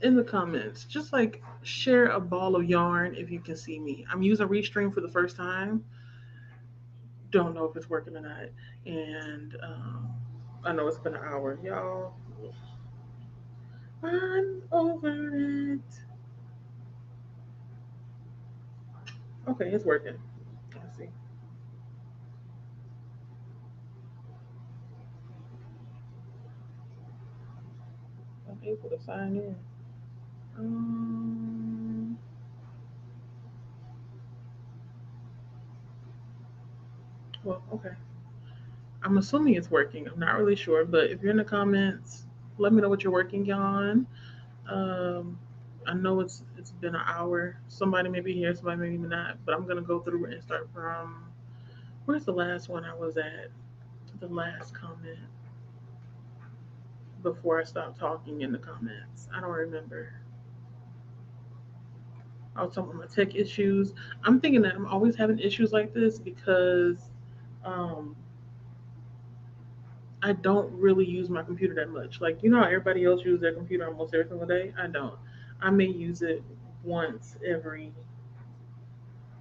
in the comments, just like share a ball of yarn if you can see me. I'm using Restream for the first time. Don't know if it's working or not. And I know it's been an hour. Y'all, I'm over it. Okay, it's working. Let's see. I'm able to sign in. Um, well, okay. I'm assuming it's working. I'm not really sure, but if you're in the comments, let me know what you're working on. Um, I know it's been an hour. Somebody may be here, somebody maybe not, but I'm gonna go through and start from where's the last one I was at? The last comment before I stopped talking in the comments. I don't remember. I was talking about my tech issues. I'm thinking that I'm always having issues like this because um, I don't really use my computer that much. Like, you know how everybody else uses their computer almost every single day? I don't. I may use it once every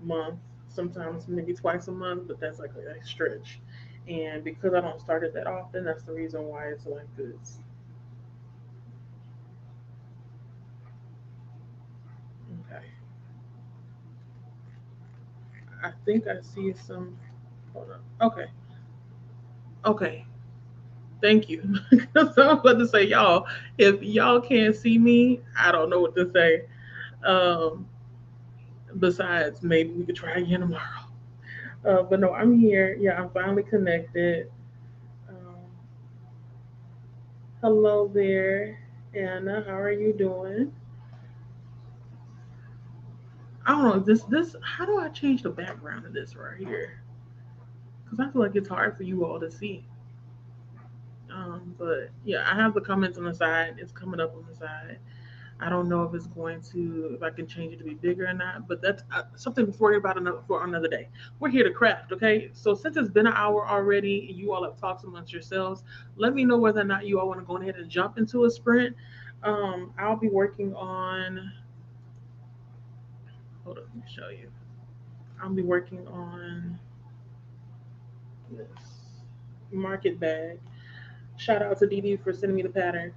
month, sometimes maybe twice a month, but that's like a stretch. And because I don't start it that often, that's the reason why it's like this. Okay. I think I see some. Hold on. Okay. Okay. Thank you. So I'm about to say, y'all, if y'all can't see me, I don't know what to say. Um, besides, maybe we could try again tomorrow. But no, I'm here. Yeah, I'm finally connected. Um, hello there, Anna. How are you doing? I don't know. This. How do I change the background of this right here? Because I feel like it's hard for you all to see. But yeah, I have the comments on the side. It's coming up on the side. I don't know if it's going to, if I can change it to be bigger or not, but that's something to worry about for another day. We're here to craft, okay? So since it's been an hour already, and you all have talked amongst yourselves, let me know whether or not you all want to go ahead and jump into a sprint. I'll be working on, hold on, let me show you. I'll be working on this market bag. Shout out to Dee Dee for sending me the pattern.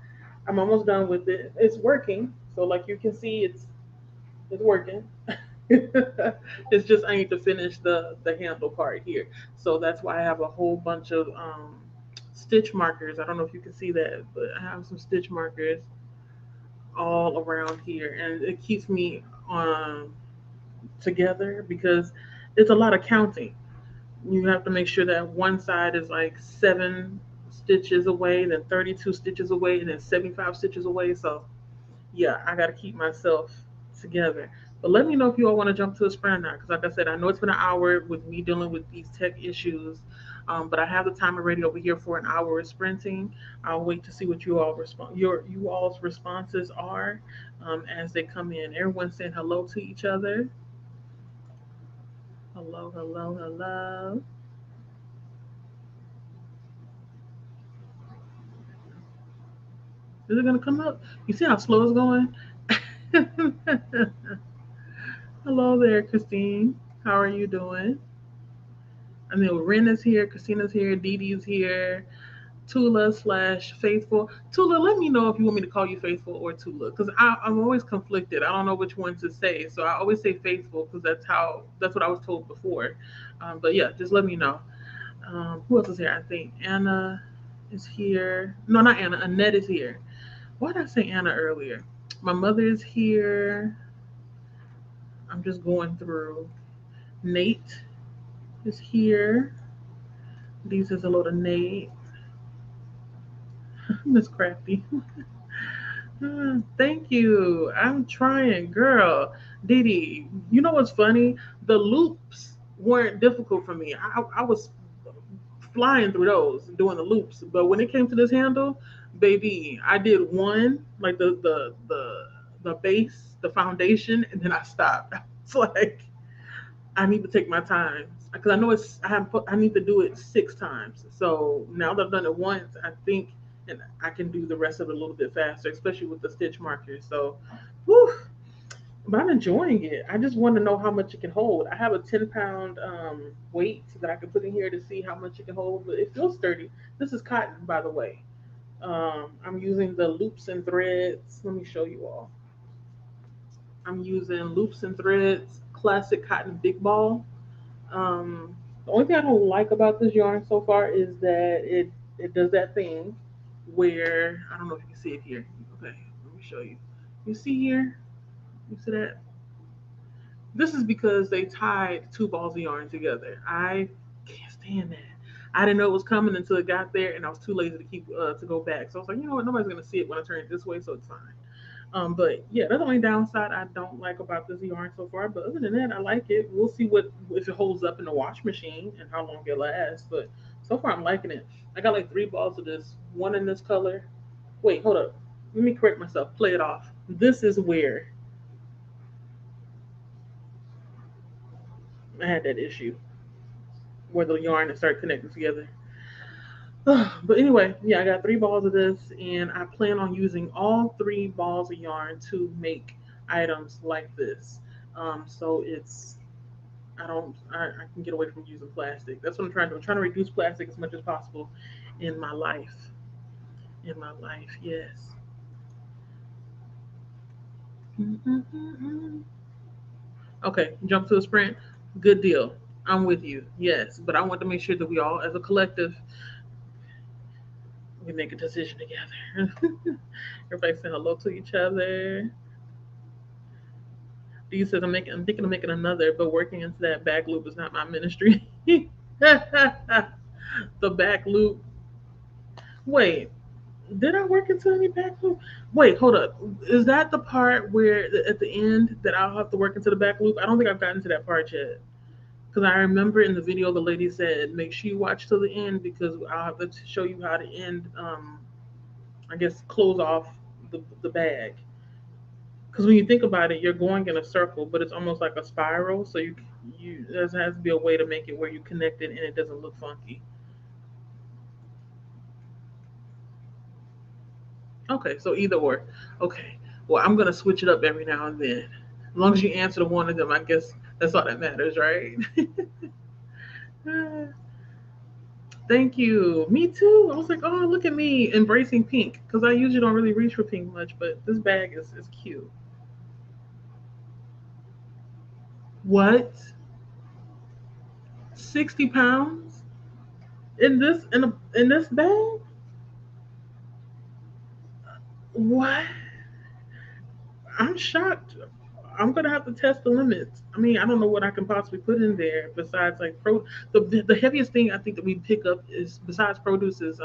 I'm almost done with it. It's working. So like you can see, it's working. It's just I need to finish the handle part here. So that's why I have a whole bunch of stitch markers. I don't know if you can see that, but I have some stitch markers all around here, and it keeps me together because it's a lot of counting. You have to make sure that one side is like 7 stitches away, then 32 stitches away, and then 75 stitches away. So yeah, I got to keep myself together. But let me know if you all want to jump to a sprint or not, because like I said, I know it's been an hour with me dealing with these tech issues, but I have the timer ready over here for an hour of sprinting. I'll wait to see what you all respond, you all's responses are as they come in. Everyone's saying hello to each other. Hello, hello, hello. Is it gonna come up? You see how slow it's going? Hello there, Christine. How are you doing? I mean, Ren is here, Christina's here, Dee Dee's here, Tula slash Faithful. Tula, let me know if you want me to call you Faithful or Tula, because I'm always conflicted. I don't know which one to say, so I always say Faithful because that's what I was told before. But yeah, just let me know. Who else is here? I think Anna is here. No, not Anna. Annette is here. Why did I say Anna earlier? My mother is here. I'm just going through. Nate is here. Dee says hello to Nate. Miss Crafty. Thank you. I'm trying, girl. Didi, you know what's funny? The loops weren't difficult for me. I was flying through those, doing the loops. But when it came to this handle, baby, I did one, like the base, the foundation, and then I stopped. It's like I need to take my time because I know I need to do it 6 times. So now that I've done it once, I think and I can do the rest of it a little bit faster, especially with the stitch markers. So, whew, but I'm enjoying it. I just want to know how much it can hold. I have a 10 pound weight that I can put in here to see how much it can hold, but it feels sturdy. This is cotton, by the way. I'm using the loops and threads. Let me show you all. I'm using loops and threads, classic cotton big ball. The only thing I don't like about this yarn so far is that it does that thing where I don't know if you can see it here. Okay, let me show you. You see here? You see that? This is because they tied two balls of yarn together. I can't stand that. I didn't know it was coming until it got there, and I was too lazy to keep to go back. So I was like, you know what? Nobody's gonna see it when I turn it this way, so it's fine. But yeah, that's the only downside I don't like about this yarn so far. But other than that, I like it. We'll see what if it holds up in the wash machine and how long it lasts. But so far, I'm liking it. I got like three balls of this. One in this color. Wait, hold up. Let me correct myself. Play it off. This is where I had that issue where the yarn and start connecting together. But anyway, yeah, I got three balls of this, and I plan on using all three balls of yarn to make items like this. So it's I can get away from using plastic. That's what I'm trying to do. I'm trying to reduce plastic as much as possible in my life. In my life, yes. Okay, jump to a sprint. Good deal. I'm with you. Yes, but I want to make sure that we all, as a collective, we make a decision together. Everybody say hello to each other. Dee says I'm thinking of making another, but working into that back loop is not my ministry. The back loop. Wait, did I work into any back loop? Wait, hold up. Is that the part where at the end that I'll have to work into the back loop? I don't think I've gotten to that part yet. Because I remember in the video the lady said, make sure you watch till the end because I'll have to show you how to end. I guess close off the bag. Because when you think about it, you're going in a circle, but it's almost like a spiral. So you there has to be a way to make it where you connect it and it doesn't look funky. Okay, so either or. Okay, well I'm gonna switch it up every now and then. As long as you answer the one of them, I guess that's all that matters, right? Thank you. Me too. I was like, oh look at me embracing pink because I usually don't really reach for pink much, but this bag is cute. What? 60 pounds in this bag? What? I'm shocked. I'm gonna have to test the limits. I mean, I don't know what I can possibly put in there besides like the heaviest thing I think that we pick up is besides produce is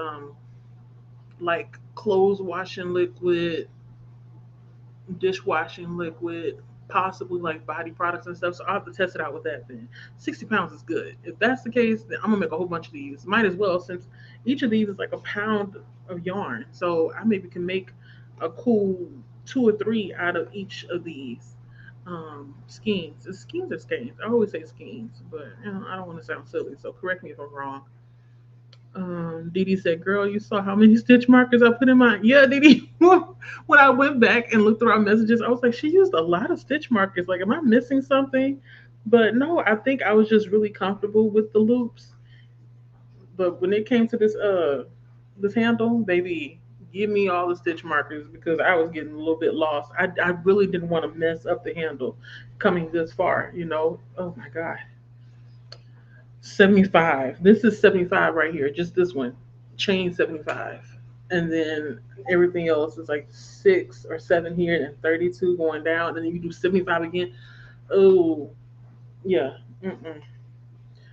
like clothes washing liquid, dishwashing liquid, possibly like body products and stuff. So I'll have to test it out with that then. 60 pounds is good. If that's the case, then I'm gonna make a whole bunch of these. Might as well since each of these is like a pound of yarn. So I maybe can make a cool two or three out of each of these skeins. Is skeins or skeins? I always say skeins, but I don't want to sound silly, so correct me if I'm wrong. Dee Dee said, "Girl, you saw how many stitch markers I put in mine." Yeah, Dee Dee. When I went back and looked through our messages, I was like, "She used a lot of stitch markers. Like, am I missing something?" But no, I think I was just really comfortable with the loops. But when it came to this handle, baby, give me all the stitch markers because I was getting a little bit lost. I really didn't want to mess up the handle coming this far. Oh my god. 75. This is 75 right here. Just this one. Chain 75. And then everything else is like 6 or 7 here and 32 going down. And then you do 75 again. Oh, yeah. Mm-mm.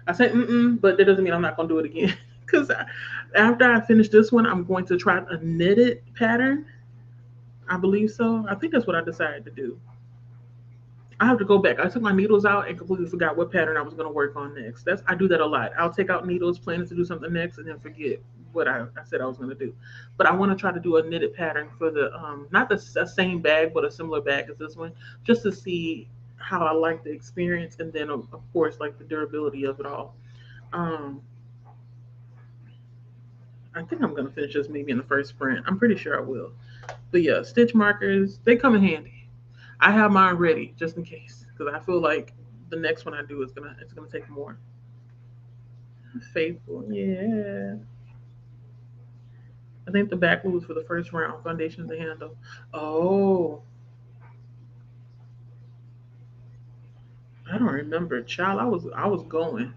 I say mm-mm, but that doesn't mean I'm not going to do it again. Because after I finish this one, I'm going to try a knitted pattern. I believe so. I think that's what I decided to do. I have to go back. I took my needles out and completely forgot what pattern I was going to work on next. I do that a lot. I'll take out needles, planning to do something next, and then forget what I said I was going to do. But I want to try to do a knitted pattern for the not the same bag, but a similar bag as this one, just to see how I like the experience, and then of course like the durability of it all. Um, I think I'm gonna finish this maybe in the first sprint. I'm pretty sure I will. But yeah, stitch markers, they come in handy. I have mine ready just in case because I feel like the next one I do is gonna take more. Faithful, yeah. I think the back moves for the first round. Foundations to handle. Oh, I don't remember, child. I was going.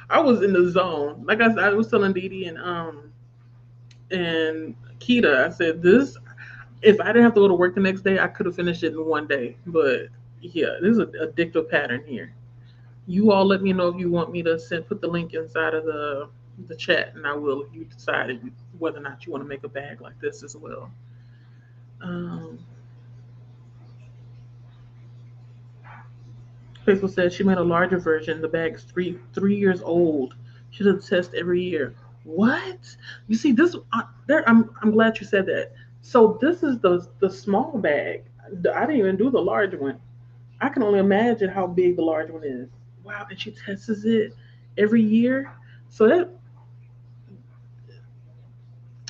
I was in the zone. Like I was telling Dee Dee and Kita, I said this. If I didn't have to go to work the next day, I could have finished it in one day. But yeah, there's an addictive pattern here. You all let me know if you want me to put the link inside of the chat, and I will if you decide whether or not you want to make a bag like this as well. Um, Faithful says she made a larger version. The bag's three years old. She does a test every year. What? You see this? There. I'm glad you said that. So this is the small bag. I didn't even do the large one. I can only imagine how big the large one is. Wow, and she tests it every year. So that,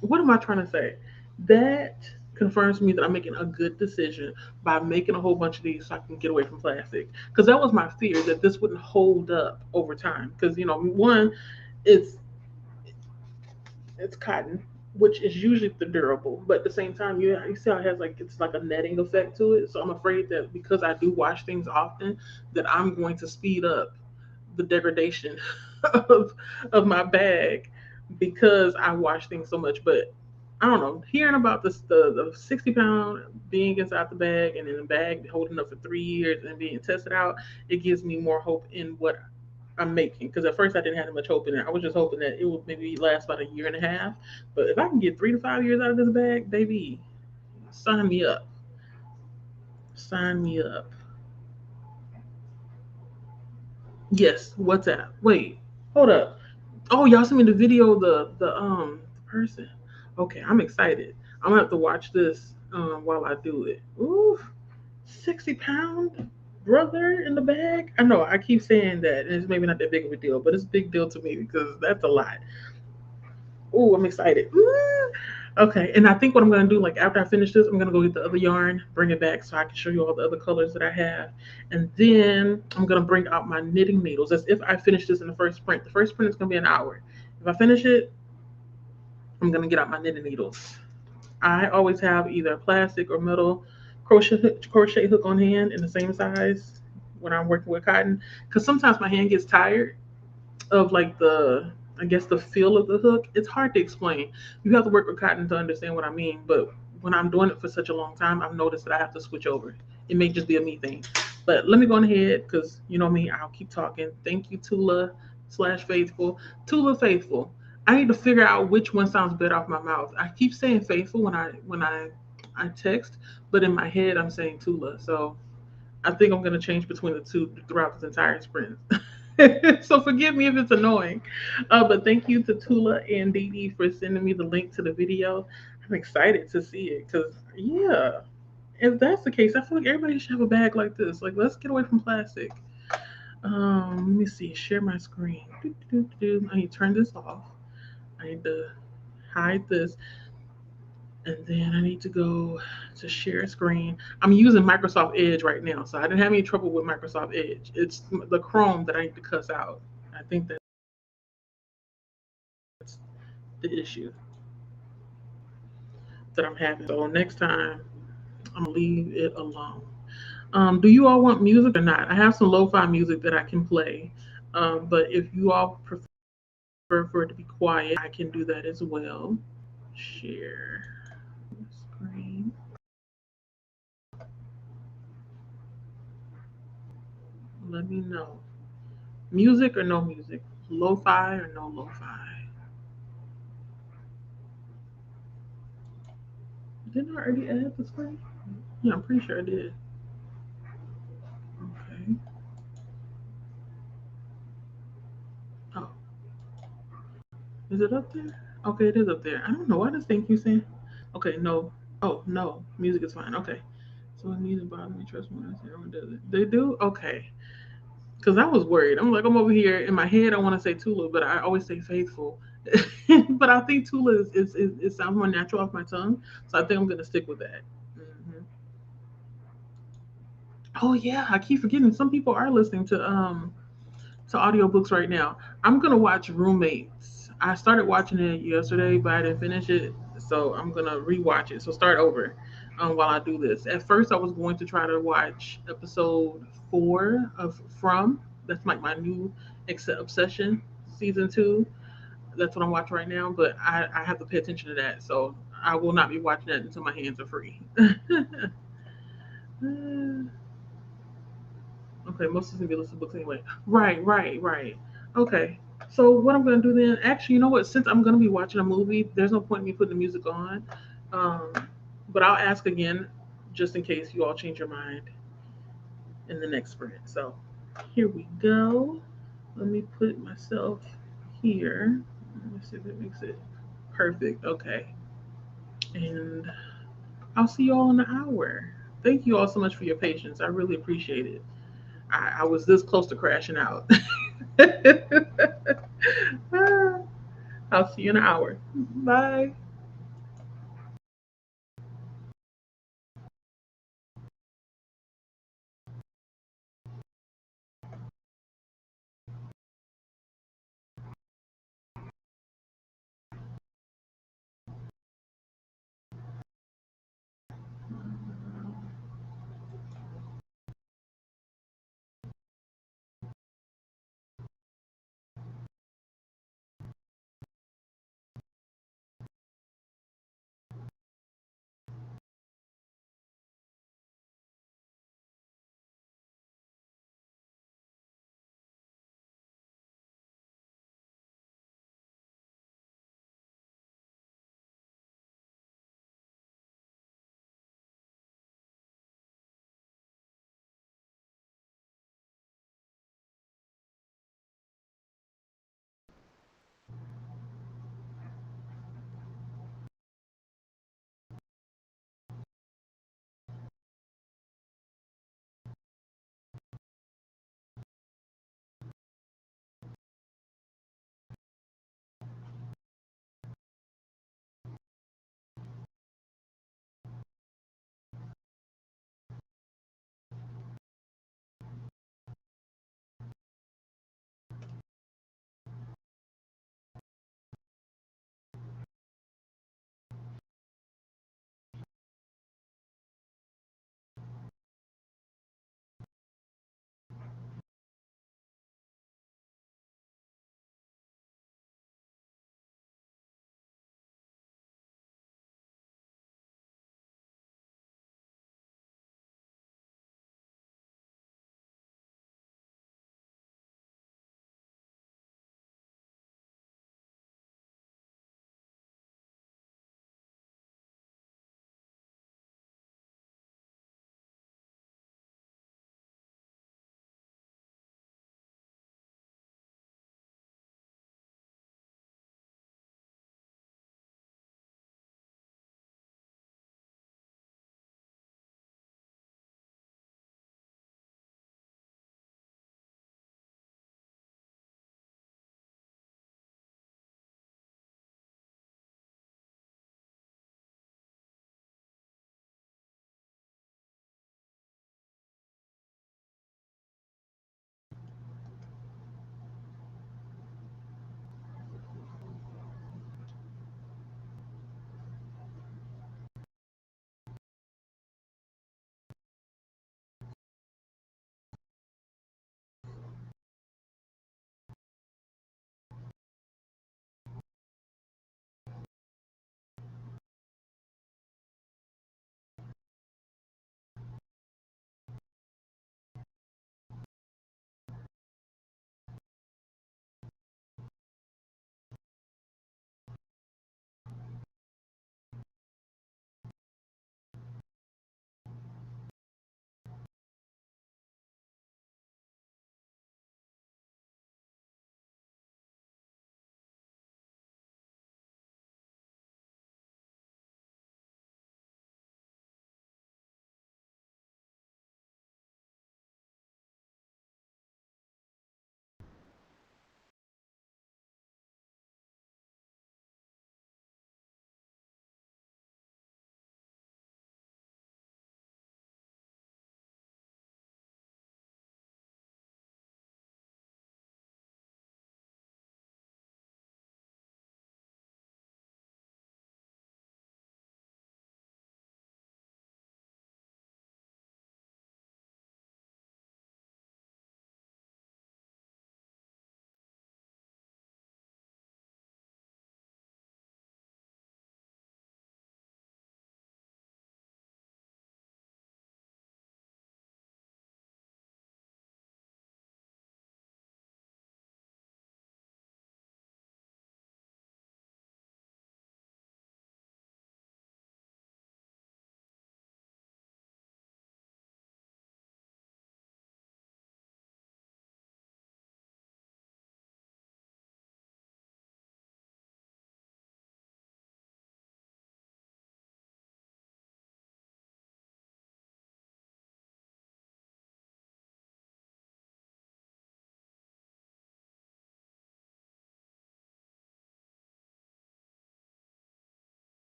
what am I trying to say? That confirms to me that I'm making a good decision by making a whole bunch of these so I can get away from plastic. Because that was my fear that this wouldn't hold up over time. Because one, it's it's cotton, which is usually the durable, but at the same time, you see how it has like it's like a netting effect to it. So I'm afraid that because I do wash things often, that I'm going to speed up the degradation of of my bag because I wash things so much. But I don't know. Hearing about this, the 60 pound being inside the bag and in the bag holding up for 3 years and being tested out, it gives me more hope in what I'm making. Because at first I didn't have much hope in it. I was just hoping that it would maybe last about a year and a half. But if I can get 3 to 5 years out of this bag, baby, sign me up. Sign me up. Yes, WhatsApp. Wait, hold up. Oh, y'all sent me the video of the person. Okay, I'm excited. I'm gonna have to watch this while I do it. Ooh, 60 pound brother in the bag. I know I keep saying that, and it's maybe not that big of a deal, but it's a big deal to me because that's a lot. Ooh, I'm excited. Ooh. Okay, and I think what I'm gonna do, like after I finish this, I'm gonna go get the other yarn, bring it back so I can show you all the other colors that I have, and then I'm gonna bring out my knitting needles as if I finish this in the first sprint. The first sprint is gonna be an hour. If I finish it, I'm gonna get out my knitting needles. I always have either a plastic or metal crochet hook on hand in the same size when I'm working with cotton, because sometimes my hand gets tired of like the I guess the feel of the hook. It's hard to explain. You have to work with cotton to understand what I mean. But when I'm doing it for such a long time, I've noticed that I have to switch over. It may just be a me thing. But let me go ahead because you know me, I'll keep talking. Thank you, Tula slash Faithful. Tula Faithful. I need to figure out which one sounds better off my mouth. I keep saying Faithful when I text, but in my head I'm saying Tula. So I think I'm gonna change between the two throughout this entire sprint. So forgive me if it's annoying. But thank you to Tula and Dee Dee for sending me the link to the video. I'm excited to see it because yeah, if that's the case, I feel like everybody should have a bag like this. Like let's get away from plastic. Let me see. Share my screen. I need to turn this off. I need to hide this. And then I need to go to share screen. I'm using Microsoft Edge right now, so I didn't have any trouble with Microsoft Edge. It's the Chrome that I need to cuss out. I think that's the issue that I'm having. So next time, I'm gonna leave it alone. Do you all want music or not? I have some lo-fi music that I can play, but if you all prefer for it to be quiet, I can do that as well. Share screen. Let me know. Music or no music? Lo-fi or no lo-fi? Didn't I already add the screen? Yeah, I'm pretty sure I did. Okay. Oh, is it up there? Okay, it is up there. I don't know why this thing keeps saying. Okay, no. Oh, no. Music is fine. Okay. So it needs to bother me. Trust me when I say everyone does it. They do? Okay. Because I was worried. I'm like, I'm over here in my head. I want to say Tula, but I always say Faithful. But I think Tula it sounds more natural off my tongue, so I think I'm gonna stick with that. Hmm. Oh yeah, I keep forgetting. Some people are listening to audiobooks right now. I'm gonna watch Roommates. I started watching it yesterday, but I didn't finish it, so I'm gonna rewatch it. So start over while I do this. At first, I was going to try to watch episode 4 of From. That's like my new obsession, season 2. That's what I'm watching right now, but I have to pay attention to that, so I will not be watching that until my hands are free. Okay, most of them be listed books anyway. Right, right, right. Okay. So what I'm gonna do then? Actually, you know what? Since I'm gonna be watching a movie, there's no point in me putting the music on. Um, but I'll ask again, just in case you all change your mind in the next sprint. So here we go. Let me put myself here. Let me see if it makes it perfect. Okay. And I'll see you all in an hour. Thank you all so much for your patience. I really appreciate it. I was this close to crashing out. I'll see you in an hour. Bye.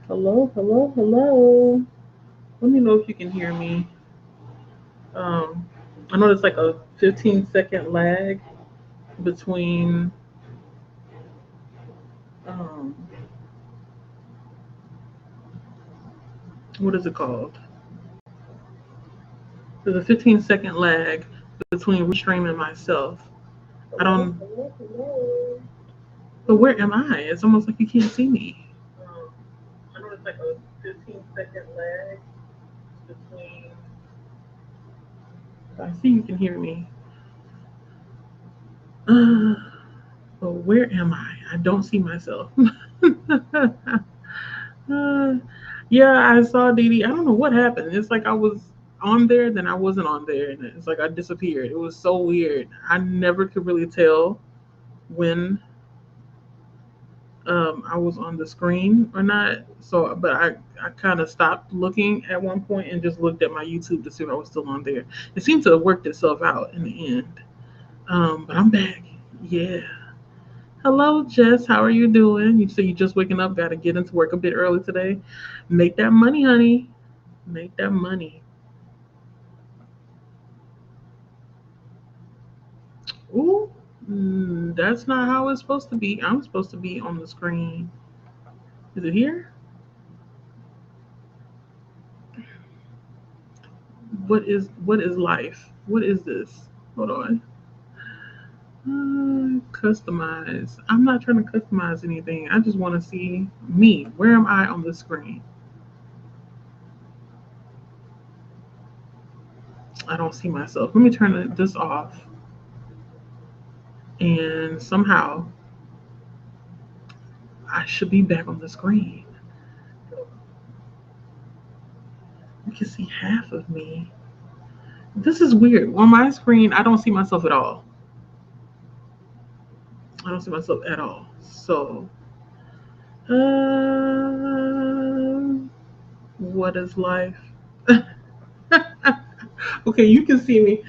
Hello, hello, hello. Let me know if you can hear me. Um, I know there's like a 15-second lag between um, what is it called? There's a 15-second lag between restreaming myself. I don't. But where am I? It's almost like you can't see me. Um, I know it's like a 15-second lag between. I see you can hear me. Uh, but where am I? I don't see myself. uh, yeah, I saw Dee Dee. I don't know what happened. It's like I was on there, then I wasn't on there, and it's like I disappeared. It was so weird. I never could really tell when I was on the screen or not. So, but I kind of stopped looking at one point and just looked at my YouTube to see if I was still on there. It seemed to have worked itself out in the end. But I'm back. Yeah. Hello, Jess. How are you doing? You say you just waking up, got to get into work a bit early today. Make that money, honey. Make that money. Ooh, that's not how it's supposed to be. I'm supposed to be on the screen. Is it here? What is life? What is this? Hold on. Customize. I'm not trying to customize anything. I just want to see me. Where am I on the screen? I don't see myself. Let me turn this off. And somehow I should be back on the screen. You can see half of me. This is weird. On my screen, I don't see myself at all. I don't see myself at all. So, uh, what is life? Okay, you can see me.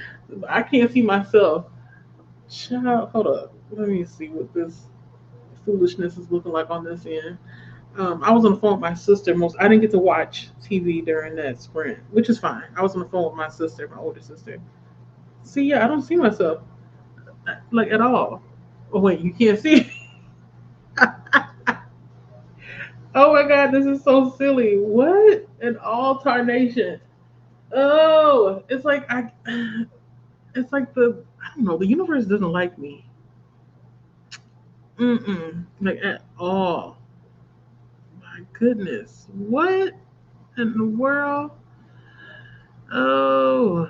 I can't see myself. Child, hold up. Let me see what this foolishness is looking like on this end. I was on the phone with my sister. I didn't get to watch TV during that sprint, which is fine. I was on the phone with my sister, my older sister. See, yeah, I don't see myself like at all. Oh wait, you can't see. Oh my god, this is so silly. What an all tarnation. Oh, it's like I. It's like I don't know. The universe doesn't like me. Like at all. My goodness. What in the world? Oh.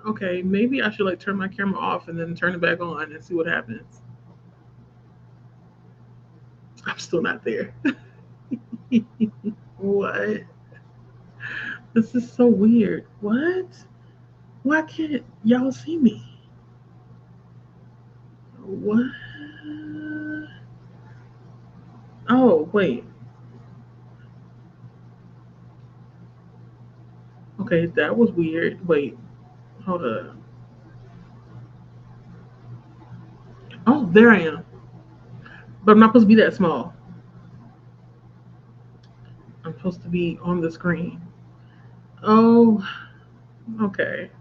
Okay, maybe I should like turn my camera off and then turn it back on and see what happens. I'm still not there. What? This is so weird. What? Why can't y'all see me? What? Oh, wait. Okay, that was weird. Wait, hold up. Oh, there I am. But I'm not supposed to be that small. I'm supposed to be on the screen. Oh, okay.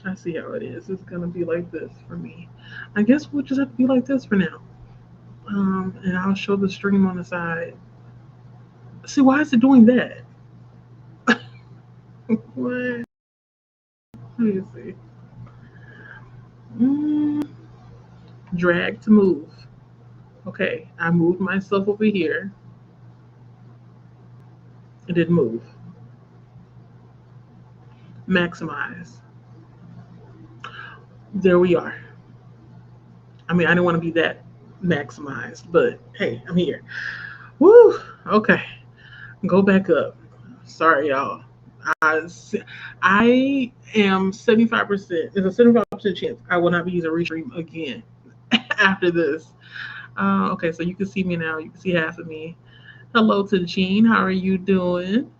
I see how it is. It's gonna be like this for me. I guess we'll just have to be like this for now. And I'll show the stream on the side. See, why is it doing that? What? Let me see. Mm, drag to move. Okay, I moved myself over here. It didn't move. Maximize. There we are. I mean, I didn't want to be that maximized, but hey, I'm here. Woo! Okay, go back up. Sorry, y'all. I, I am 75%. There's a 75% chance I will not be using Restream again after this. Okay, so you can see me now. You can see half of me. Hello to Jean. How are you doing?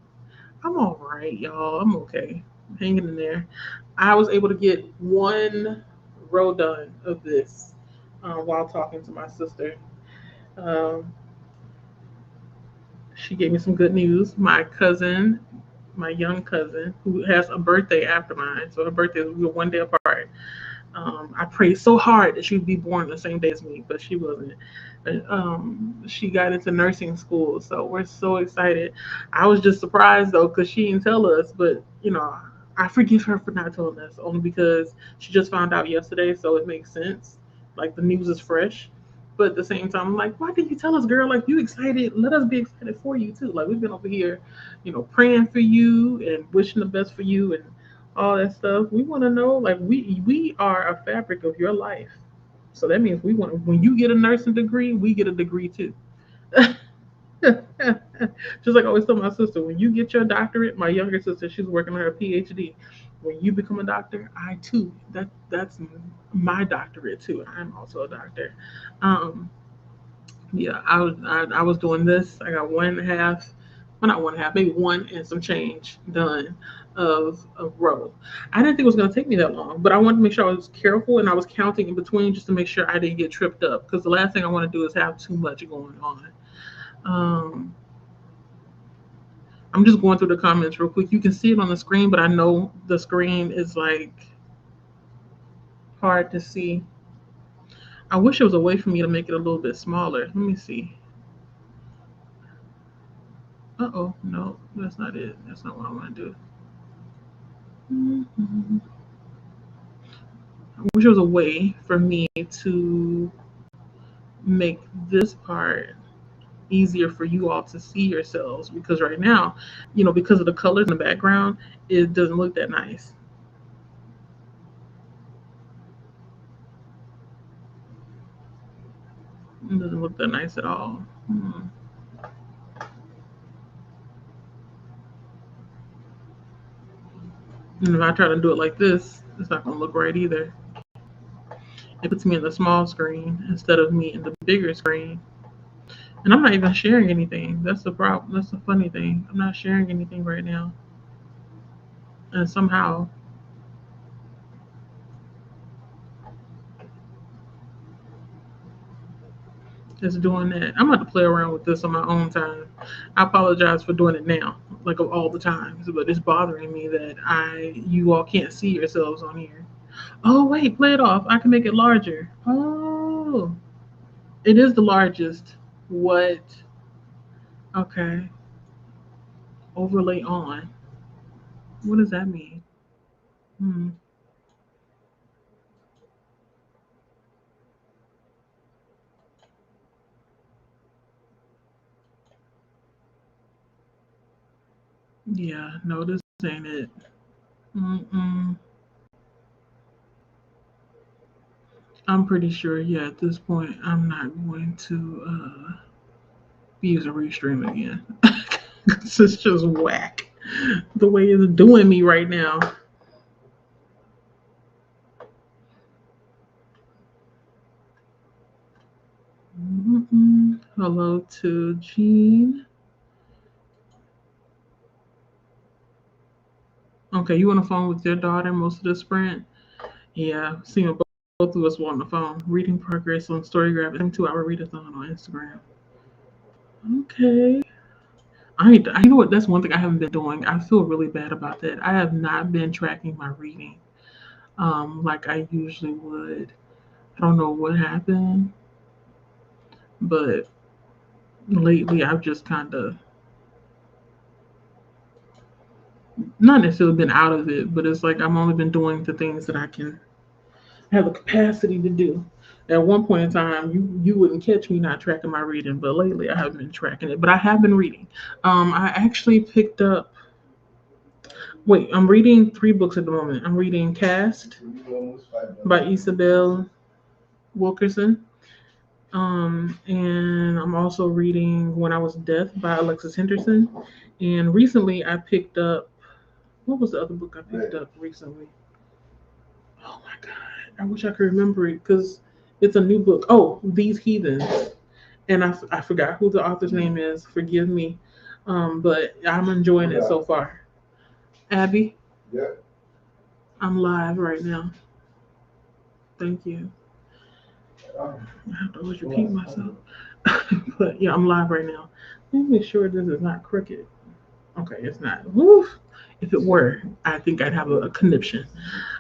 I'm all right, y'all. I'm okay. Hanging in there. I was able to get one row done of this while talking to my sister. Um, She gave me some good news. My cousin, my young cousin, who has a birthday after mine, so her birthday we were one day apart. I prayed so hard that she would be born the same day as me, but she wasn't. She got into nursing school, so we're so excited. I was just surprised though, because she didn't tell us, but I forgive her for not telling us, only because she just found out yesterday, so it makes sense. Like the news is fresh. But at the same time, I'm like, why didn't you tell us, girl? Like, you excited? Let us be excited for you too. Like, we've been over here, praying for you and wishing the best for you and all that stuff. We want to know, like, we are a fabric of your life. So that means we want, when you get a nursing degree, we get a degree too. Just like I always tell my sister, when you get your doctorate, my younger sister, she's working on her PhD. When you become a doctor, I too, that's my doctorate too. I'm also a doctor. Um, yeah, I was doing this. I got one and a half, well not one and a half, maybe one and some change done of row. I didn't think it was gonna take me that long, but I wanted to make sure I was careful and I was counting in between just to make sure I didn't get tripped up. Because the last thing I want to do is have too much going on. Um, I'm just going through the comments real quick. You can see it on the screen, but I know the screen is like hard to see. I wish it was a way for me to make it a little bit smaller. Let me see. Oh, no, that's not it. That's not what I want to do. Mhm. I wish there was a way for me to make this part easier for you all to see yourselves, because right now, because of the colors in the background, it doesn't look that nice. It doesn't look that nice at all. And if I try to do it like this, it's not going to look right either. It puts me in the small screen instead of me in the bigger screen. And I'm not even sharing anything. That's the problem. That's the funny thing. I'm not sharing anything right now. And somehow it's doing that. I'm about to play around with this on my own time. I apologize for doing it now, like all the times, but it's bothering me that you all can't see yourselves on here. Oh wait, play it off. I can make it larger. Oh, it is the largest. What? Okay. Overlay on. What does that mean? Hmm. Yeah, no, this ain't it. Mm-mm. I'm pretty sure, yeah, at this point, I'm not going to be using Restream again. This is just whack. The way it's doing me right now. Mm-mm. Hello to Jean. Okay, you on the phone with your daughter most of the sprint? Yeah, seeing both of us were on the phone. Reading progress on Storygraph and 2 hour readathon on Instagram. Okay. You know what? That's one thing I haven't been doing. I feel really bad about that. I have not been tracking my reading, like I usually would. I don't know what happened, but lately I've just kind of not necessarily been out of it, but it's like I've only been doing the things that I can have the capacity to do. At one point in time, you wouldn't catch me not tracking my reading, but lately I haven't been tracking it. But I have been reading. I actually picked up. Wait, I'm reading 3 books at the moment. I'm reading Cast by Isabel Wilkerson. And I'm also reading When I Was Deaf by Alexis Henderson. And recently I picked up, what was the other book I picked up recently? Oh my God. I wish I could remember it because it's a new book. Oh, These Heathens. And I forgot who the author's name is. Forgive me. But I'm enjoying it so far. Abby, I'm live right now. Thank you. I have to always repeat myself. But yeah, I'm live right now. Let me make sure this is not crooked. Okay, it's not. Woof. If it were, I think I'd have a conniption.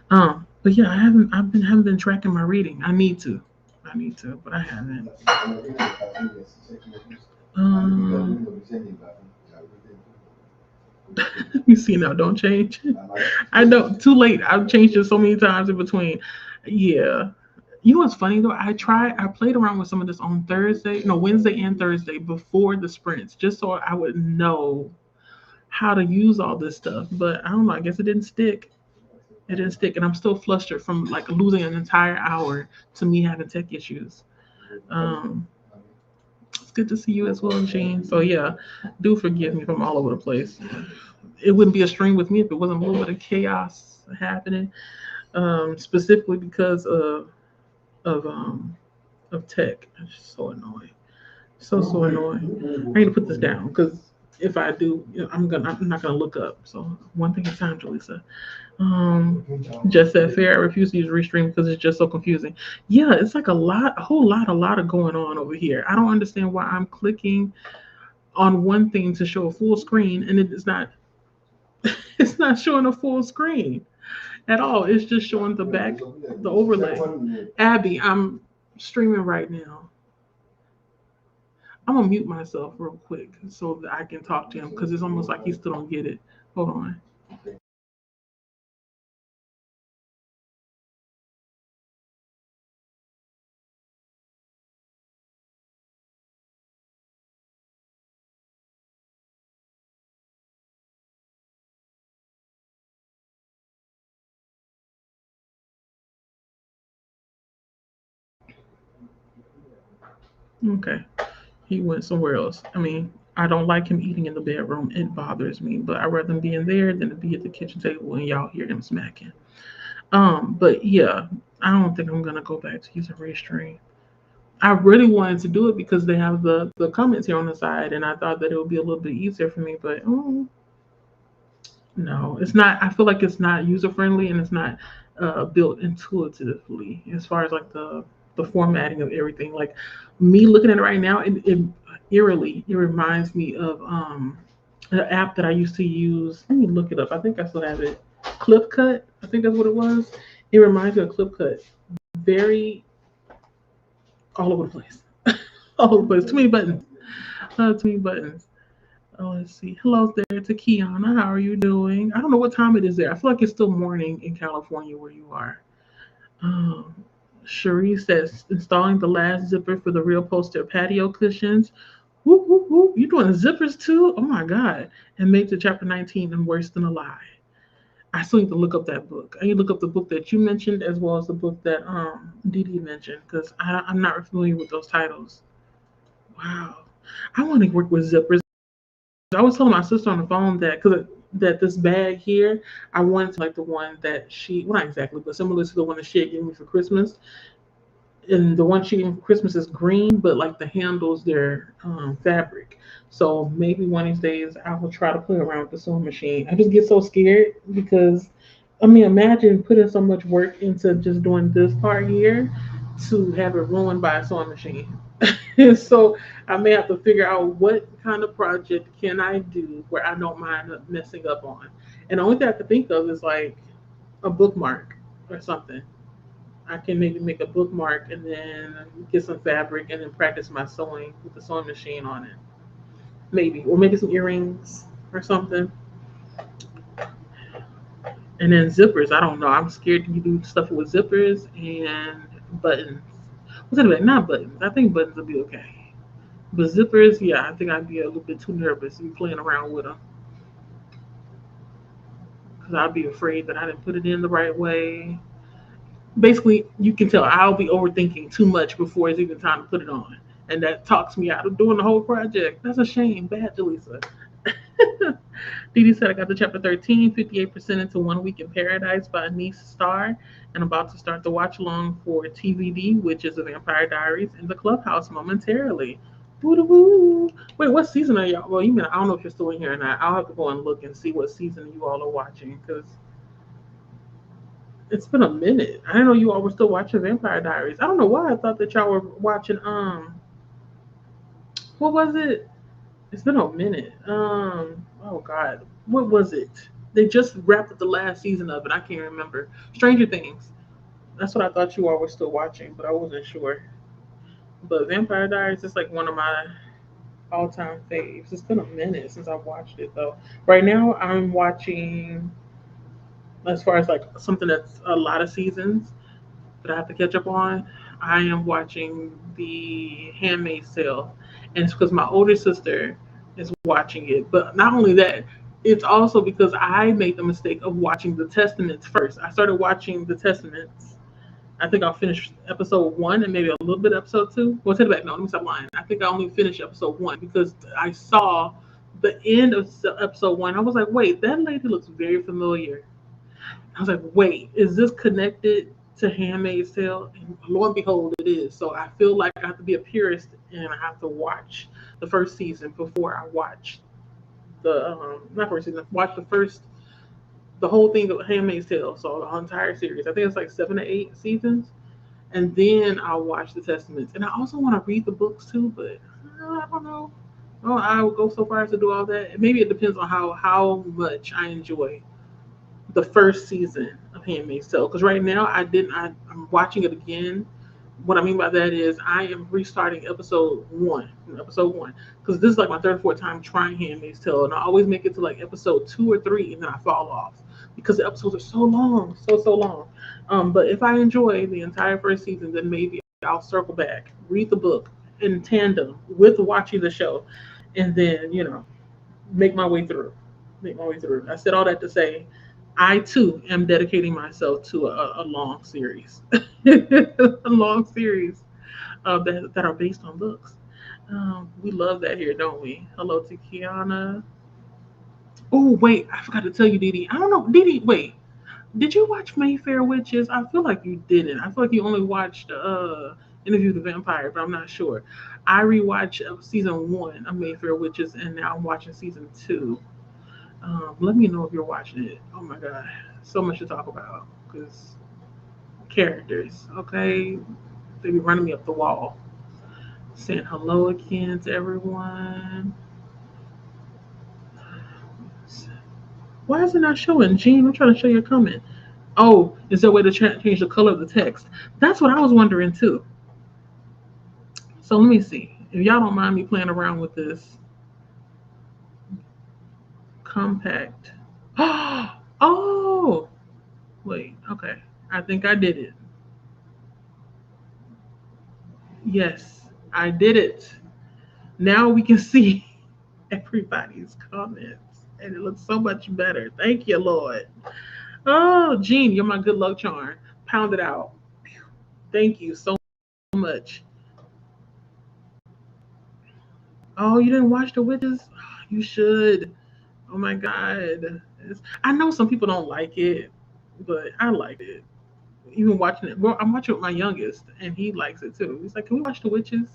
But yeah, haven't been tracking my reading. I need to. I need to, but I haven't. Um, you see now, don't change. I know, too late. I've changed it so many times in between. Yeah. You know what's funny though? I played around with some of this on Thursday, no, Wednesday and Thursday before the sprints, just so I would know how to use all this stuff. But I don't know, I guess it didn't stick. It didn't stick. And I'm still flustered from like losing an entire hour to me having tech issues. Um, it's good to see you as well, Gene. So yeah, do forgive me if I'm all over the place. It wouldn't be a stream with me if it wasn't a little bit of chaos happening. Specifically because of um of tech. It's so annoying. So annoying. I need to put this down because if I do, I'm not gonna look up. So one thing at a time, Jaleesa. Um, just said fair. I refuse to use restream because it's just so confusing. Yeah, it's like a lot of going on over here. I don't understand why I'm clicking on one thing to show a full screen and it is not. It's not showing a full screen at all. It's just showing the overlay. Abby, I'm streaming right now. I'm gonna mute myself real quick so that I can talk to him because it's almost like he still don't get it. Hold on. Okay. He went somewhere else. I mean, I don't like him eating in the bedroom. It bothers me, but I'd rather him be in there than to be at the kitchen table and y'all hear him smacking. But yeah, I don't think I'm gonna go back to using Restream. I really wanted to do it because they have the comments here on the side, and I thought that it would be a little bit easier for me. But no, it's not. I feel like it's not user friendly and it's not built intuitively as far as like the formatting of everything. Like me looking at it right now, it eerily it reminds me of an app that I used to use. Let me look it up. I think I still have it. ClipCut. I think that's what it was. It reminds me of ClipCut. Very all over the place. All over the place. Too many buttons. Too many buttons. Oh, let's see. Hello there to Kiana. How are you doing? I don't know what time it is there. I feel like it's still morning in California where you are. Um, Cherie says installing the last zipper for the real poster patio cushions. Whoop, whoop, whoop. You doing the zippers too? Oh my God. And make the chapter 19 and worse than a lie. I still need to look up that book. I need to look up the book that you mentioned as well as the book that Dee Dee mentioned because I'm not familiar with those titles. Wow. I want to work with zippers. I was telling my sister on the phone that because that this bag here, I wanted to like the one that she, well, not exactly, but similar to the one that she had given me for Christmas. And the one she gave me for Christmas is green, but like the handles, they're fabric. So maybe one of these days I will try to play around with the sewing machine. I just get so scared because, I mean, imagine putting so much work into just doing this part here to have it ruined by a sewing machine. So I may have to figure out what kind of project can I do where I don't mind messing up on. And the only thing I can think of is like a bookmark or something. I can maybe make a bookmark and then get some fabric and then practice my sewing with the sewing machine on it. Maybe. Or maybe some earrings or something. And then zippers. I don't know. I'm scared to do stuff with zippers and buttons. What's that about? Not buttons. I think buttons will be okay. But zippers, yeah, I think I'd be a little bit too nervous to be playing around with them because I'd be afraid that I didn't put it in the right way. Basically, you can tell I'll be overthinking too much before it's even time to put it on. And that talks me out of doing the whole project. That's a shame. Bad, Jaleesa. Dee Dee said, I got to chapter 13, 58% into One Week in Paradise by Anise Starr, and I'm about to start the watch along for TVD, which is the Vampire Diaries, in the clubhouse momentarily. Woo-woo. Wait, what season are y'all? Well, you mean, I don't know if you're still in here or not. I'll have to go and look and see what season you all are watching because it's been a minute. I didn't know you all were still watching Vampire Diaries. I don't know why I thought that y'all were watching What was it? It's been a minute. Oh God, what was it? They just wrapped up the last season of it. I can't remember. Stranger Things. That's what I thought you all were still watching, but I wasn't sure. But Vampire Diaries is like one of my all-time faves. It's been a minute since I watched it though. Right now, I'm watching as far as like something that's a lot of seasons that I have to catch up on. I am watching The Handmaid's Tale, and it's because my older sister is watching it. But not only that, it's also because I made the mistake of watching the Testaments first. I started watching the Testaments. I think I'll finish episode one and maybe a little bit of episode two. Well, take it back. No, let me stop lying. I think I only finished episode one because I saw the end of episode one. I was like, wait, that lady looks very familiar. I was like, wait, is this connected to Handmaid's Tale? And lo and behold, it is. So I feel like I have to be a purist and I have to watch the first season before I watch the not first season. Watch the whole thing of Handmaid's Tale. So the entire series. I think it's like 7 to 8 seasons, and then I'll watch the Testaments. And I also want to read the books too, but I don't know. Oh, I would go so far as to do all that. Maybe it depends on how much I enjoy the first season of Handmaid's Tale. Because right now I didn't. I'm watching it again. What I mean by that is I am restarting episode one, because this is like my third or fourth time trying Handmaid's Tale, and I always make it to like episode two or three, and then I fall off because the episodes are so long, so long. But if I enjoy the entire first season, then maybe I'll circle back, read the book in tandem with watching the show, and then make my way through. Make my way through. I said all that to say, I too am dedicating myself to a long series, a long series that are based on books. We love that here, don't we? Hello to Kiana. Oh wait, I forgot to tell you, Didi. I don't know, Didi. Wait, did you watch Mayfair Witches? I feel like you didn't. I feel like you only watched Interview with the Vampire, but I'm not sure. I rewatched season one of Mayfair Witches, and now I'm watching season two. Let me know if you're watching it. Oh my god, so much to talk about because characters. Okay, they be running me up the wall. Saying hello again to everyone. Why is it not showing, Gene? I'm trying to show you a comment. Oh, is there a way to change the color of the text? That's what I was wondering too. So let me see. If y'all don't mind me playing around with this compact. Oh, wait. Okay. I think I did it. Yes, I did it. Now we can see everybody's comments, and it looks so much better. Thank you, Lord. Oh, Gene, you're my good luck charm. Pound it out. Thank you so much. Oh, you didn't watch The Witches? You should. Oh my God. I know some people don't like it, but I like it. Even watching it, well, I'm watching it with my youngest, and he likes it too. He's like, "Can we watch The Witches?"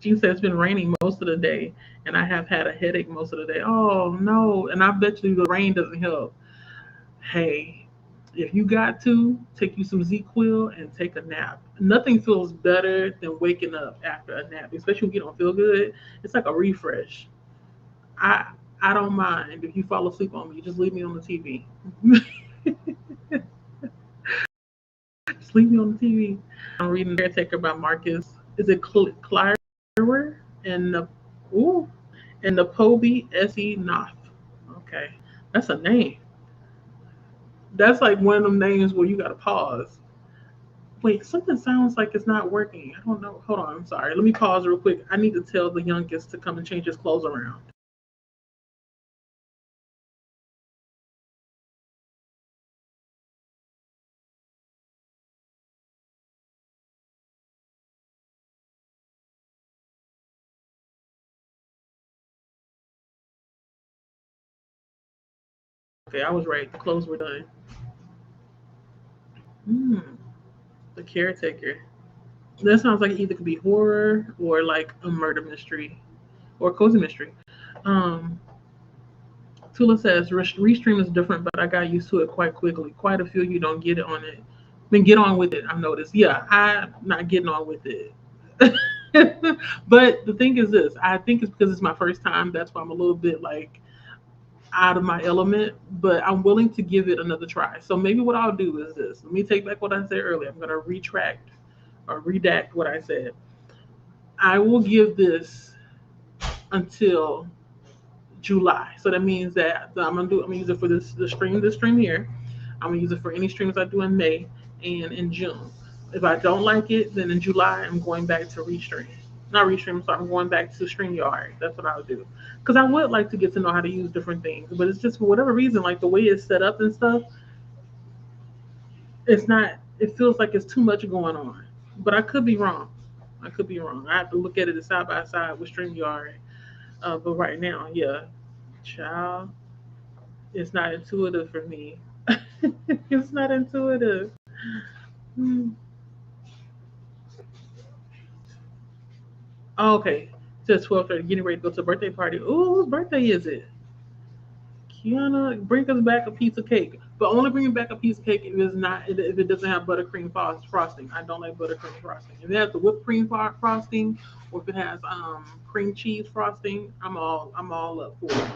Gene said it's been raining most of the day, and I have had a headache most of the day. Oh no! And I bet you the rain doesn't help. Hey, if you got to take you some ZQuil and take a nap. Nothing feels better than waking up after a nap, especially when you don't feel good. It's like a refresh. I I don't mind if you fall asleep on me. Just leave me on the TV. Just leave me on the TV. I'm reading Caretaker by Marcus. Is it Clyrer and ooh and Napobe S.E. Knopf? Okay, that's a name. That's like one of them names where you got to pause. Wait, something sounds like it's not working. I don't know. Hold on. I'm sorry. Let me pause real quick. I need to tell the youngest to come and change his clothes around. Okay, I was right. The clothes were done. Hmm. The Caretaker. That sounds like it either could be horror or like a murder mystery or cozy mystery. Um, Tula says Restream is different, but I got used to it quite quickly. Quite a few you don't get it on it. I mean, get on with it. I've noticed. Yeah, I'm not getting on with it. But the thing is this, I think it's because it's my first time. That's why I'm a little bit like out of my element, but I'm willing to give it another try. So maybe what I'll do is this. Let me take back what I said earlier. I'm going to retract or redact what I said. I will give this until July. So that means that I'm gonna use it for this stream here. I'm gonna use it for any streams I do in May and in June. If I don't like it, then in July I'm going back to restream. Not restream, so I'm going back to StreamYard. That's what I'll do. Because I would like to get to know how to use different things, but it's just for whatever reason, like the way it's set up and stuff, it's not. It feels like it's too much going on. But I could be wrong. I could be wrong. I have to look at it side by side with StreamYard. But right now, yeah, child, it's not intuitive for me. It's not intuitive. Hmm. Oh, okay. Just 12:30, getting ready to go to a birthday party. Ooh, whose birthday is it? Kiana, bring us back a piece of cake, but only bring back a piece of cake if it doesn't have buttercream frosting. I don't like buttercream frosting. If it has the whipped cream frosting, or if it has cream cheese frosting, I'm all up for it.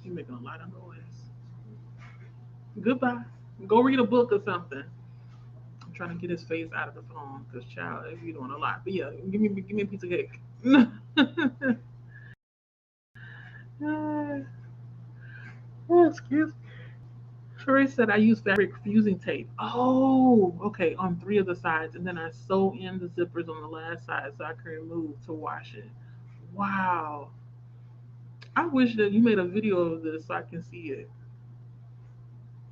You making a lot of noise. Goodbye. Go read a book or something. I'm trying to get his face out of the phone because child, you doing a lot. But yeah, give me a piece of cake. Oh, excuse me. Sheree said I use fabric fusing tape. Oh, okay, on three of the sides, and then I sew in the zippers on the last side so I can remove to wash it. Wow. I wish that you made a video of this so I can see it.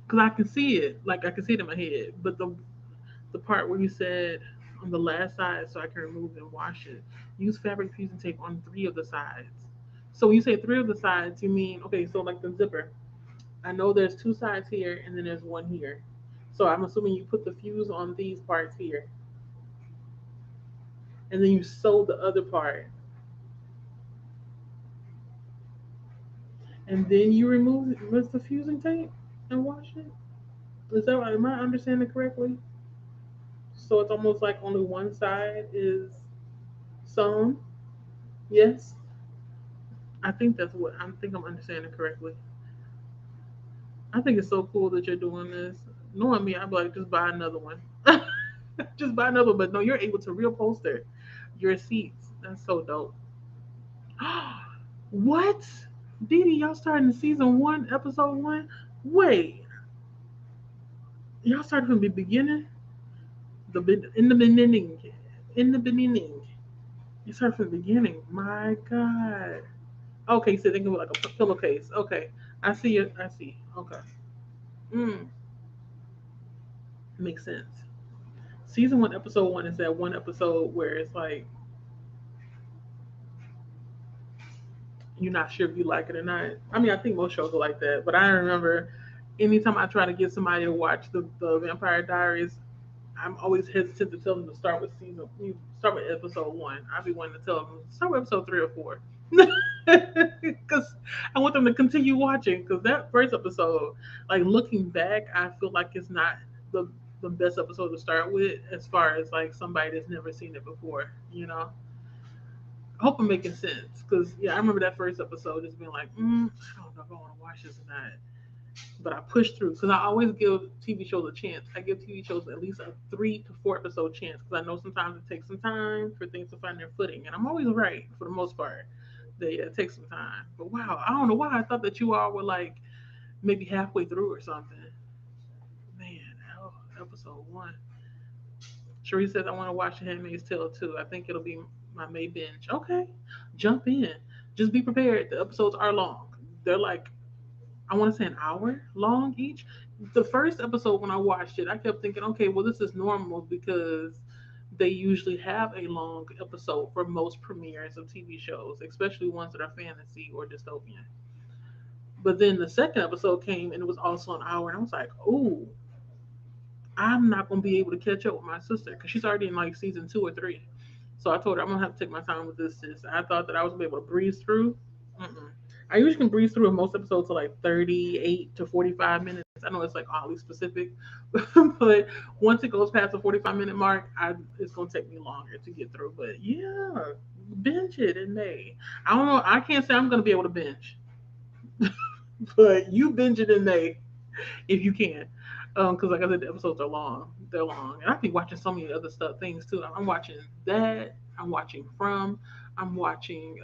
Cause I can see it, like I can see it in my head. But the part where you said on the last side so I can remove and wash it. Use fabric fusing tape on three of the sides. So when you say three of the sides, you mean okay, so like the zipper. I know there's two sides here and then there's one here. So I'm assuming you put the fuse on these parts here. And then you sew the other part. And then you remove with the fusing tape and wash it. Is that right? Am I understanding correctly? So it's almost like only one side is sewn. Yes. I think I'm understanding correctly. I think it's so cool that you're doing this. Knowing me, I'd be like, just buy another one. Just buy another one. But no, you're able to reupholster your seats. That's so dope. What? Didi, y'all starting season one, episode one? Wait, y'all started from the beginning? In the beginning. In the beginning. You start from the beginning. My God. Okay, so think of it like a pillowcase. Okay. I see it. I see. Okay. Mm, makes sense. Season one, episode one is that one episode where it's like you're not sure if you like it or not. I mean, I think most shows are like that, but I remember anytime I try to get somebody to watch the Vampire Diaries, I'm always hesitant to tell them to start with you start with episode one. I'd be wanting to tell them start with episode three or four, because I want them to continue watching. Because that first episode, like looking back, I feel like it's not the the best episode to start with, as far as like somebody that's never seen it before. I hope I'm making sense. Because yeah, I remember that first episode just being like, I don't know if I want to watch this or not, but I pushed through because I always give TV shows a chance. I give TV shows at least a 3 to 4 episode chance because I know sometimes it takes some time for things to find their footing, and I'm always right for the most part. That yeah, it takes some time. But wow, I don't know why I thought that you all were like maybe halfway through or something. Man, oh, episode one. Cherie says I want to watch The Handmaid's Tale too. I think it'll be my May binge. Okay, jump in. Just be prepared. The episodes are long. They're like I want to say an hour long each. The first episode when I watched it, I kept thinking, okay, well this is normal because they usually have a long episode for most premieres of TV shows, especially ones that are fantasy or dystopian. But then the second episode came and it was also an hour, and I was like, ooh, I'm not gonna be able to catch up with my sister because she's already in like season two or three. So I told her I'm gonna have to take my time with this. Sis. I thought that I was gonna be able to breeze through. Mm-mm. I usually can breeze through most episodes to like 38 to 45 minutes. I know it's like oddly specific, but once it goes past the 45-minute mark, it's gonna take me longer to get through. But yeah, binge it in May. I don't know. I can't say I'm gonna be able to binge, but you binge it in May if you can. Because like I said, the episodes are long. They're long, and I be watching so many other stuff, things too. I'm watching that. I'm watching From. I'm watching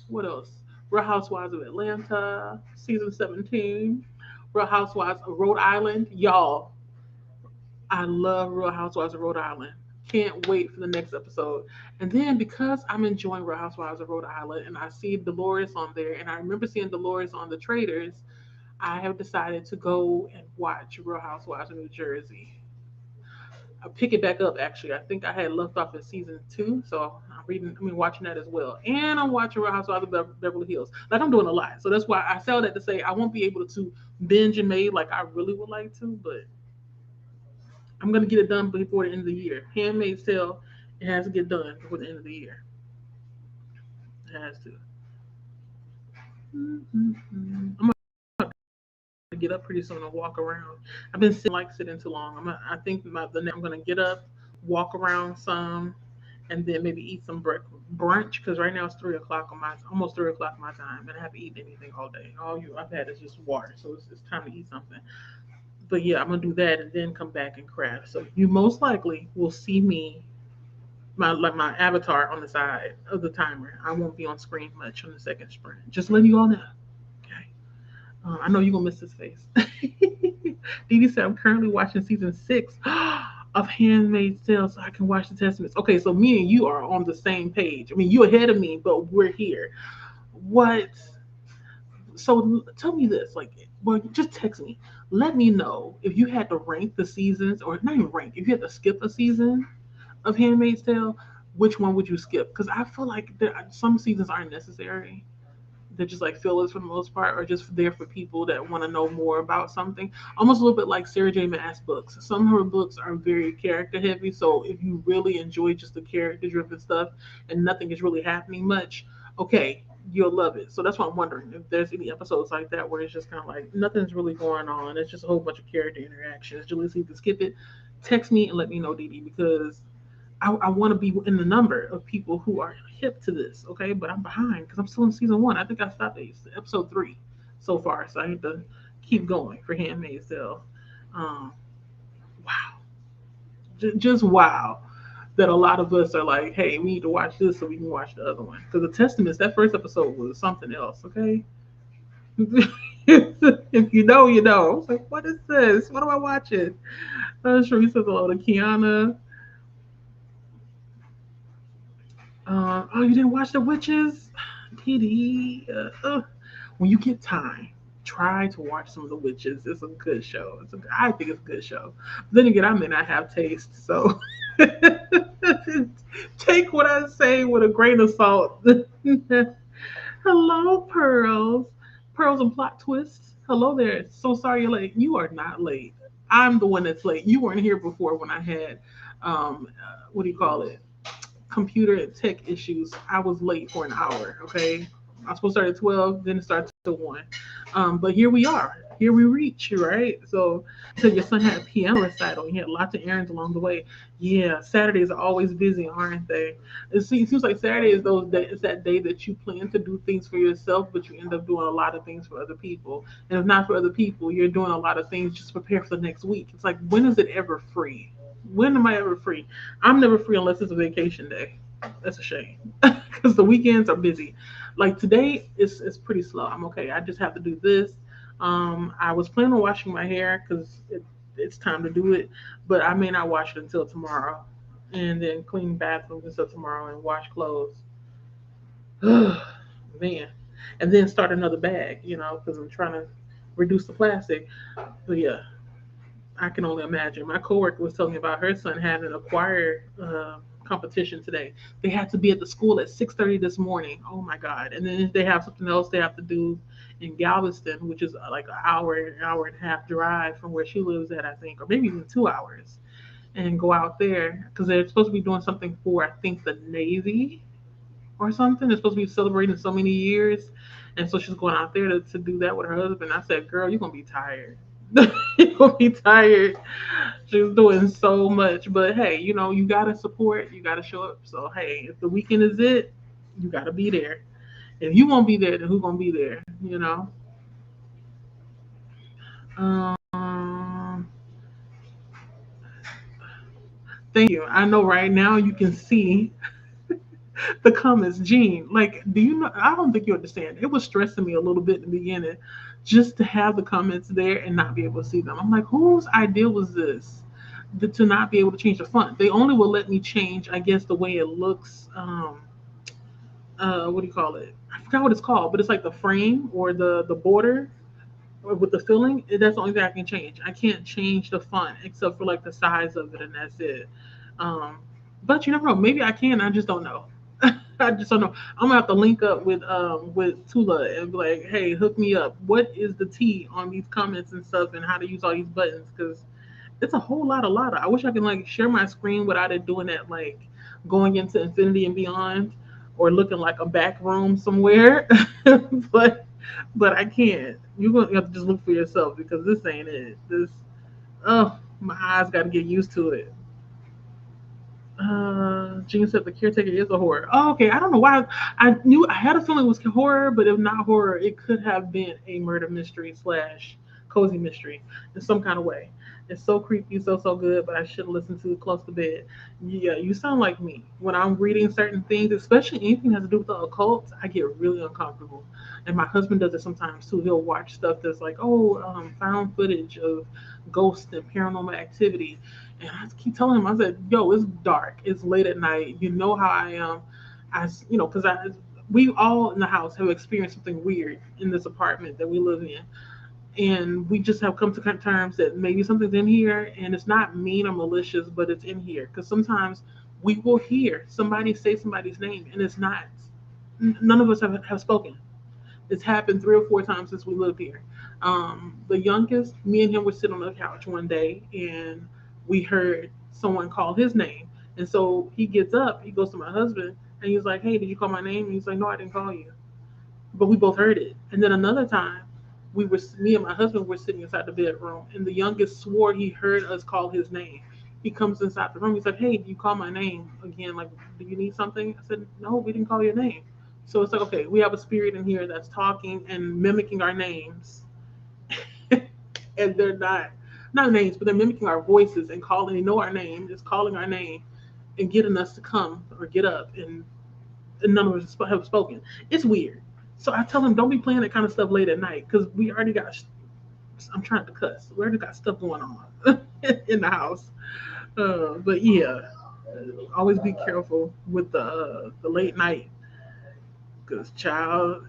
what else? Real Housewives of Atlanta, season 17. Real Housewives of Rhode Island, y'all. I love Real Housewives of Rhode Island. Can't wait for the next episode. And then because I'm enjoying Real Housewives of Rhode Island, and I see Dolores on there, and I remember seeing Dolores on the Traders, I have decided to go and watch Real Housewives of New Jersey. I'll pick it back up actually. I think I had left off in season two, so watching that as well. And I'm watching Real Housewives of Beverly Hills. Like I'm doing a lot. So that's why I sell that to say I won't be able to binge and May like I really would like to, but I'm gonna get it done before the end of the year. Handmaid's Tale, it has to get done before the end of the year. It has to. I'm gonna get up pretty soon and walk around. I've been sitting too long. I think the next I'm gonna get up, walk around some, and then maybe eat some brunch because right now it's 3 o'clock on my almost 3 o'clock my time, and I haven't eaten anything all day. I've had is just water, so it's time to eat something. But yeah, I'm gonna do that and then come back and craft. So you most likely will see me my avatar on the side of the timer. I won't be on screen much on the second sprint. Just letting you all know. Okay. I know you're gonna miss his face. Dee Dee said I'm currently watching season 6 of Handmaid's Tale so I can watch the Testaments. Okay, so me and you are on the same page. I mean, you ahead of me, but we're here. What? So tell me this, like, well, just text me. Let me know if you had to rank the seasons, or not even rank. If you had to skip a season of Handmaid's Tale, which one would you skip? Because I feel like some seasons aren't necessary. They're just like fillers for the most part, or just there for people that want to know more about something. Almost a little bit like Sarah J. Maas books. Some of her books are very character heavy, so if you really enjoy just the character driven stuff and nothing is really happening much, okay, you'll love it. So that's why I'm wondering if there's any episodes like that where it's just kind of like nothing's really going on. It's just a whole bunch of character interactions. Julie, so you can skip it. Text me and let me know, Dee Dee, because I want to be in the number of people who are hip to this, okay? But I'm behind because I'm still in season 1. I think I stopped at episode 3 so far, so I need to keep going for Handmaid's Tale. Um, wow, just wow that a lot of us are like, hey, we need to watch this so we can watch the other one. Because the Testaments, that first episode was something else, okay? If you know, you know. I was like, what is this? What am I watching? Sheree says hello to Kiana. Oh, you didn't watch The Witches? PD. When you get time, try to watch some of The Witches. It's a good show. I think it's a good show. But then again, I may not have taste, so take what I say with a grain of salt. Hello, Pearls. Pearls and plot twists. Hello there. So sorry you're late. You are not late. I'm the one that's late. You weren't here before when I had, what do you call it? Computer and tech issues. I was late for an hour. Okay, I was supposed to start at 12, then it started to 1. But here we are. Here we reach, right? So your son had a piano recital. He had lots of errands along the way. Yeah, Saturdays are always busy, aren't they? It seems like Saturday is it's that day that you plan to do things for yourself, but you end up doing a lot of things for other people. And if not for other people, you're doing a lot of things just to prepare for the next week. It's like, when is it ever free? When am I ever free? I'm never free unless it's a vacation day. That's a shame because the weekends are busy. Like today, it's pretty slow. I'm okay. I just have to do this. I was planning on washing my hair because it's time to do it, but I may not wash it until tomorrow, and then clean bathrooms until tomorrow and wash clothes. Man, and then start another bag, because I'm trying to reduce the plastic. But yeah, I can only imagine. My coworker was telling me about her son having a choir competition today. They had to be at the school at 6:30 this morning. Oh my God! And then they have something else they have to do in Galveston, which is like an hour and a half drive from where she lives at, I think, or maybe even 2 hours, and go out there because they're supposed to be doing something for, I think, the Navy or something. They're supposed to be celebrating so many years, and so she's going out there to do that with her husband. I said, "Girl, you're gonna be tired." You're gonna be tired. She's doing so much. But hey, you gotta support, you gotta show up. So hey, if the weekend is it, you gotta be there. If you won't be there, then who's gonna be there? Um Thank you. I know right now you can see the comments, Gene. Like, do you know? I don't think you understand. It was stressing me a little bit in the beginning, just to have the comments there and not be able to see them. I'm like, whose idea was this? To not be able to change the font. They only will let me change, I guess, the way it looks. What do you call it? I forgot what it's called, but it's like the frame or the border with the filling. That's the only thing I can change. I can't change the font except for like the size of it, and that's it. Um, but you never know. Maybe I can. I just don't know. I just don't know. I'm gonna have to link up with Tula and be like, hey, hook me up. What is the T on these comments and stuff, and how to use all these buttons? Because it's a whole lot. I wish I could like share my screen without it doing that, like going into infinity and beyond, or looking like a back room somewhere. but but I can't. You're gonna have to just look for yourself because this ain't it. This oh my eyes got to get used to it. Gene said the caretaker is a horror. Oh, okay. I don't know why. I knew I had a feeling it was horror, but if not horror, it could have been a murder mystery slash cozy mystery in some kind of way. It's so creepy, so good, but I should listen to it close to bed. Yeah, you sound like me. When I'm reading certain things, especially anything that has to do with the occult, I get really uncomfortable. And my husband does it sometimes too. He'll watch stuff that's like, oh, found footage of ghosts and paranormal activity, and I keep telling him, I said, "Yo, it's dark. It's late at night. You know how I am. Because we all in the house have experienced something weird in this apartment that we live in, and we just have come to terms that maybe something's in here, and it's not mean or malicious, but it's in here. Because sometimes we will hear somebody say somebody's name, and it's not. None of us have spoken. It's happened 3 or 4 times since we lived here. The youngest, me and him were sitting on the couch one day, and we heard someone call his name. And so he gets up, he goes to my husband, and he's like, "Hey, did you call my name?" And he's like, "No, I didn't call you." But we both heard it. And then another time, me and my husband were sitting inside the bedroom, and the youngest swore he heard us call his name. He comes inside the room. He's like, "Hey, you call my name again? Like, do you need something?" I said, "No, we didn't call your name." So it's like, okay, we have a spirit in here that's talking and mimicking our names, and they're not names, but they're mimicking our voices and calling. They know our name, just calling our name and getting us to come or get up, and none of us have spoken. It's weird. So I tell him, don't be playing that kind of stuff late at night because we already got. I'm trying to cuss. We already got stuff going on in the house. But yeah, always be careful with the late night because child.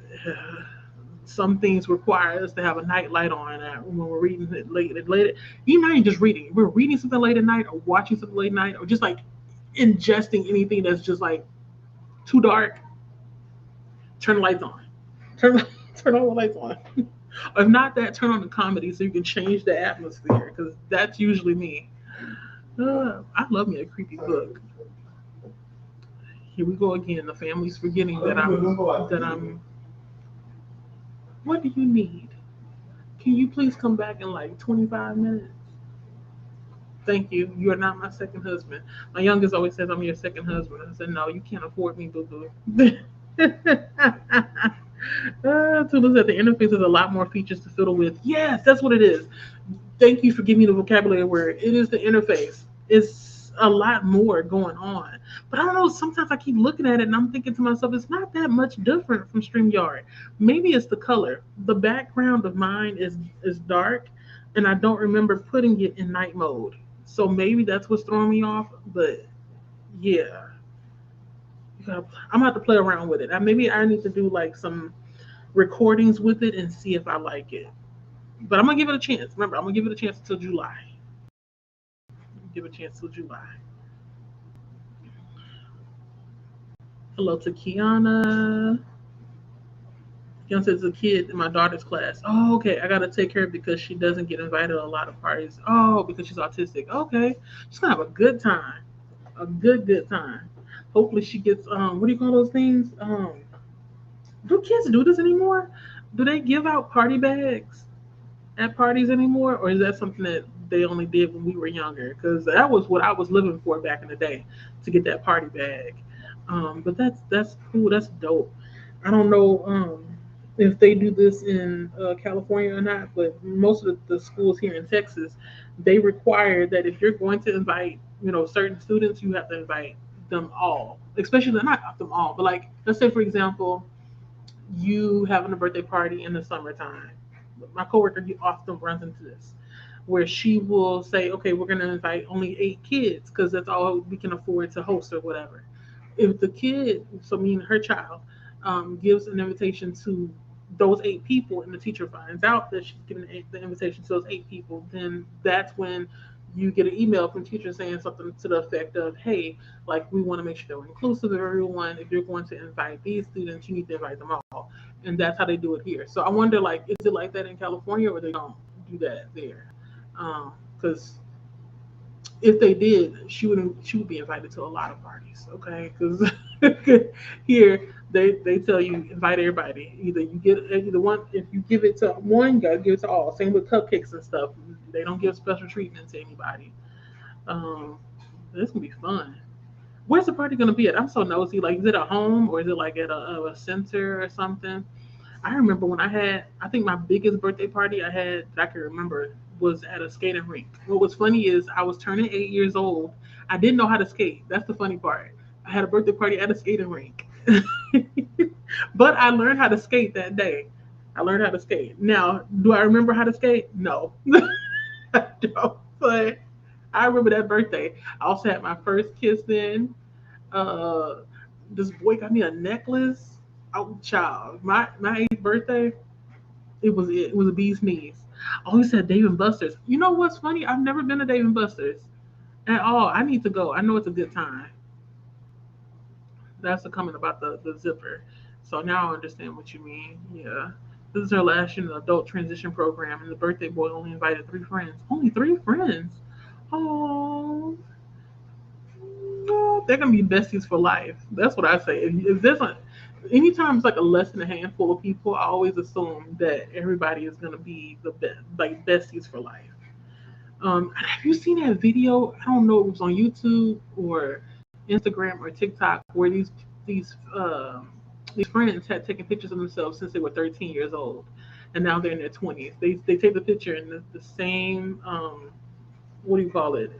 Some things require us to have a night light on when we're reading it late. You're not even just reading. We're reading something late at night, or watching something late at night, or just like ingesting anything that's just like too dark. Turn the lights on. Turn turn all the lights on. If not that, turn on the comedy so you can change the atmosphere because that's usually me. I love me a creepy book. Here we go again. The family's forgetting that I'm. What do you need? Can you please come back in like 25 minutes? Thank you. You are not my second husband. My youngest always says I'm your second husband. I said, no, you can't afford me, boo boo. Tula said the interface has a lot more features to fiddle with. Yes, that's what it is. Thank you for giving me the vocabulary word. It is the interface. It's a lot more going on. But I don't know, sometimes I keep looking at it and I'm thinking to myself, it's not that much different from StreamYard. Maybe it's the color. The background of mine is dark and I don't remember putting it in night mode. So maybe that's what's throwing me off. But yeah, I'm gonna have to play around with it. Maybe I need to do like some recordings with it and see if I like it. But I'm gonna give it a chance. Remember, I'm gonna give it a chance until July. Give it a chance till July. Hello to Kiana. Kiana says a kid in my daughter's class. Oh, okay. I gotta take her because she doesn't get invited to a lot of parties. Oh, because she's autistic. Okay, she's gonna have a good time. A good time. Hopefully she gets what do you call those things? Do kids do this anymore? Do they give out party bags at parties anymore, or is that something that they only did when we were younger? Because that was what I was living for back in the day, to get that party bag. But that's cool. That's dope. I don't know if they do this in California or not, but most of the schools here in Texas, they require that if you're going to invite, certain students, you have to invite them all. Especially not them all, but like let's say for example, you having a birthday party in the summertime. My coworker often runs into this, where she will say, "Okay, we're going to invite only 8 kids because that's all we can afford to host or whatever." If the kid, so meaning her child, gives an invitation to those 8 people, and the teacher finds out that she's giving the invitation to those 8 people, then that's when you get an email from teachers saying something to the effect of, "Hey, like we want to make sure that we're inclusive of everyone. If you're going to invite these students, you need to invite them all." And that's how they do it here. So I wonder, like, is it like that in California, or they don't do that there? Because if they did, she would be invited to a lot of parties. Okay, because here they tell you invite everybody. Either you get either one. If you give it to one, you gotta give it to all. Same with cupcakes and stuff. They don't give special treatment to anybody. Um, this gonna be fun. Where's the party gonna be at? I'm so nosy. Like, is it at home or is it like at a center or something? I remember when I think my biggest birthday party I had that I can remember was at a skating rink. What was funny is I was turning 8 years old. I didn't know how to skate. That's the funny part. I had a birthday party at a skating rink. But I learned how to skate that day. I learned how to skate. Now, do I remember how to skate? No. I don't. But I remember that birthday. I also had my first kiss then. Uh, this boy got me a necklace. Oh, child, my 8th birthday, it was a bee's knees. Oh, he said Dave and Buster's. You know what's funny? I've never been to Dave and Buster's at all. I need to go. I know it's a good time. That's the comment about the zipper. So now I understand what you mean. Yeah. This is her last year in the adult transition program, and the birthday boy only invited 3 friends. Only 3 friends. Oh, no, they're gonna be besties for life. That's what I say. If there's a, anytime it's like a less than a handful of people, I always assume that everybody is gonna be the best, like besties for life. Have you seen that video? I don't know if it was on YouTube or Instagram or TikTok where these friends had taken pictures of themselves since they were 13 years old, and now they're in their 20s. They take the picture in the same what do you call it?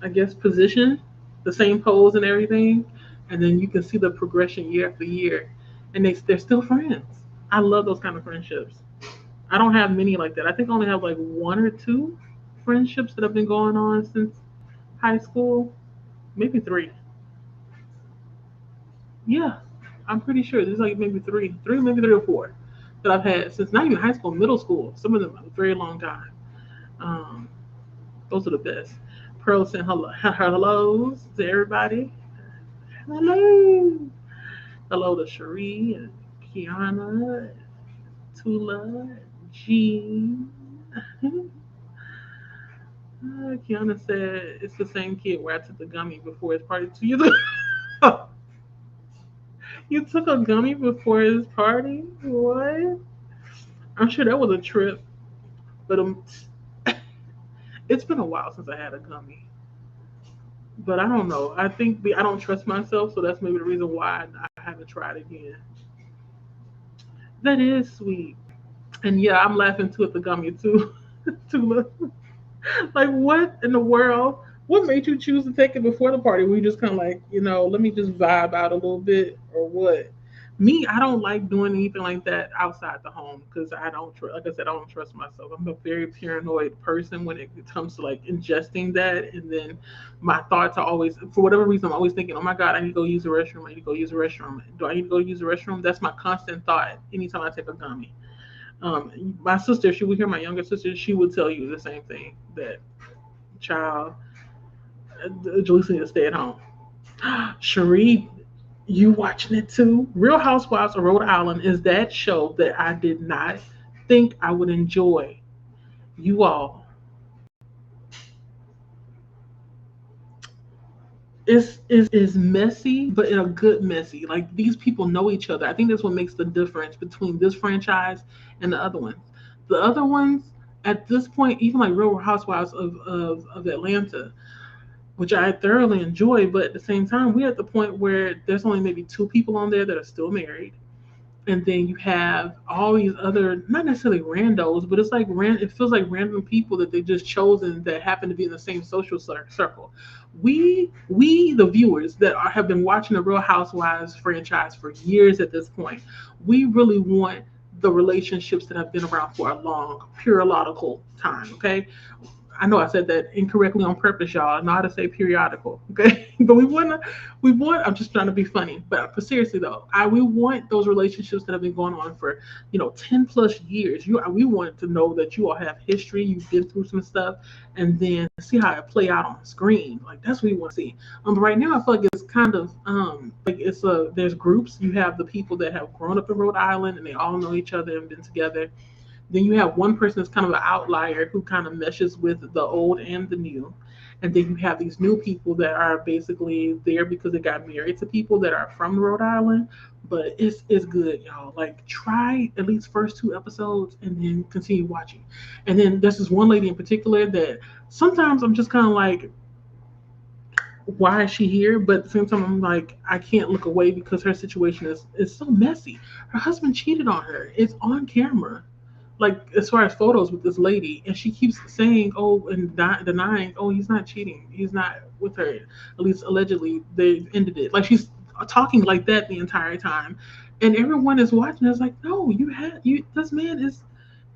I guess position, the same pose and everything, and then you can see the progression year after year, and they're still friends. I love those kind of friendships. I don't have many like that. I think I only have like 1 or 2 friendships that have been going on since high school, maybe 3. Yeah, I'm pretty sure there's like maybe maybe 3 or 4 that I've had since not even high school, middle school. Some of them a very long time. Um, those are the best. Pearl sent hellos to everybody. Hello. Hello to Cherie and Kiana, Tula, Jean. Kiana said it's the same kid where I took the gummy before his party. So you took a gummy before his party? What? I'm sure that was a trip, but it's been a while since I had a gummy. But I don't know. I think I don't trust myself, so that's maybe the reason why I haven't tried again. That is sweet. And yeah, I'm laughing too at the gummy too. Tula. Like, what in the world? What made you choose to take it before the party? Were you just kind of like, let me just vibe out a little bit, or what? Me, I don't like doing anything like that outside the home because I don't, like I said, I don't trust myself. I'm a very paranoid person when it comes to like ingesting that, and then my thoughts are always, for whatever reason, I'm always thinking, oh my god, I need to go use the restroom. I need to go use the restroom. Do I need to go use the restroom? That's my constant thought anytime I take a gummy. My sister, she would hear my younger sister, she would tell you the same thing that child, Jaleesa need to stay at home. Cherie, you watching it too? Real Housewives of Rhode Island is that show that I did not think I would enjoy. You all, is messy, but in a good messy. Like these people know each other. I think that's what makes the difference between this franchise and the other ones. The other ones at this point, even like Real Housewives of Atlanta, which I thoroughly enjoy, but at the same time, we're at the point where there's only maybe two people on there that are still married, and then you have all these other, not necessarily randos, but it's like it feels like random people that they just chosen that happen to be in the same social circle. We the viewers that have been watching the Real Housewives franchise for years at this point, we really want the relationships that have been around for a long periodical time. Okay, I know I said that incorrectly on purpose, y'all. I know how to say periodical, okay? But we want. I'm just trying to be funny, but seriously though, we want those relationships that have been going on for 10 plus years. We want to know that you all have history. You've been through some stuff, and then see how it play out on the screen. Like that's what we want to see. But right now, I feel like it's kind of like there's groups. You have the people that have grown up in Rhode Island and they all know each other and been together. Then you have one person that's kind of an outlier who kind of meshes with the old and the new. And then you have these new people that are basically there because they got married to people that are from Rhode Island. But it's good, y'all. Like try at least first two episodes and then continue watching. And then there's this one lady in particular that sometimes I'm just kind of like, why is she here? But at the same time, I'm like, I can't look away because her situation is so messy. Her husband cheated on her. It's on camera, like as far as photos with this lady, and she keeps saying, "Oh," and denying, "Oh, he's not cheating. He's not with her." At least allegedly, they ended it. Like she's talking like that the entire time, and everyone is watching. It's like, no, you had you. This man is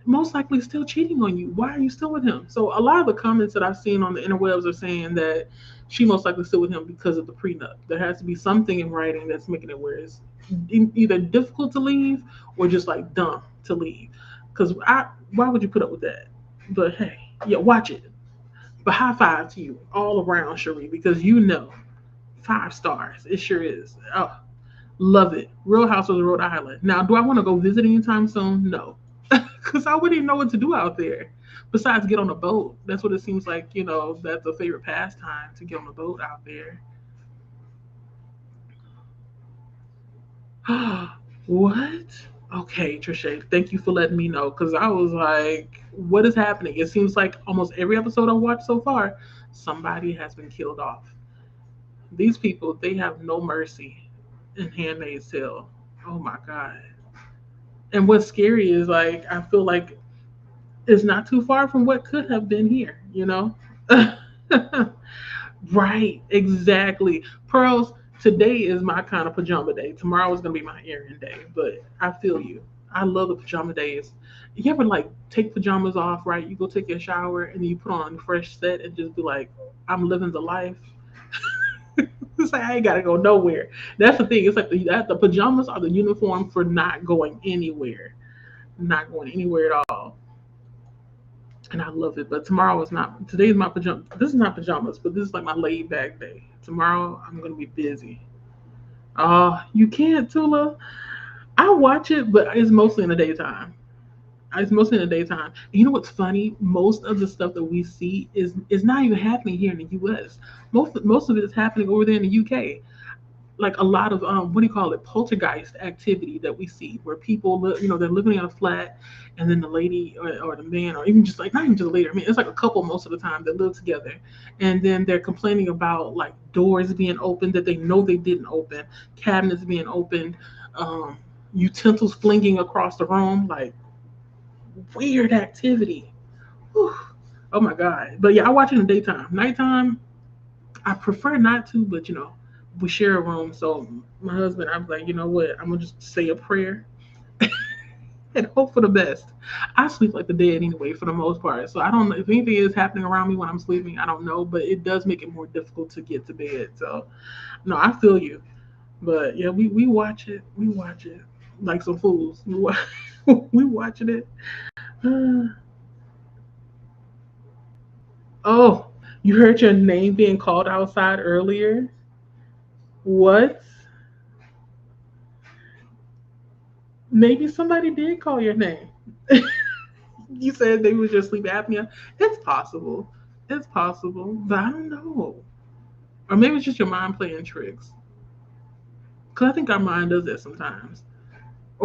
most likely still cheating on you. Why are you still with him? So a lot of the comments that I've seen on the interwebs are saying that she most likely still with him because of the prenup. There has to be something in writing that's making it where it's either difficult to leave or just like dumb to leave. Because why would you put up with that? But hey, yeah, watch it. But high five to you all around, Cherie, because 5 stars. It sure is. Oh, love it. Real House of the Rhode Island. Now, do I want to go visit anytime soon? No. Because I wouldn't even know what to do out there besides get on a boat. That's what it seems like, that's a favorite pastime to get on a boat out there. What? Okay, Trisha, thank you for letting me know because I was like, what is happening? It seems like almost every episode I've watched so far, somebody has been killed off. These people, they have no mercy in Handmaid's Tale. Oh my God. And what's scary is like, I feel like it's not too far from what could have been here? Right, exactly. Pearls, today is my kind of pajama day. Tomorrow is gonna be my errand day. But I feel you. I love the pajama days. You ever like take pajamas off, right? You go take your shower and then you put on a fresh set and just be like, I'm living the life. It's like I ain't gotta go nowhere. That's the thing. It's like the pajamas are the uniform for not going anywhere. Not going anywhere at all. And I love it. But tomorrow is not. Today is my pajama. This is not pajamas, but this is like my laid back day. Tomorrow I'm gonna be busy. You can't, Tula. I watch it, but it's mostly in the daytime. It's mostly in the daytime. And you know what's funny? Most of the stuff that we see is not even happening here in the U.S. Most of it is happening over there in the U.K. Like a lot of what do you call it, poltergeist activity that we see where people they're living in a flat, and then the lady or the man, or even just like not even just a lady, I mean it's like a couple most of the time that live together, and then they're complaining about like doors being opened that they know they didn't open, cabinets being opened, um, utensils flinging across the room, like weird activity. Whew. Oh my God. But yeah, I watch it in the daytime. Nighttime I prefer not to, but we share a room. So my husband, I was like, you know what? I'm gonna just say a prayer and hope for the best. I sleep like the dead anyway, for the most part. So I don't know if anything is happening around me when I'm sleeping. I don't know, but it does make it more difficult to get to bed. So no, I feel you. But yeah, we watch it. We watch it like some fools. We watching it. Uh, oh, you heard your name being called outside earlier? What? Maybe somebody did call your name. You said they was just sleep apnea. It's possible. It's possible, but I don't know. Or maybe it's just your mind playing tricks. Cause I think our mind does that sometimes.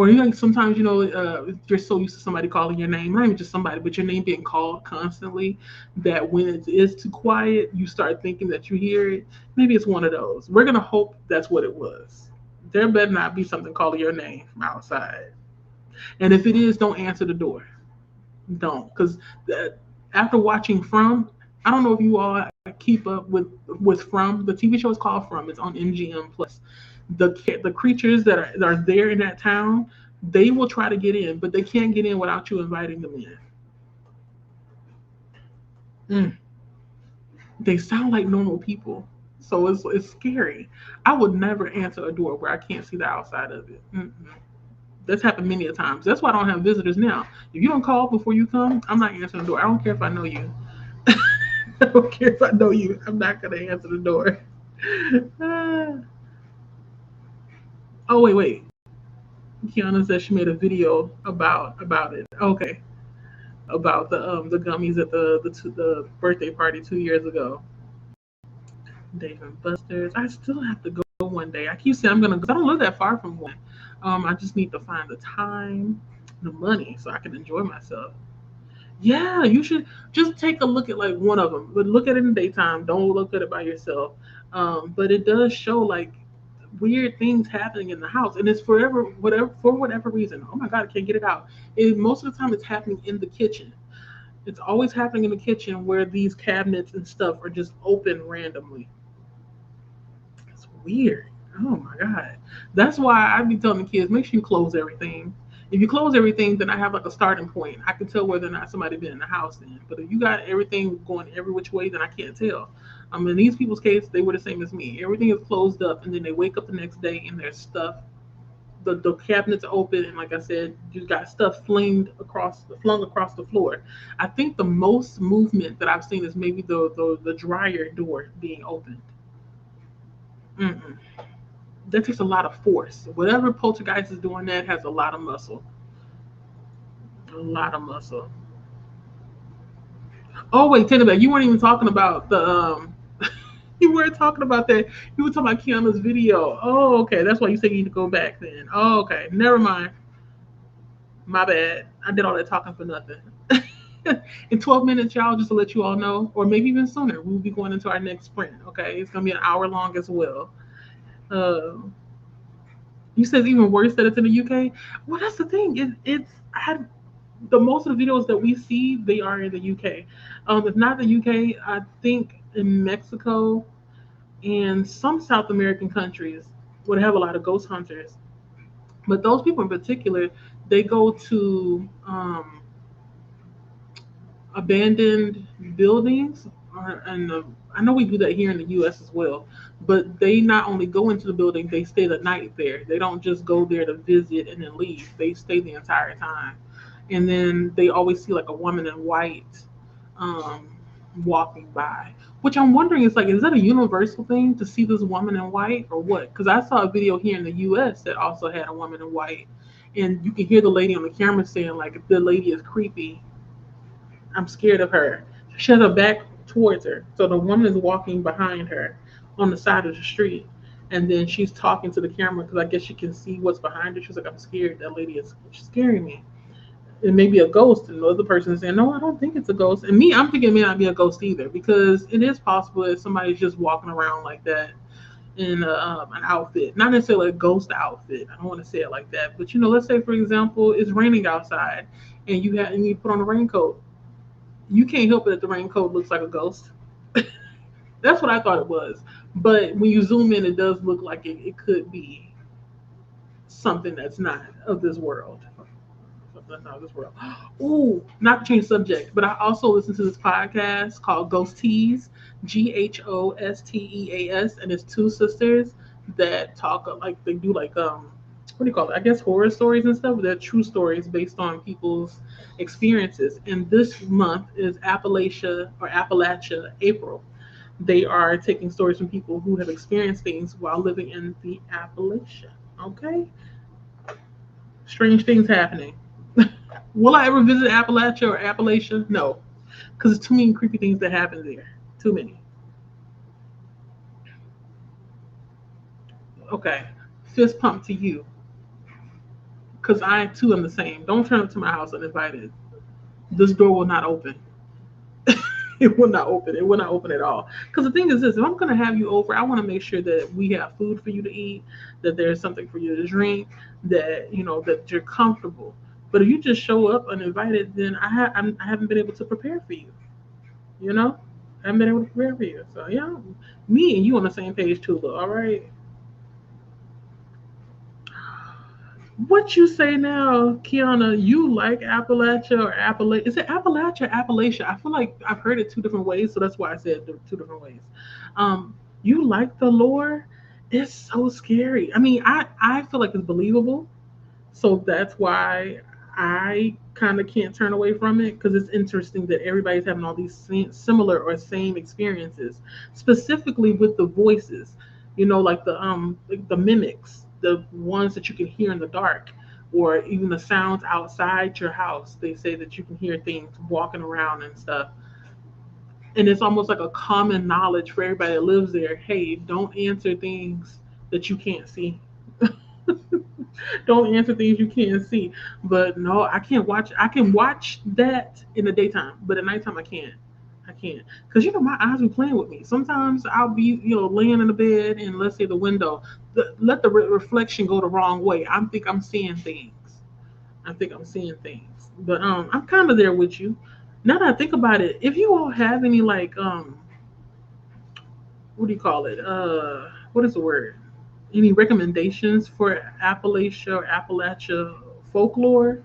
Or you like sometimes you're so used to somebody calling your name, not even just somebody, but your name being called constantly, that when it is too quiet, you start thinking that you hear it. Maybe it's one of those. We're gonna hope that's what it was. There better not be something calling your name from outside. And if it is, don't answer the door. Don't, because after watching From, I don't know if you all keep up with From. The TV show is called From. It's on MGM Plus. The creatures that are there in that town, they will try to get in, but they can't get in without you inviting them in. Mm. They sound like normal people, so it's scary. I would never answer a door where I can't see the outside of it. Mm-mm. That's happened many a times. That's why I don't have visitors now. If you don't call before you come, I'm not answering the door. I don't care if I know you. I don't care if I know you. I'm not gonna answer the door. Ah. Oh wait. Kiana said she made a video about it. Okay, about the gummies at the birthday party 2 years ago. Dave and Buster's. I still have to go one day. I keep saying I'm gonna go. I don't live that far from one. I just need to find the time, the money, so I can enjoy myself. Yeah, you should just take a look at like one of them, but look at it in the daytime. Don't look at it by yourself. But it does show like weird things happening in the house, and it's forever whatever for whatever reason. Oh my God, I can't get it out. Most of the time, it's happening in the kitchen. It's always happening in the kitchen where these cabinets and stuff are just open randomly. It's weird. Oh my God. That's why I be telling the kids, make sure you close everything. If you close everything, then I have like a starting point. I can tell whether or not somebody been in the house then. But if you got everything going every which way, then I can't tell. In these people's case, they were the same as me. Everything is closed up, and then they wake up the next day and there's stuff. The cabinets are open, and like I said, you got stuff flung across the floor. I think the most movement that I've seen is maybe the dryer door being opened. Mm-mm. That takes a lot of force. Whatever poltergeist is doing that has a lot of muscle. A lot of muscle. Oh wait, take it back. You weren't even talking about the you weren't talking about that. You were talking about Kiana's video. Oh, okay. That's why you said you need to go back then. Oh, okay. Never mind. My bad. I did all that talking for nothing. In 12 minutes, y'all, just to let you all know, or maybe even sooner, we'll be going into our next sprint. Okay, it's gonna be an hour long as well. Um, you said it's even worse that it's in the UK. Well, that's the thing. It's I had the most of the videos that we see, they are in the UK. If not the UK, I think in Mexico and some South American countries would have a lot of ghost hunters. But those people in particular, they go to abandoned buildings, and I know we do that here in the U.S. as well. But they not only go into the building, they stay the night there. They don't just go there to visit and then leave. They stay the entire time, and then they always see like a woman in white um, walking by. Which I'm wondering is like, is that a universal thing to see this woman in white or what? Because I saw a video here in the U.S. that also had a woman in white, and you can hear the lady on the camera saying like, if the lady is creepy, I'm scared of her. She has her back towards her. So the woman is walking behind her on the side of the street. And then she's talking to the camera because I guess she can see what's behind her. She's like, I'm scared. That lady is scaring me. It may be a ghost. And the other person is saying, no, I don't think it's a ghost. And me, I'm thinking it may not be a ghost either because it is possible that somebody's just walking around like that in an outfit. Not necessarily a ghost outfit. I don't want to say it like that. But, let's say, for example, it's raining outside and you put on a raincoat. You can't help it that the raincoat looks like a ghost. That's what I thought it was. But when you zoom in, it does look like it could be something that's not of this world. Something that's not of this world. Ooh, not to change subject, but I also listen to this podcast called Ghost Teas, Ghosteas, and it's two sisters that talk like they do like what do you call it? I guess horror stories and stuff. They're true stories based on people's experiences. And this month is Appalachia April. They are taking stories from people who have experienced things while living in the Appalachia. Okay? Strange things happening. Will I ever visit Appalachia or Appalachia? No. Because there's too many creepy things that happen there. Too many. Okay. Fist pump to you. Because I too am the same. Don't turn up to my house uninvited. This door will not open. It will not open. It will not open at all. Because the thing is this: if I'm going to have you over, I want to make sure that we have food for you to eat, that there's something for you to drink, that that you're comfortable. But if you just show up uninvited, then I haven't been able to prepare for you. You know, I haven't been able to prepare for you. So yeah, me and you on the same page too. All right. What you say now, Kiana? You like Appalachia or Appalachia? Is it Appalachia or Appalachia? I feel like I've heard it two different ways, so that's why I said two different ways. You like the lore? It's so scary. I mean, I feel like it's believable, so that's why I kind of can't turn away from it because it's interesting that everybody's having all these similar or same experiences, specifically with the voices. Like the mimics, the ones that you can hear in the dark, or even the sounds outside your house. They say that you can hear things walking around and stuff, and it's almost like a common knowledge for everybody that lives there. Hey, don't answer things that you can't see. Don't answer things you can't see. But no, I can't watch. I can watch that in the daytime, but at nighttime I can't. I can't, because my eyes be playing with me. Sometimes I'll be laying in the bed, and let's say the window, let the reflection go the wrong way. I think I'm seeing things. I think I'm seeing things. But I'm kind of there with you. Now that I think about it, if you all have any like what do you call it? What is the word? Any recommendations for Appalachia folklore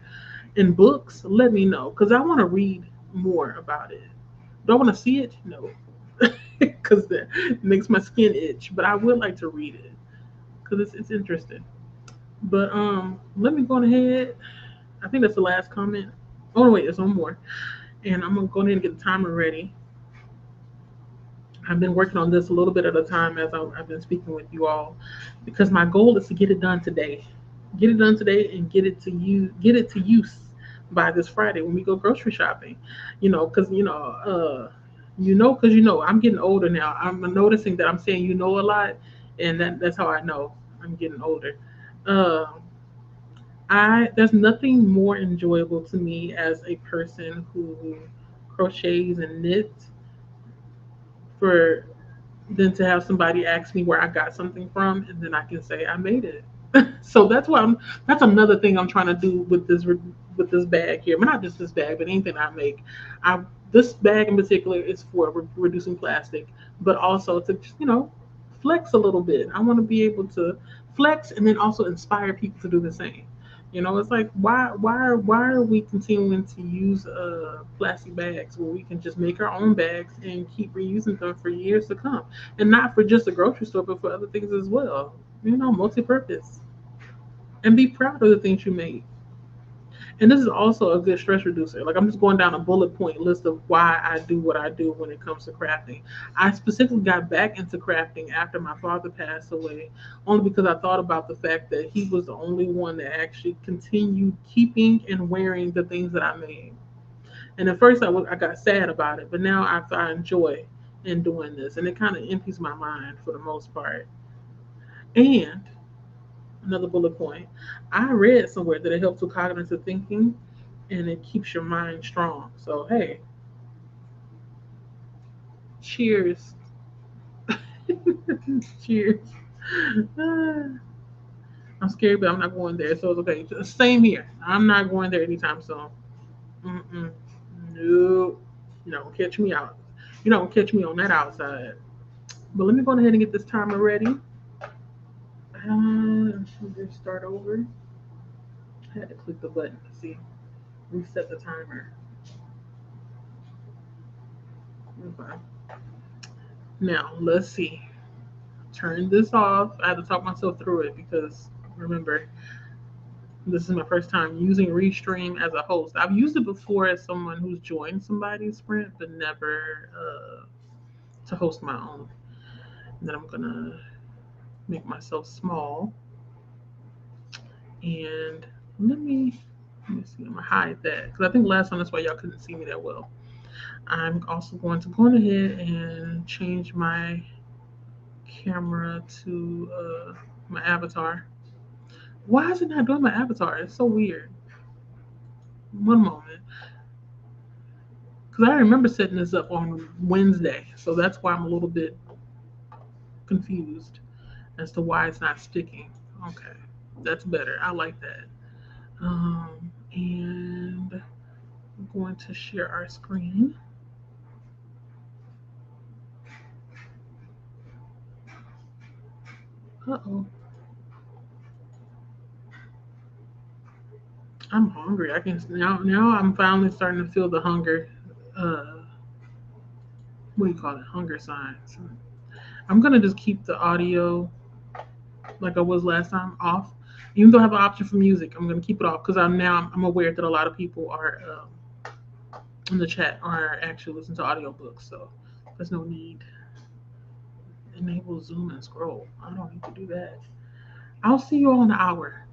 in books? Let me know because I want to read more about it. Do I want to see it? No, because that makes my skin itch. But I would like to read it because it's interesting. But let me go ahead. I think that's the last comment. Oh no, wait, there's one more, and I'm gonna go ahead and get the timer ready. I've been working on this a little bit at a time as I've been speaking with you all, because my goal is to get it done today. Get it done today and get it to use by this Friday when we go grocery shopping. Because I'm getting older now. I'm noticing that I'm saying a lot, and that's how I know I'm getting older. Uh, I There's nothing more enjoyable to me as a person who crochets and knits for than to have somebody ask me where I got something from, and then I can say I made it. So that's another thing I'm trying to do with this bag here. But not just this bag, but anything I make. I This bag in particular is for reducing plastic, but also to just flex a little bit. I want to be able to flex and then also inspire people to do the same. It's like why are we continuing to use plastic bags when we can just make our own bags and keep reusing them for years to come, and not for just the grocery store, but for other things as well. Multi-purpose, and be proud of the things you made. And this is also a good stress reducer. Like, I'm just going down a bullet point list of why I do what I do when it comes to crafting. I specifically got back into crafting after my father passed away, only because I thought about the fact that he was the only one that actually continued keeping and wearing the things that I made. And at first I got sad about it, but now I find joy in doing this, and it kind of empties my mind for the most part. And another bullet point, I read somewhere that it helps with cognitive thinking and it keeps your mind strong. So, hey, cheers. Cheers. I'm scared, but I'm not going there, so it's okay. Same here. I'm not going there anytime soon. Mm-mm. No. You don't catch me out. You don't catch me on that outside. But let me go ahead and get this timer ready. Let's start over. I had to click the button to see. Reset the timer. Okay. Now, let's see. Turn this off. I had to talk myself through it because remember, this is my first time using Restream as a host. I've used it before as someone who's joined somebody's sprint, but never to host my own. And then I'm gonna make myself small, and let me see. I'm gonna hide that because I think last time that's why y'all couldn't see me that well. I'm also going to go ahead and change my camera to my avatar Why is it not doing my avatar? It's so weird. One moment. Because I remember setting this up on Wednesday. So that's why I'm a little bit confused as to why it's not sticking. Okay. That's better. I like that. And I'm going to share our screen. Uh oh. I'm hungry. I can now. I'm finally starting to feel the hunger. Uh, what do you call it? Hunger signs. I'm gonna just keep the audio like I was last time off. Even though I have an option for music, I'm gonna keep it off because I'm aware that a lot of people are in the chat are actually listening to audiobooks. So there's no need. Enable Zoom and scroll. I don't need to do that. I'll see you all in an hour.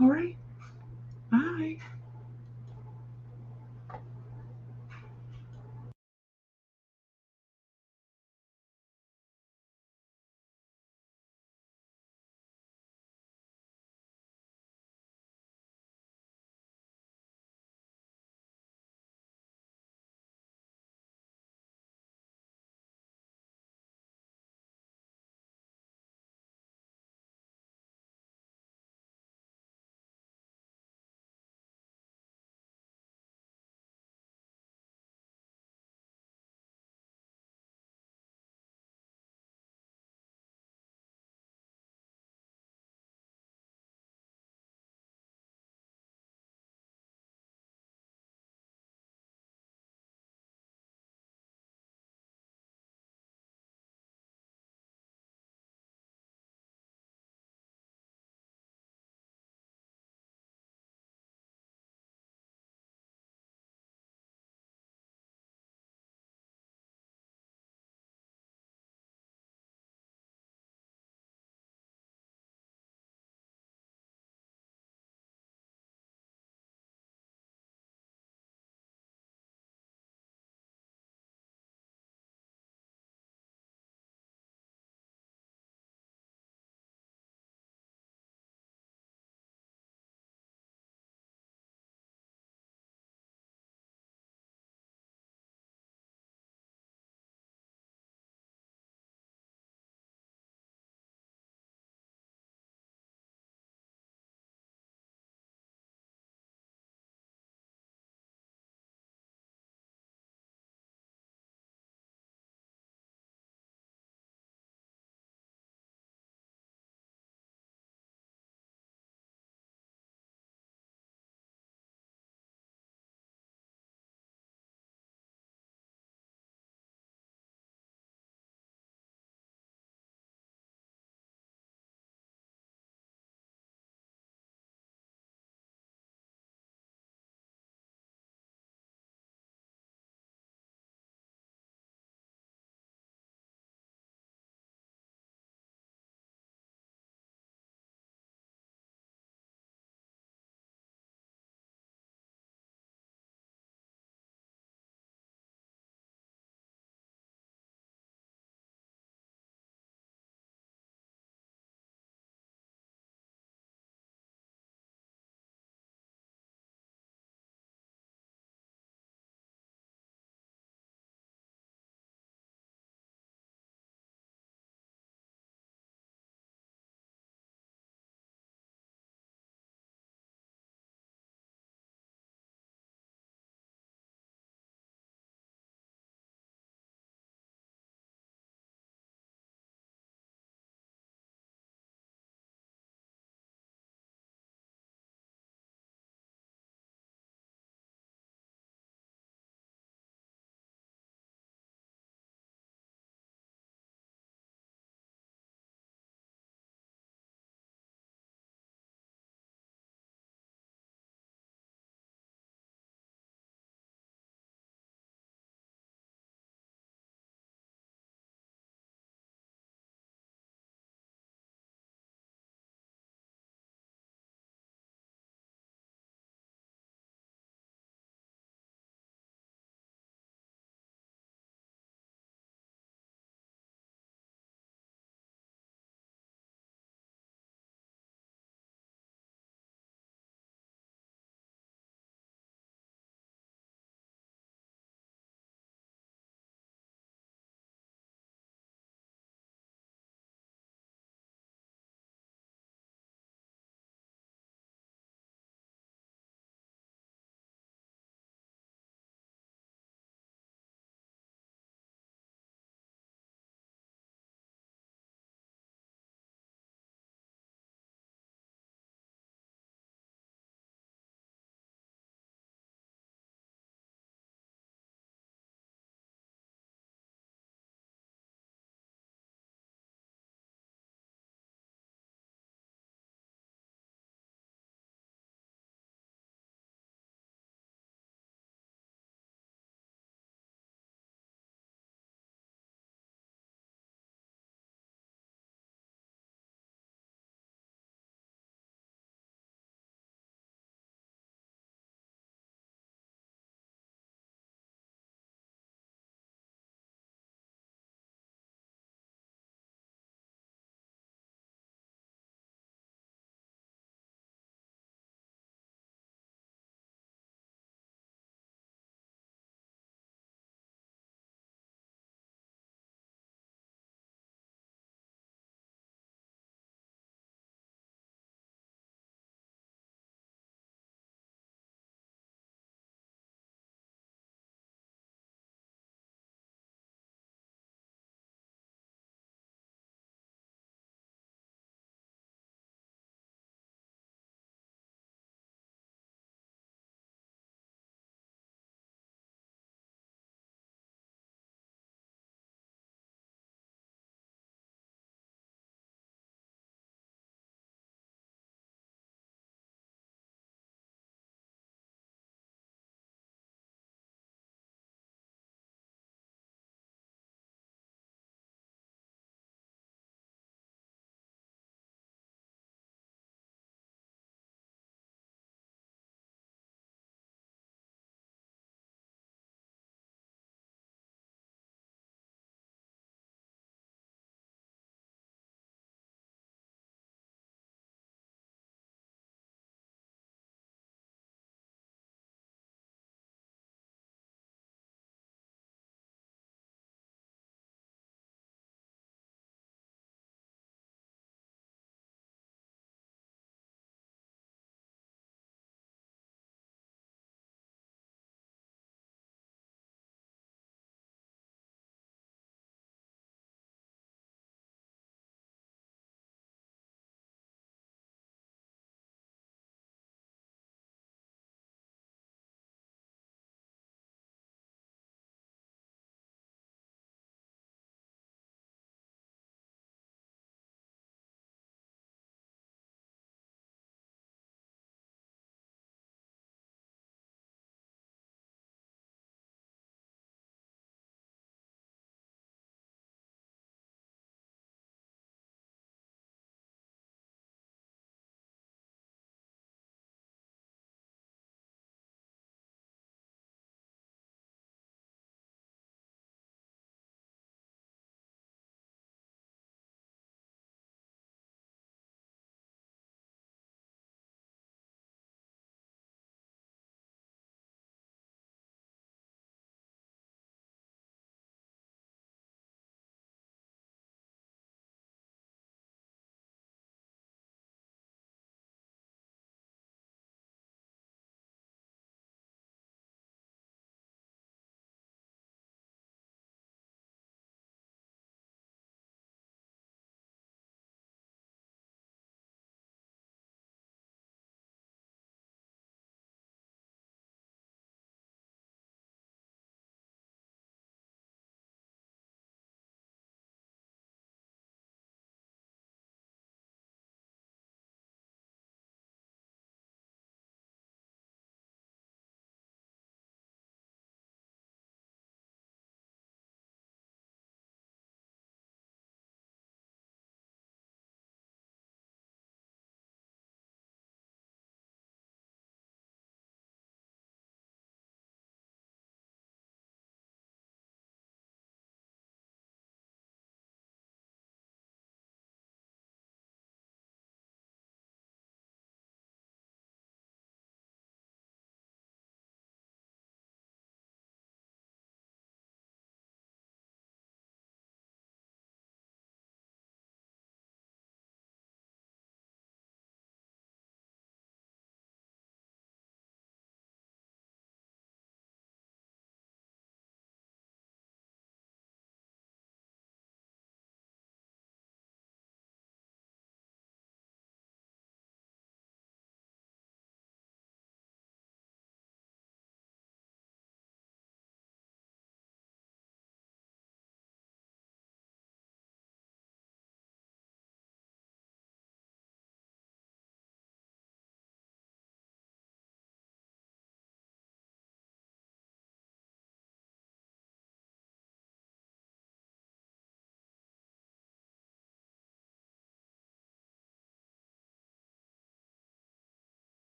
All right. Bye.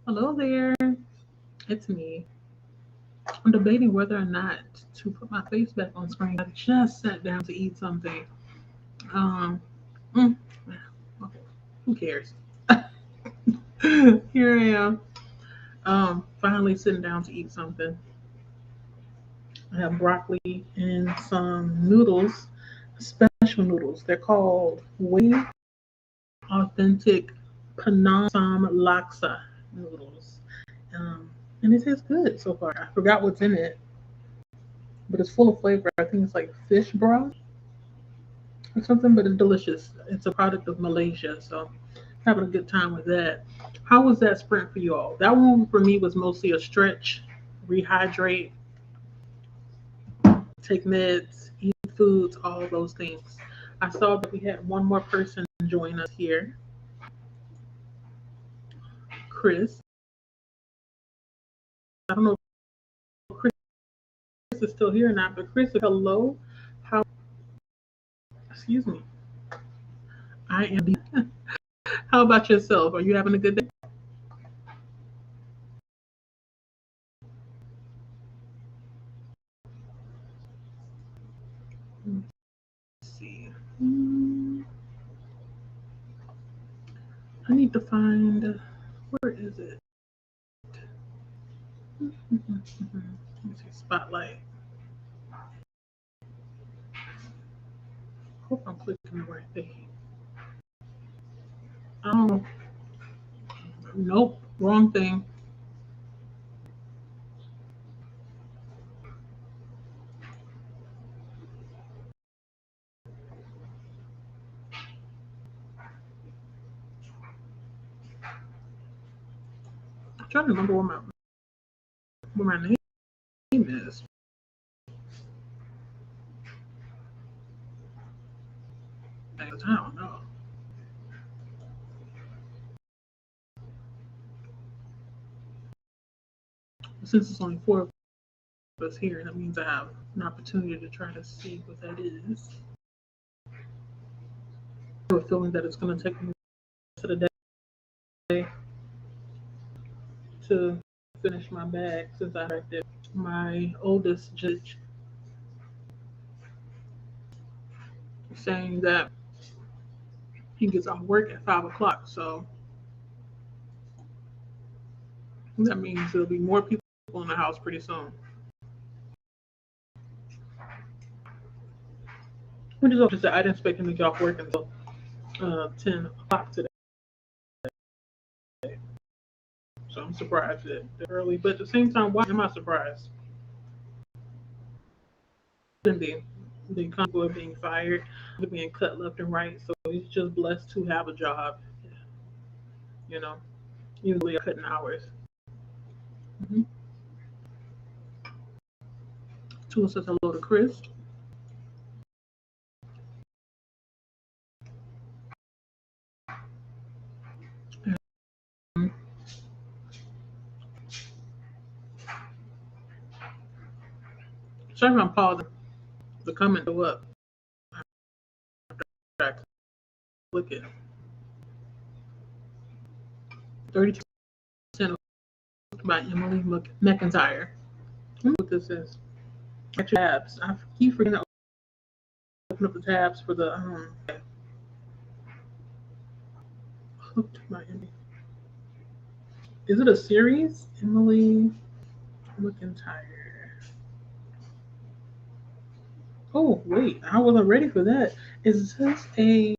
Hello there, it's me. I'm debating whether or not to put my face back on screen. I just sat down to eat something. Um, mm, okay, who cares? Here I am. Finally sitting down to eat something. I have broccoli and some noodles, special noodles. They're called Way Authentic Panam Laksa noodles. Um, and it tastes good so far. I forgot what's in it, but it's full of flavor. I think it's like fish broth or something, but it's delicious. It's a product of Malaysia, so having a good time with that. How was that sprint for you all? That one for me was mostly a stretch, rehydrate, take meds, eat foods, all of those things. I saw that we had one more person join us here, Chris. I don't know if Chris is still here or not, but Chris, hello. How? Excuse me. I am. How about yourself? Are you having a good day? Let's see. I need to find. Where is it? Let me see. Spotlight. Hope I'm clicking the right thing. Oh, nope, wrong thing. I'm trying to remember where my name is. I don't know. Since it's only four of us here, that means I have an opportunity to try to see what that is. I have a feeling that it's going to take me to the day to finish my bag since I wrecked it. My oldest judge saying that he gets off work at 5 o'clock, so that means there'll be more people in the house pretty soon. Which is just I didn't expect him to get off work until 10 o'clock today. So I'm surprised that early. But at the same time, why am I surprised? Shouldn't be. The people are being fired, they're being cut left and right. So he's just blessed to have a job, you know, usually cutting hours. Mm-hmm. Tula says hello to Chris. And sorry if I'm pausing. The comment go up. I click it. 32% by Emily McIntyre. I don't know what this is. Tabs. I keep forgetting to open up the tabs for the hooked by Emily. Is it a series? Emily McIntyre. Oh wait, I wasn't ready for that. Is this a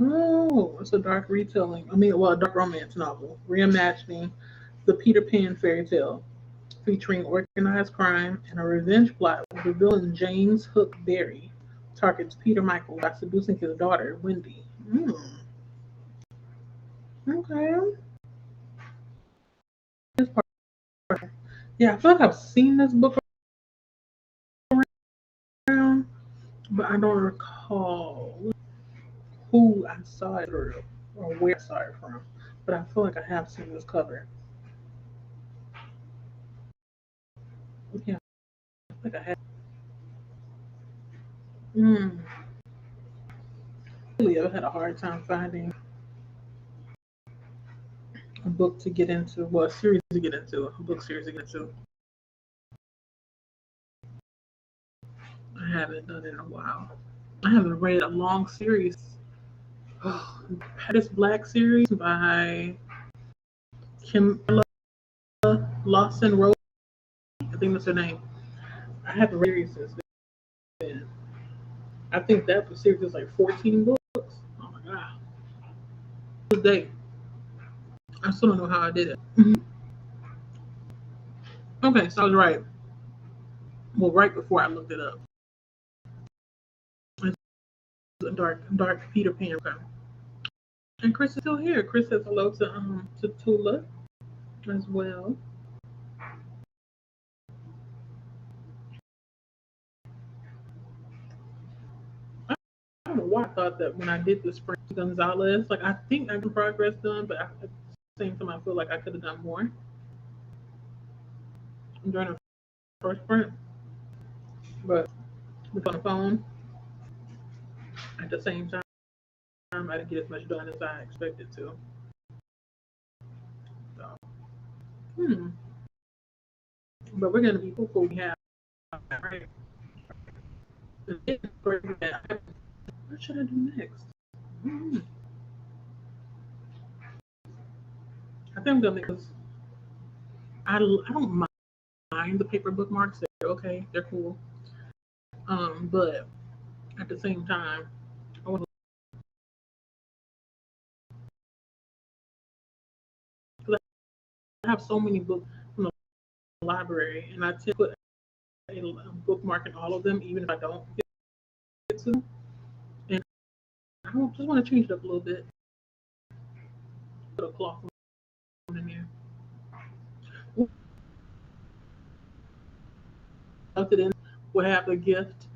oh, it's a dark retelling. I mean, well, a dark romance novel reimagining the Peter Pan fairy tale, featuring organized crime and a revenge plot where the villain James Hook Berry targets Peter Michael by seducing his daughter Wendy. Okay, this part. Yeah, I feel like I've seen this book around, but I don't recall who I saw it or where I saw it from. But I feel like I have seen this cover. Yeah, I think I have. Mm. Really, I've had a hard time finding a book to get into, well, a series to get into, a book series to get into. I haven't done it in a while. I haven't read a long series. Oh, this Black series by Kim Lawson Rose. I think that's her name. I haven't read a series since then. I think that series is like 14 books. Oh my god. Today. I still don't know how I did it. Okay, so I was right. Well, right before I looked it up. It's a dark Peter Pan. Okay. And Chris is still here. Chris says hello to Tula as well. I don't know why I thought that when I did the Spring Gonzalez, like I think I got progress done, but at the same time I feel like I could have done more during the first sprint. But with on the phone, at the same time, I didn't get as much done as I expected to. So, but we're gonna be hopeful we have right. What should I do next? Hmm. I think I'm gonna because I don't mind the paper bookmarks. They're okay. They're cool. But at the same time, I want because I have so many books from the library, and I tend to put a bookmark in all of them, even if I don't get to them. And I just want to change it up a little bit. Put a cloth one in there. Tuck it in. We'll have a gift.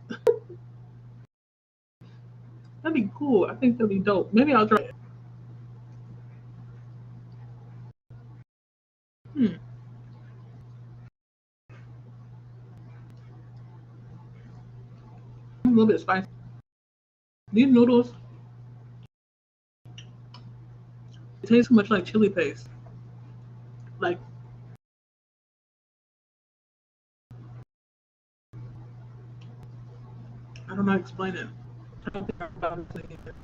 That'd be cool. I think that'd be dope. Maybe I'll try it. Hmm. A little bit spicy. These noodles taste too much like chili paste. Like I don't know how to explain it. I don't think I'm about to explain it.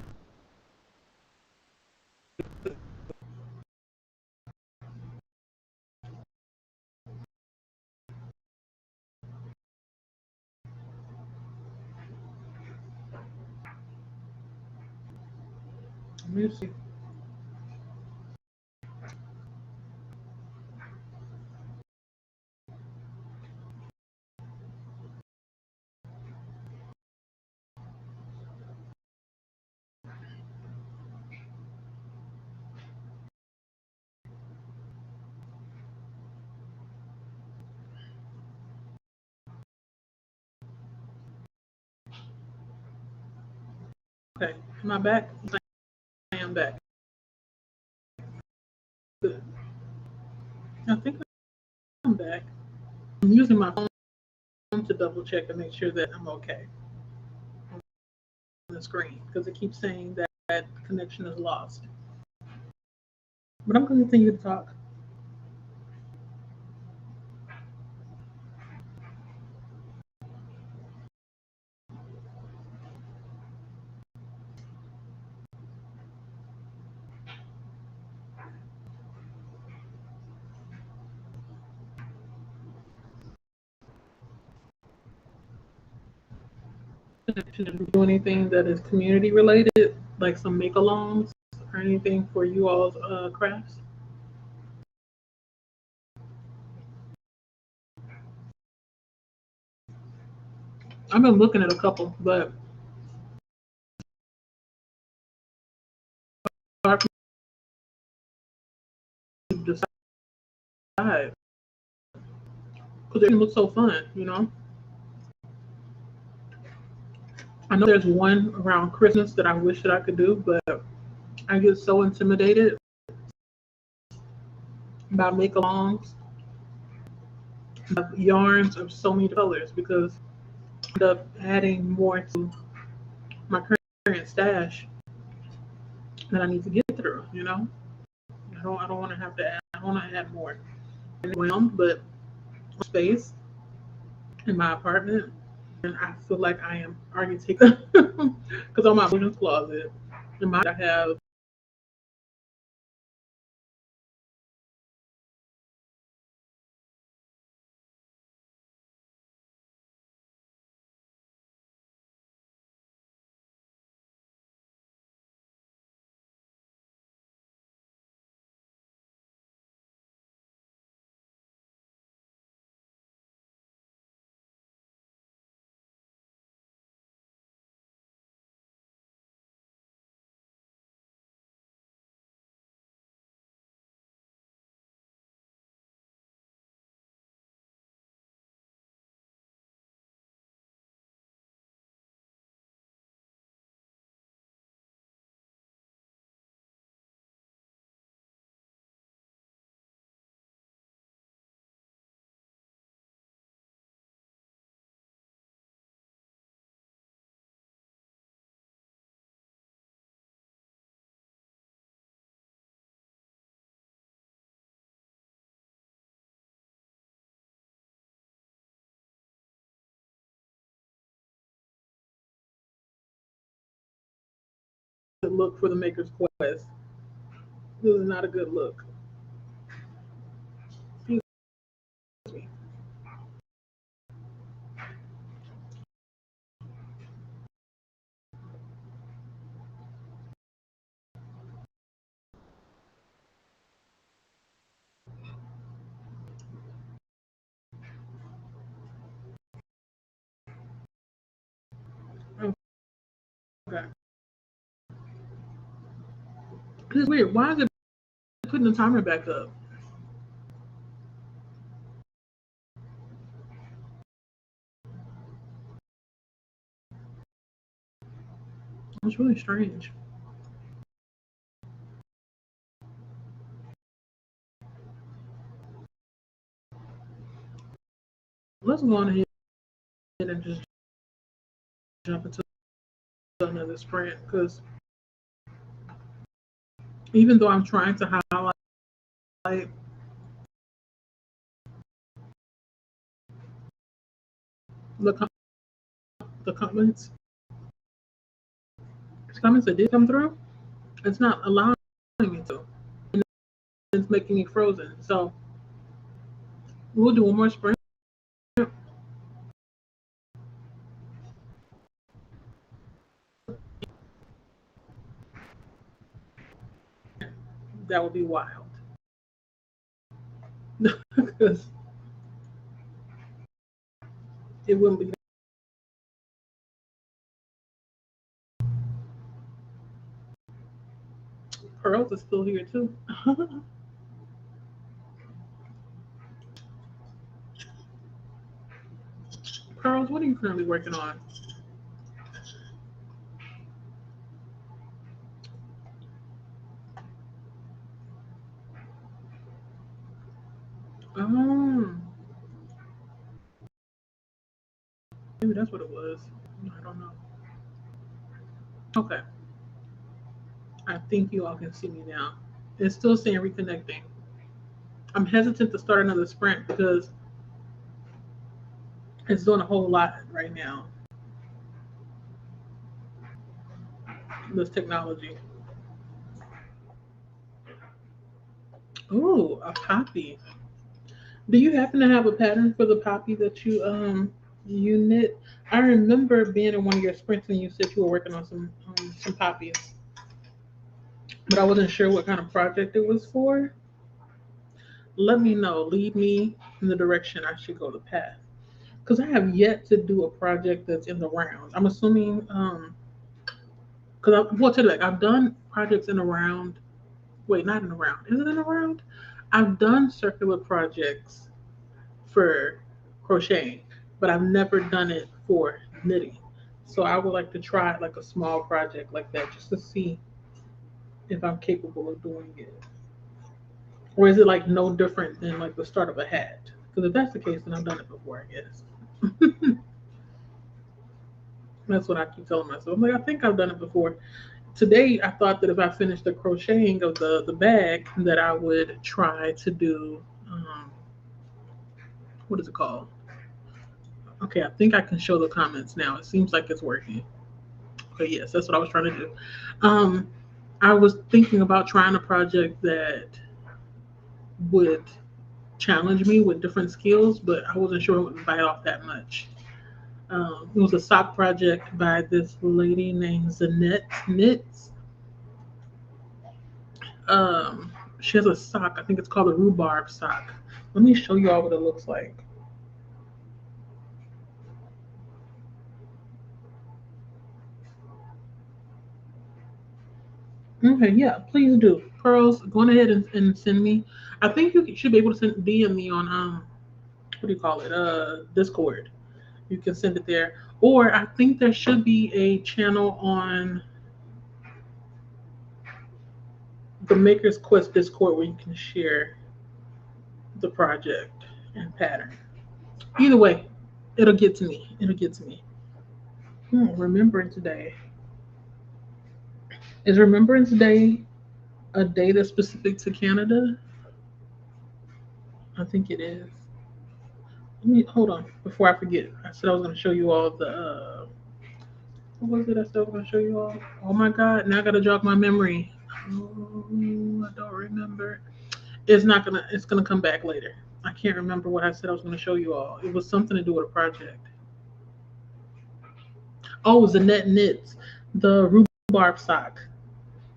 Let me see. Okay, am I back? I am back. Good. I think I'm back. I'm using my phone to double check and make sure that I'm okay on the screen because it keeps saying that connection is lost. But I'm going to continue to talk. Do anything that is community related, like some make alongs or anything for you all's crafts. I've been looking at a couple, but hard for me to decide because they look so fun. I know there's one around Christmas that I wish that I could do, but I get so intimidated by make alongs, yarns of so many colors because I end up adding more to my current stash that I need to get through. I don't want to have to add. I want to add more. Overwhelmed, but space in my apartment, and I feel like I am already taking because on my women's closet in my I have to look for the Maker's Quest. This is not a good look. Excuse me. Okay. This is weird. Why is it putting the timer back up? It's really strange. Let's go on ahead and just jump into another sprint because even though I'm trying to highlight the the comments that did come through, it's not allowing me to. And it's making me frozen. So we'll do one more sprint. That would be wild. Because it wouldn't be. Pearls is still here too. Pearls, what are you currently working on? Um, maybe that's what it was. I don't know. Okay, I think you all can see me now. It's still saying reconnecting. I'm hesitant to start another sprint because it's doing a whole lot right now. This technology. Oh, a poppy. Do you happen to have a pattern for the poppy that you knit? I remember being in one of your sprints and you said you were working on some poppies, but I wasn't sure what kind of project it was for. Let me know. Lead me in the direction I should go to path. Because I have yet to do a project that's in the round. I'm assuming because well, tell you like I've done projects in a round. Wait, not in a round. Is it in a round? I've done circular projects for crocheting, but I've never done it for knitting. So I would like to try like a small project like that just to see if I'm capable of doing it. Or is it like no different than like the start of a hat? Because if that's the case, then I've done it before, I guess. That's what I keep telling myself. I'm like, I think I've done it before. today I thought that if I finished the crocheting of the bag, that I would try to do what is it called? Okay, I think I can show the comments now. It seems like it's working. Okay, yes, that's what I was trying to do. Um, I was thinking about trying a project that would challenge me with different skills, but I wasn't sure it would bite off that much. It was a sock project by this lady named Zanette Knits. She has a sock. I think it's called a rhubarb sock. Let me show you all what it looks like. Okay, yeah, please do. Pearls, go on ahead and send me. I think you should be able to send DM me on what do you call it? Discord. You can send it there. Or I think there should be a channel on the Maker's Quest Discord where you can share the project and pattern. Either way, it'll get to me. It'll get to me. Remembrance Day. Is Remembrance Day a day that's specific to Canada? I think it is. Let me hold on before I forget. I said I was going to show you all the. What was it I said I was going to show you all? Oh my God! Now I got to jog my memory. Oh, I don't remember. It's not gonna. It's gonna come back later. I can't remember what I said I was going to show you all. It was something to do with a project. Oh, it was the net knits, the rhubarb sock.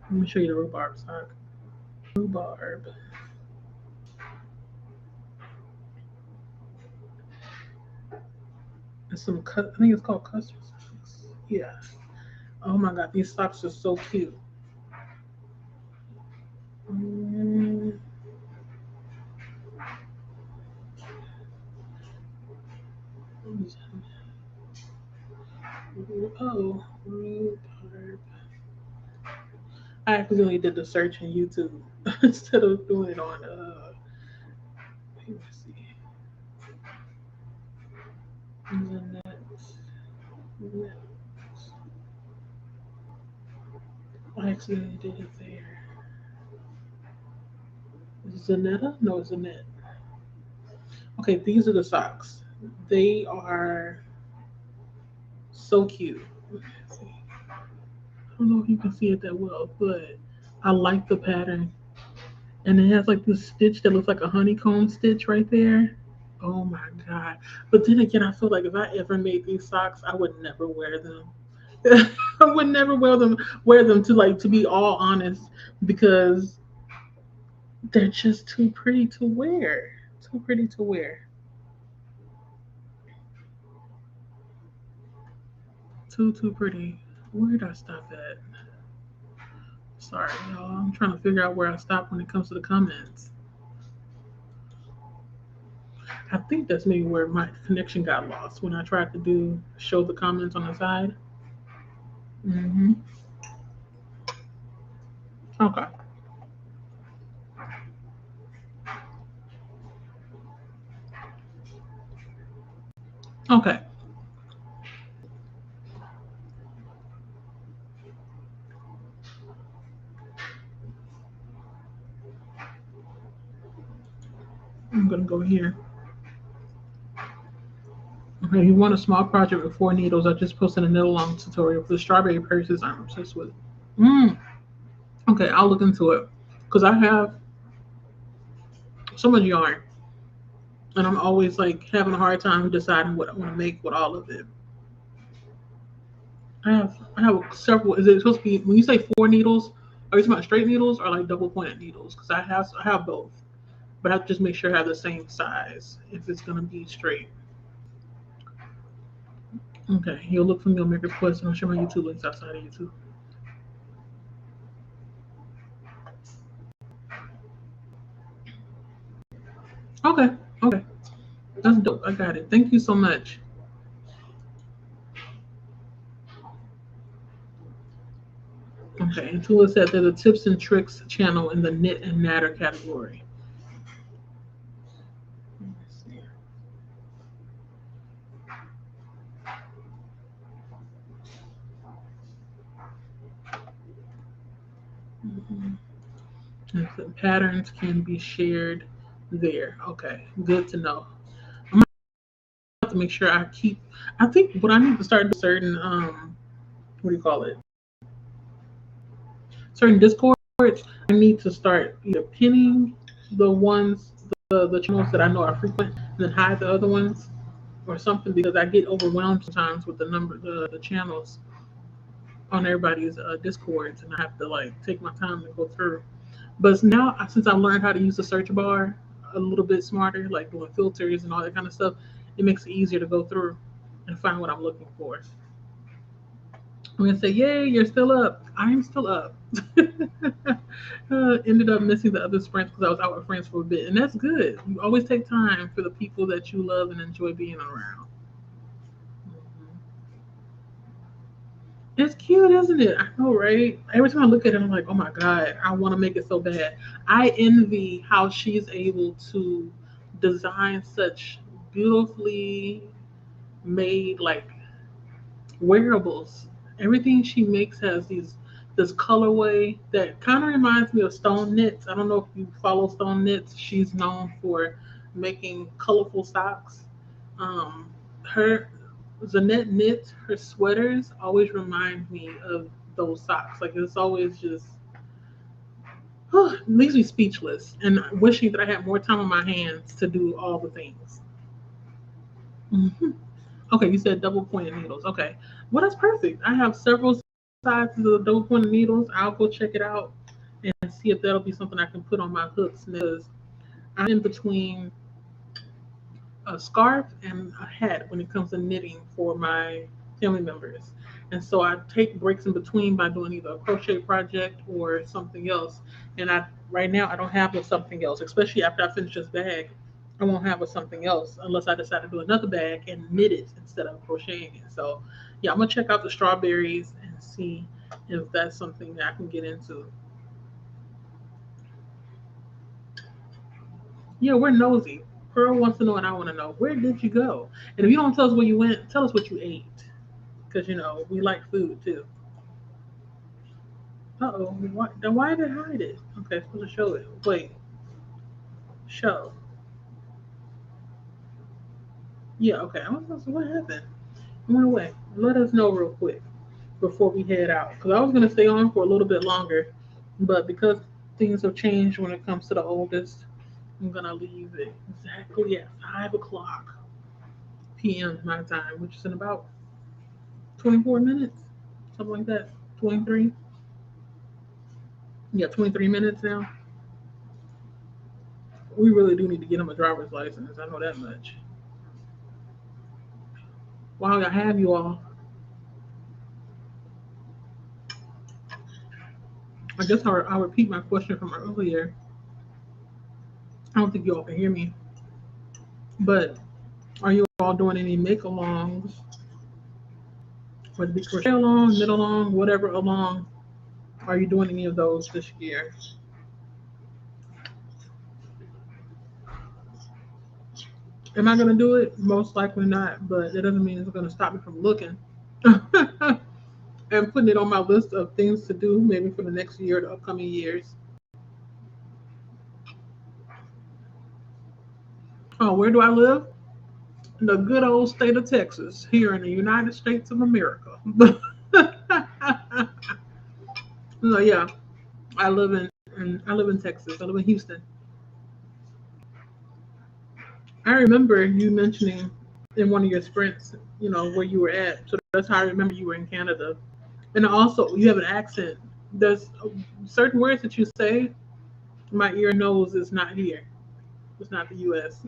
Let me show you the rhubarb sock. Rhubarb. And some cut. I think it's called custard socks. Yeah. Oh my God, these socks are so cute. Mm, oh, rhubarb. I accidentally did the search on YouTube instead of doing it on. Let me see. Internet. I accidentally did it there. Zanetta? No, it's Zanette. Okay, these are the socks. They are so cute. I don't know if you can see it that well, but I like the pattern. And it has like this stitch that looks like a honeycomb stitch right there. Oh my God. But then again, I feel like if I ever made these socks, I would never wear them. I would never wear them to be all honest because they're just too pretty to wear. Too pretty to wear. Too pretty. Where did I stop at? Sorry, y'all. I'm trying to figure out where I stop when it comes to the comments. I think that's maybe where my connection got lost when I tried to show the comments on the side. Hmm. Okay. Okay. I'm gonna go here. Okay, you want a small project with 4 needles. I just posted a knit along tutorial for the strawberry purses I'm obsessed with. Mm. Okay, I'll look into it. Because I have so much yarn. And I'm always like having a hard time deciding what I want to make with all of it. I have several. Is it supposed to be when you say 4 needles? Are you talking about straight needles or like double pointed needles? Because I have both, but I have to just make sure I have the same size if it's gonna be straight. Okay, you'll look for me on Maker Quest and I'll share my YouTube links outside of YouTube. Okay, okay, that's dope. I got it. Thank you so much. Okay, and Tula said there's a tips and tricks channel in the knit and natter category. And so patterns can be shared there. Okay, good to know. I'm gonna have to make sure I keep. I think what I need to start doing certain what do you call it? Certain discords. I need to start either pinning the ones, the channels that I know are frequent, and then hide the other ones or something because I get overwhelmed sometimes with the channels on everybody's discords, and I have to like take my time to go through. But now, since I learned how to use the search bar a little bit smarter, like doing filters and all that kind of stuff, it makes it easier to go through and find what I'm looking for. I'm gonna say, "Yay, you're still up! I am still up." Ended up missing the other sprints because I was out with friends for a bit, and that's good. You always take time for the people that you love and enjoy being around. Mhm. It's cute, isn't it? I know, right? Every time I look at it, I'm like, oh my God, I want to make it so bad. I envy how she's able to design such beautifully made, like, wearables. Everything she makes has this colorway that kind of reminds me of Stone Knits. I don't know if you follow Stone Knits. She's known for making colorful socks. Her Zanette knits her sweaters always remind me of those socks. Like it's always just makes me speechless and wishing that I had more time on my hands to do all the things. Mhm. Okay, you said double pointed needles. Okay, well that's perfect. I have several sizes of double pointed needles. I'll go check it out and see if that'll be something I can put on my hooks because I'm in between a scarf and a hat when it comes to knitting for my family members. And so I take breaks in between by doing either a crochet project or something else. And I right now I don't have a something else, especially after I finish this bag. I won't have a something else unless I decide to do another bag and knit it instead of crocheting it. So yeah, I'm gonna check out the strawberries and see if that's something that I can get into. Yeah, we're nosy. Pearl wants to know, and I want to know where did you go? And if you don't tell us where you went, tell us what you ate, because we like food too. Uh oh, then why did it hide it? Okay, it's supposed to show it. Wait, show. Yeah, okay. I was supposed to, what happened? It went away. Let us know real quick before we head out, because I was gonna stay on for a little bit longer, but because things have changed when it comes to the oldest, I'm gonna leave it exactly at 5 o'clock p.m. my time, which is in about 24 minutes, something like that. 23. Yeah, 23 minutes now. We really do need to get him a driver's license. I know that much. While I have you all, I guess I'll repeat my question from earlier. I don't think you all can hear me, but are you all doing any make alongs, whether it be crochet along, knit along, whatever along? Are you doing any of those this year? Am I going to do it? Most likely not, but it doesn't mean it's going to stop me from looking and putting it on my list of things to do, maybe for the next year, the upcoming years. Oh, where do I live? In the good old state of Texas, here in the United States of America. So yeah, I live in Texas. I live in Houston. I remember you mentioning in one of your sprints, where you were at. So that's how I remember you were in Canada. And also, you have an accent. There's certain words that you say, my ear knows it's not here. It's not the U.S.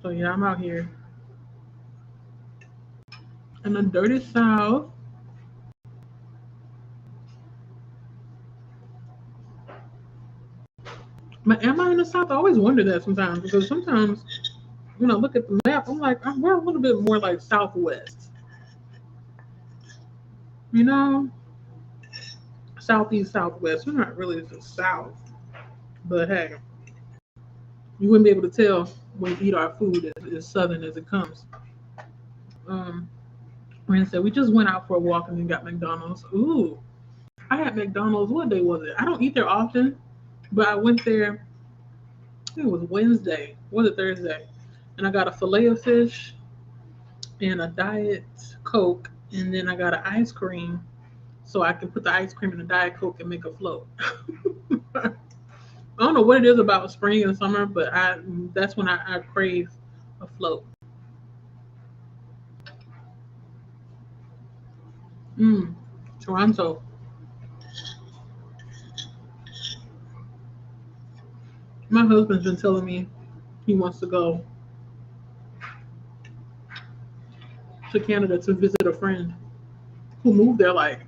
So yeah, I'm out here in the dirty South. But am I in the South? I always wonder that sometimes because sometimes when I look at the map, I'm like, we're a little bit more like Southwest. You know, Southeast, Southwest. We're not really the South, but hey, you wouldn't be able to tell when we eat our food as Southern as it comes. Um, Rand said we just went out for a walk and then got McDonald's. Ooh, I had McDonald's. What day was it? I don't eat there often, but I went there. I think it was Wednesday. Was it Thursday? And I got a fillet of fish and a diet Coke, and then I got an ice cream so I can put the ice cream in the diet Coke and make a float. I don't know what it is about spring and summer, but that's when I crave a float. Mm, Toronto. My husband's been telling me he wants to go to Canada to visit a friend who moved there like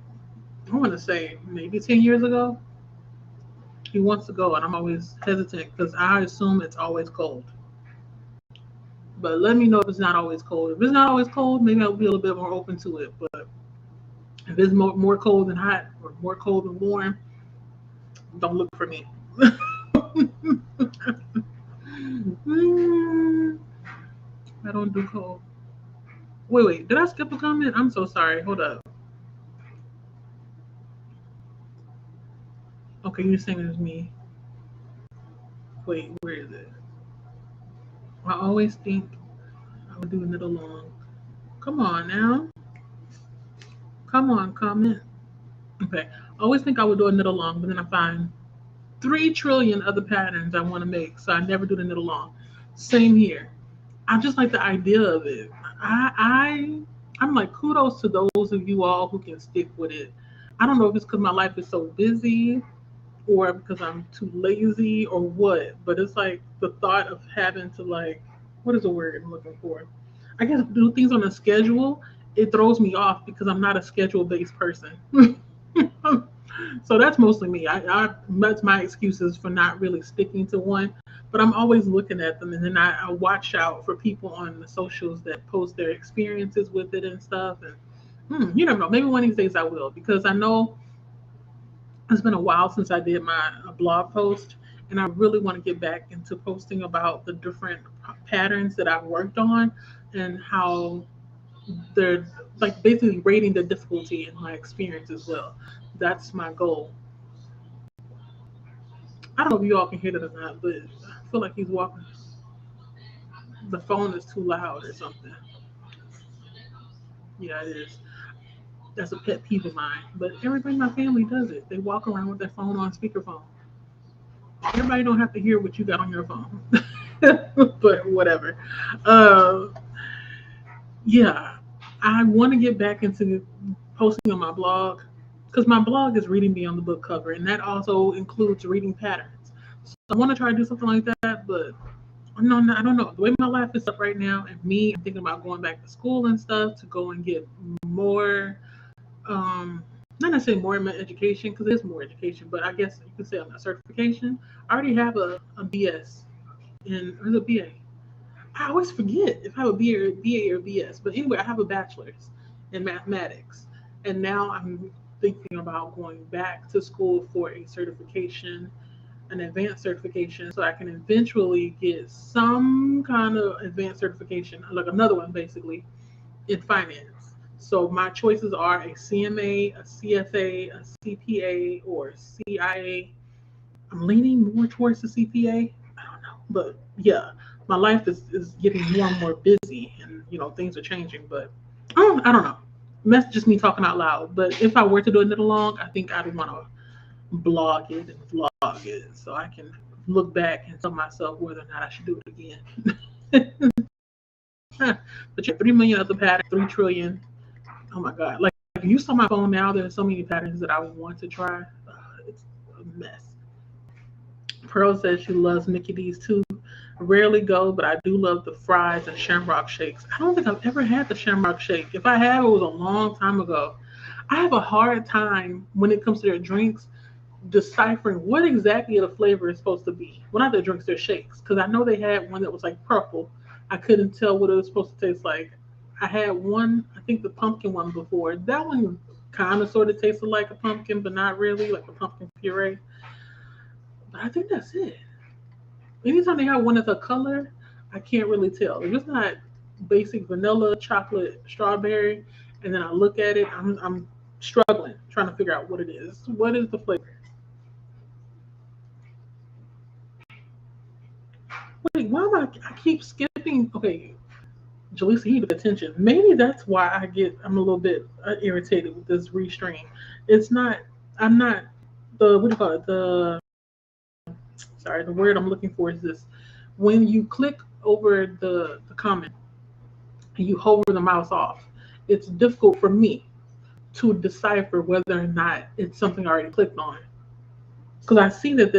I want to say maybe 10 years ago. He wants to go, and I'm always hesitant because I assume it's always cold. But let me know if it's not always cold. If it's not always cold, maybe I'll be a little bit more open to it. But if it's more cold than hot or more cold than warm, don't look for me. Mm, I don't do cold. Wait. Did I skip a comment? I'm so sorry. Hold up. Okay, you're saying it's me. Wait, where is it? I always think I would do a knit along. Come on now. Come on, comment. Okay. I always think I would do a knit along, but then I find 3 trillion other patterns I want to make, so I never do the knit along. Same here. I just like the idea of it. I'm like kudos to those of you all who can stick with it. I don't know if it's because my life is so busy or because I'm too lazy or what, but it's like the thought of having to like what is the word I'm looking for? I guess do things on a schedule. It throws me off because I'm not a schedule based person. So that's mostly me. That's my excuses for not really sticking to one. But I'm always looking at them, and then I watch out for people on the socials that post their experiences with it and stuff. And you never know. Maybe one of these days I will, because I know it's been a while since I did my blog post, and I really want to get back into posting about the different patterns that I've worked on and how they're like basically rating the difficulty in my experience as well. That's my goal. I don't know if you all can hear that or not, but I feel like he's walking. The phone is too loud or something. Yeah, it is. That's a pet peeve of mine. But everybody in my family does it. They walk around with their phone on speakerphone. Everybody don't have to hear what you got on your phone. But whatever. Uh, yeah, I want to get back into posting on my blog because my blog is reading me on the book cover, and that also includes reading patterns. So I want to try to do something like that, but no, I don't know. The way my life is up right now, and me, I'm thinking about going back to school and stuff to go and get more, not necessarily more in my education because there's more education, but I guess you could say I'm a certification. I already have a BS in or is it BA? I always forget if I have a BA or BS. But anyway, I have a bachelor's in mathematics, and now I'm thinking about going back to school for a certification, an advanced certification, so I can eventually get some kind of advanced certification, like another one basically in finance. So my choices are a CMA, a CFA, a CPA, or CIA. I'm leaning more towards the CPA. I don't know, but yeah, my life is getting more and more busy, and things are changing. But I don't know. That's just me talking out loud. But if I were to do a knit along, I think I'd want to blog it and vlog it so I can look back and tell myself whether or not I should do it again. But you have 3 million other patterns, 3 trillion. Oh my god! Like if you saw my phone now, there's so many patterns that I want to try. It's a mess. Pearl says she loves Mickey D's too. Rarely go, but I do love the fries and shamrock shakes. I don't think I've ever had the shamrock shake. If I have, it was a long time ago. I have a hard time when it comes to their drinks deciphering what exactly the flavor is supposed to be. Well, not their drinks, their shakes. Because I know they had one that was like purple. I couldn't tell what it was supposed to taste like. I had one, I think the pumpkin one before. That one kind of sort of tasted like a pumpkin, but not really, like a pumpkin puree. But I think that's it. Anytime they have one that's a color, I can't really tell. If it's not basic vanilla, chocolate, strawberry, and then I look at it, I'm struggling, trying to figure out what it is. What is the flavor? Wait, why am I keep skipping? Okay, Jaleesa, you need to pay attention. Maybe that's why I'm a little bit irritated with this restream. It's not. I'm not the what do you call it? The word I'm looking for is this. When you click over the comment and you hover the mouse off, it's difficult for me to decipher whether or not it's something I already clicked on. Because I see it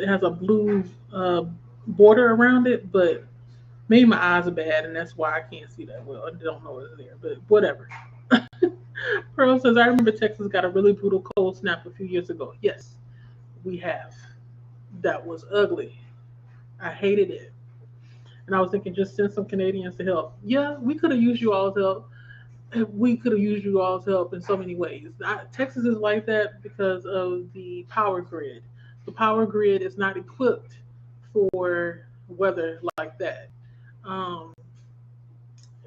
has a blue border around it, but maybe my eyes are bad and that's why I can't see that well. I don't know it's there, but whatever. Pearl says, I remember Texas got a really brutal cold snap a few years ago. Yes, we have. That was ugly. I hated it. And I was thinking, just send some Canadians to help. Yeah, we could have used you all's help. We could have used you all's help in so many ways. Texas is like that because of the power grid. The power grid is not equipped for weather like that. Um,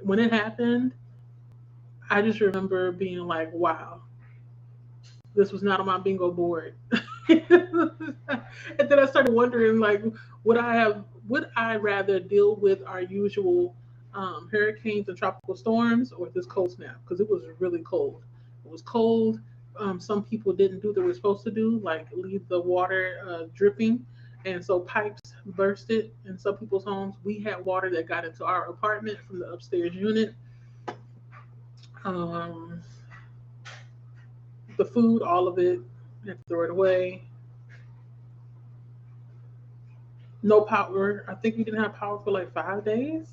when it happened, I just remember being like, wow, this was not on my bingo board. And then I started wondering, like, would I rather deal with our usual hurricanes and tropical storms or this cold snap? Because it was really cold. It was cold. Some people didn't do what they were supposed to do, like leave the water dripping, and so pipes bursted in some people's homes. We had water that got into our apartment from the upstairs unit. Um, the food, all of it, had to throw it away. No power. I think we didn't have power for like 5 days.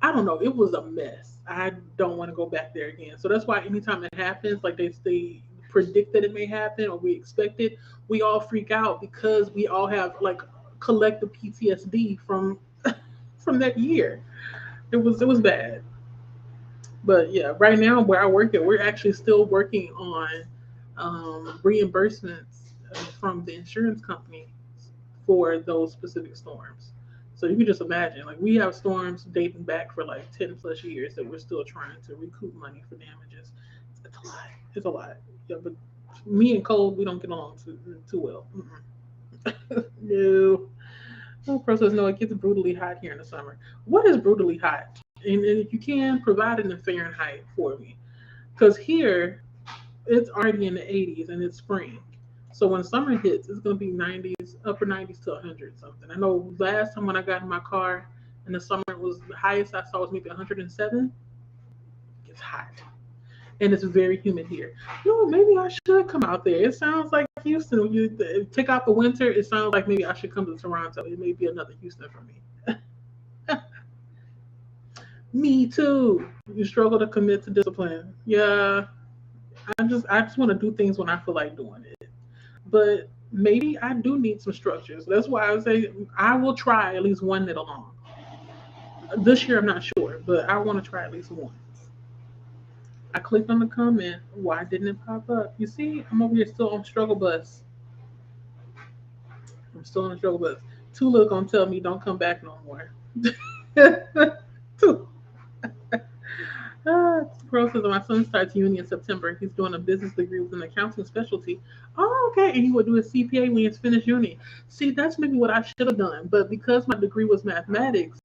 I don't know. It was a mess. I don't want to go back there again. So that's why anytime it happens, like they predict that it may happen or we expect it, we all freak out because we all have like collective PTSD from that year. It was bad. But yeah, right now where I work at, we're actually still working on reimbursements from the insurance company for those specific storms. So you can just imagine, like we have storms dating back for like 10 plus years that we're still trying to recoup money for damages. It's a lot. It's a lot. Yeah, but me and Cole, we don't get along too well. No. Oh, Pro says no. It gets brutally hot here in the summer. What is brutally hot? And if you can provide it in Fahrenheit for me, because here it's already in the 80s and it's spring. So when summer hits, it's going to be 90s, upper 90s to 100 something. I know last time when I got in my car in the summer, it was the highest I saw was maybe 107. It's hot. And it's very humid here. No, maybe I should come out there. It sounds like Houston. When you take out the winter, it sounds like maybe I should come to Toronto. It may be another Houston for me. Me too. You struggle to commit to discipline. Yeah, I just want to do things when I feel like doing it. But maybe I do need some structures. That's why I would say I will try at least one knit along. This year I'm not sure, but I want to try at least once. I clicked on the comment. Why didn't it pop up? You see, I'm over here still on struggle bus. I'm still on the struggle bus. Tula gonna tell me don't come back no more. Tula. Pearl says my son starts uni in September. He's doing a business degree with an accounting specialty. Oh, okay. And he would do his CPA when he's finished uni. See, that's maybe what I should have done. But because my degree was mathematics,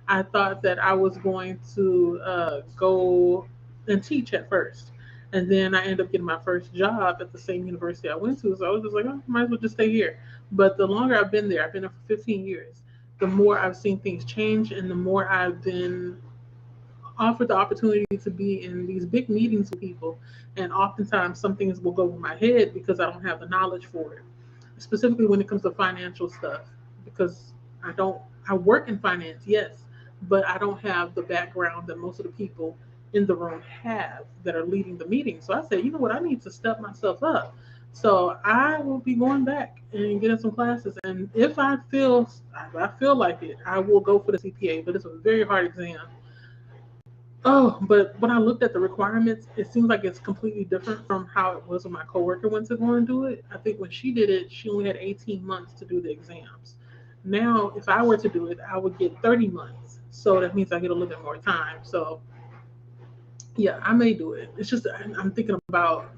I thought that I was going to go and teach at first. And then I ended up getting my first job at the same university I went to. So I was just like, oh, might as well just stay here. But the longer I've been there, I've been there for 15 years, the more I've seen things change and the more I've been offered the opportunity to be in these big meetings with people, and oftentimes some things will go over my head because I don't have the knowledge for it, specifically when it comes to financial stuff. Because I work in finance, yes, but I don't have the background that most of the people in the room have that are leading the meeting. So I said, you know what, I need to step myself up. So I will be going back and getting some classes, and if I feel like it, I will go for the CPA. But it's a very hard exam. Oh, but when I looked at the requirements, it seems like it's completely different from how it was when my coworker went to go and do it. I think when she did it, she only had 18 months to do the exams. Now, if I were to do it, I would get 30 months. So that means I get a little bit more time. So yeah, I may do it. It's just I'm thinking about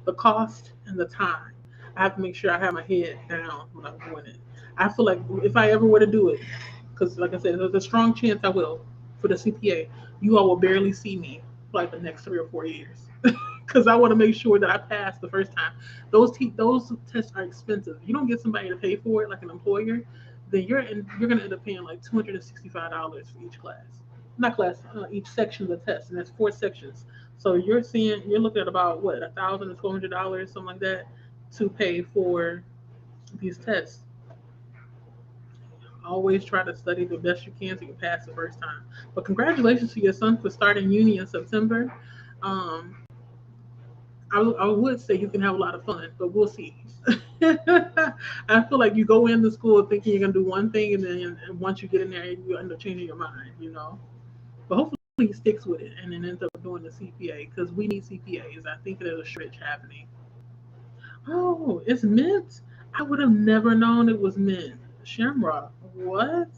the cost and the time. I have to make sure I have my head down when I'm doing it. I feel like if I ever were to do it, because like I said, there's a strong chance I will for the CPA. You all will barely see me for like the next 3 or 4 years, because I want to make sure that I pass the first time. Those tests are expensive. You don't get somebody to pay for it like an employer, then you're gonna end up paying like $265 for each class. Not class, each section of the test, and that's 4 sections. So you're looking at about what, $1,000 to $1,200, something like that, to pay for these tests. Always try to study the best you can so you can pass the first time. But congratulations to your son for starting uni in September. Um, I would say you can have a lot of fun, but we'll see. I feel like you go into school thinking you're gonna do one thing, and then once you get in there, you end up changing your mind. But hopefully he sticks with it and then ends up doing the CPA because we need CPAs. I think there's a shortage happening. Oh, it's mint. I would have never known it was mint. Shamrock. What?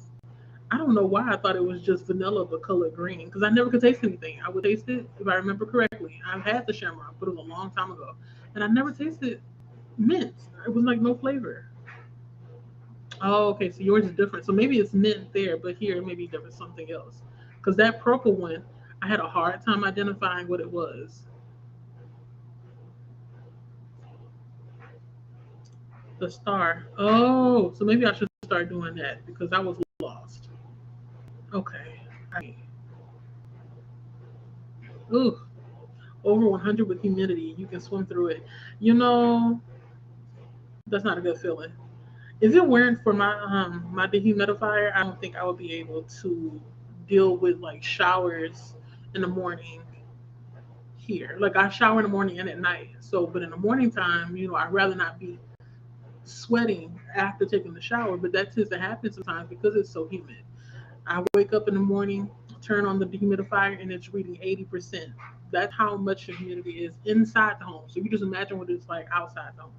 I don't know why I thought it was just vanilla but colored green because I never could taste anything. I would taste it if I remember correctly. I've had the shamrock, but it was a long time ago, and I never tasted mint. It was like no flavor. Oh, okay. So yours is different. So maybe it's mint there, but here maybe there was something else. Because that purple one, I had a hard time identifying what it was. The star. Oh, so maybe I should start doing that because I was lost. Okay. Ooh, over 100 with humidity. You can swim through it. You know, that's not a good feeling. If it weren't for my dehumidifier, I don't think I would be able to deal with like showers in the morning here. Like I shower in the morning and at night. So, but in the morning time, I'd rather not be sweating after taking the shower. But that tends to happen sometimes because it's so humid. I wake up in the morning, turn on the dehumidifier, and it's reading 80%. That's how much the humidity is inside the home. So you just imagine what it's like outside the home.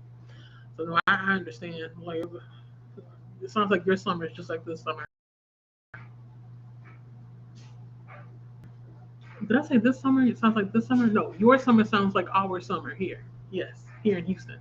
So no, I understand. Like it sounds like your summer is just like this summer. Did I say this summer? It sounds like this summer. No, your summer sounds like our summer here. Yes, here in Houston.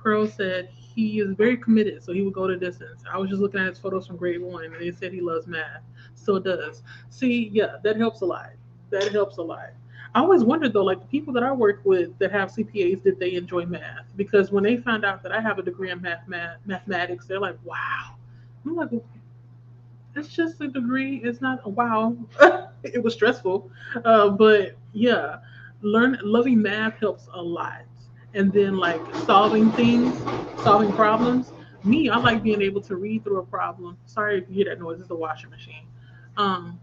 Pearl said he is very committed, so he would go the distance. I was just looking at his photos from grade one, and they said he loves math. Still does. See, yeah, that helps a lot. That helps a lot. I always wondered though, like the people that I work with that have CPAs, did they enjoy math? Because when they found out that I have a degree in mathematics, they're like, "Wow." I'm like, it's just a degree. It's not a wow. It was stressful, but yeah, loving math helps a lot. And then like solving problems. Me, I like being able to read through a problem. Sorry if you hear that noise. It's the washing machine. Um,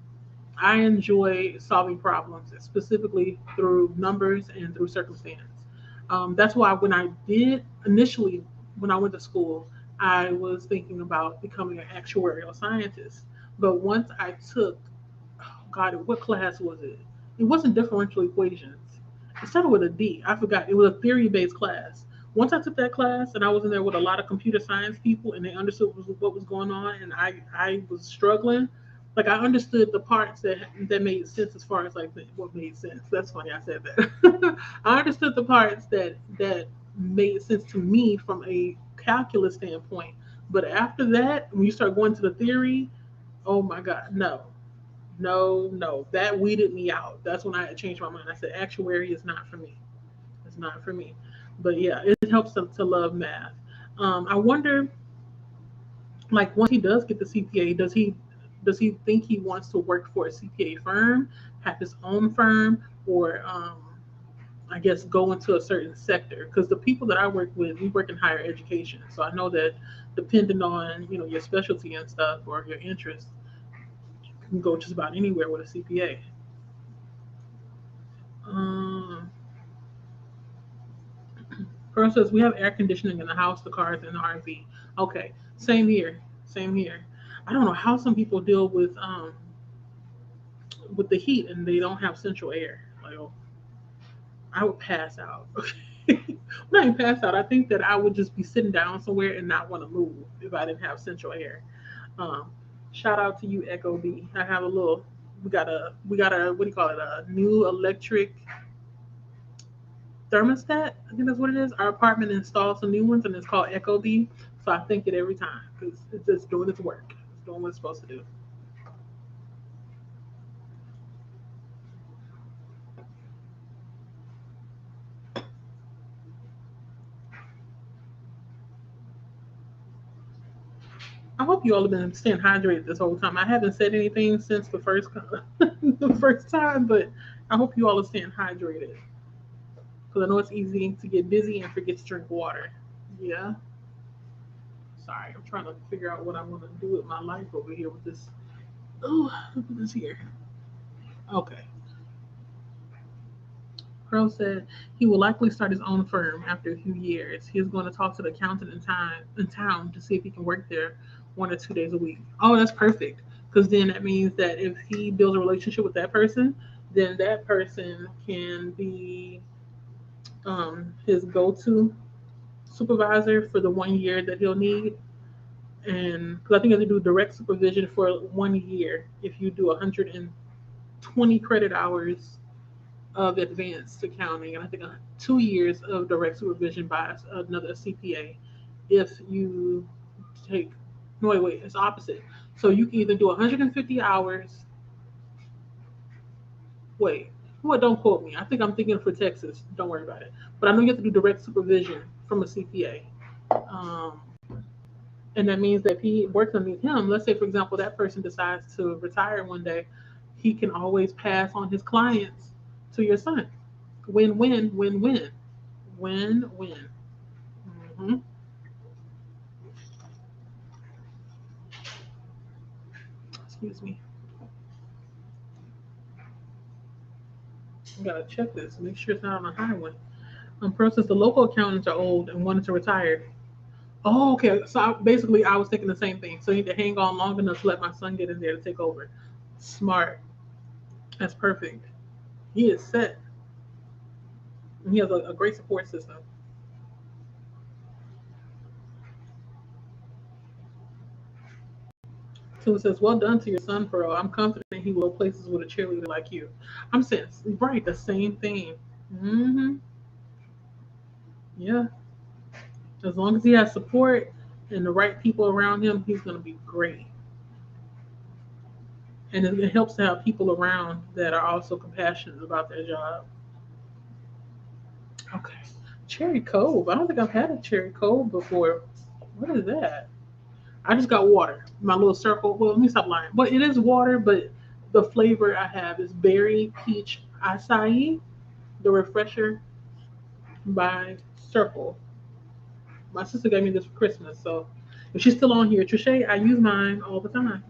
I enjoy solving problems, specifically through numbers and through circumstance. That's why when I did initially, when I went to school, I was thinking about becoming an actuarial scientist. But once I took, oh God, what class was it? It wasn't differential equations. It started with a D. I forgot. It was a theory based class. Once I took that class and I was in there with a lot of computer science people and they understood what was going on and I was struggling, like I understood the parts that made sense as far as like what made sense. That's funny I said that. I understood the parts that made sense to me from a calculus standpoint. But after that, when you start going to the theory, oh my God, no, no, no. That weeded me out. That's when I had changed my mind. I said actuary is not for me. It's not for me. But yeah, it helps them to love math. I wonder, like, once he does get the CPA, does he think he wants to work for a CPA firm, have his own firm, or I guess go into a certain sector? Because the people that I work with, we work in higher education, so I know that depending on your specialty and stuff or your interest, you can go just about anywhere with a CPA. Um, Pearl says we have air conditioning in the house, the cars, and the RV. Okay, same here, same here. I don't know how some people deal with the heat and they don't have central air. Like, oh, I would pass out. Not even pass out. I think that I would just be sitting down somewhere and not want to move if I didn't have central air. Um, Shout out to you, Echo B. I have a little. We got a what do you call it? A new electric thermostat. I think that's what it is. Our apartment installed some new ones, and it's called Echo Bee. So I thank it every time because it's just doing its work. It's doing what it's supposed to do. I hope you all have been staying hydrated this whole time. I haven't said anything since the first the first time, but I hope you all are staying hydrated because I know it's easy to get busy and forget to drink water. Yeah. Sorry, I'm trying to figure out what I want to do with my life over here with this. Oh, look at this here. Okay. Pearl said he will likely start his own firm after a few years. He is going to talk to the accountant in town to see if he can work there 1 or 2 days a week. Oh, that's perfect. Because then that means that if he builds a relationship with that person, then that person can be his go-to supervisor for the 1 year that he'll need. And because I think you have to do direct supervision for 1 year if you do 120 credit hours of advanced accounting, and I think 2 years of direct supervision by another CPA. If you take, no, wait, it's opposite. So you can either do 150 hours. Wait, what? Don't quote me. I think I'm thinking for Texas. Don't worry about it. But I know you have to do direct supervision from a CPA. Um, and that means that if he works underneath him, let's say, for example, that person decides to retire one day, he can always pass on his clients to your son. Win win, win win. Win win. Hmm. Excuse me. I gotta check this, make sure it's not on a highway. Pro says the local accountants are old and wanted to retire. Oh, okay. So basically, I was thinking the same thing. So you need to hang on long enough to let my son get in there to take over. Smart. That's perfect. He is set. And he has a great support system. So it says, "Well done to your son, Pearl. I'm confident he will go places with a cheerleader like you." I'm saying, right, the same thing. Hmm. Yeah. As long as he has support and the right people around him, he's going to be great. And it helps to have people around that are also compassionate about their job. Okay. Cherry Cove. I don't think I've had a Cherry Cove before. What is that? I just got water. My little circle. Well, let me stop lying. But it is water, but the flavor I have is berry peach acai, the refresher by Circle. My sister gave me this for Christmas, so if she's still on here, Trichet, I use mine all the time.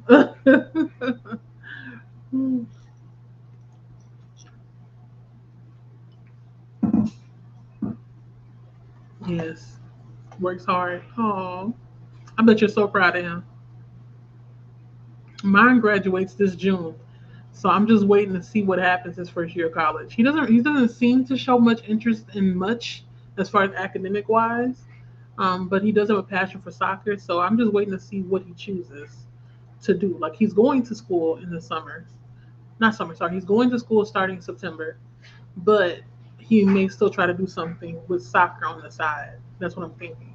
Yes, works hard. Oh, I bet you're so proud of him. Mine graduates this June, so I'm just waiting to see what happens his first year of college. He doesn't seem to show much interest in much as far as academic wise, but he does have a passion for soccer. So I'm just waiting to see what he chooses to do. Like he's going to school in the summer, not summer. Sorry, he's going to school starting September, but he may still try to do something with soccer on the side. That's what I'm thinking.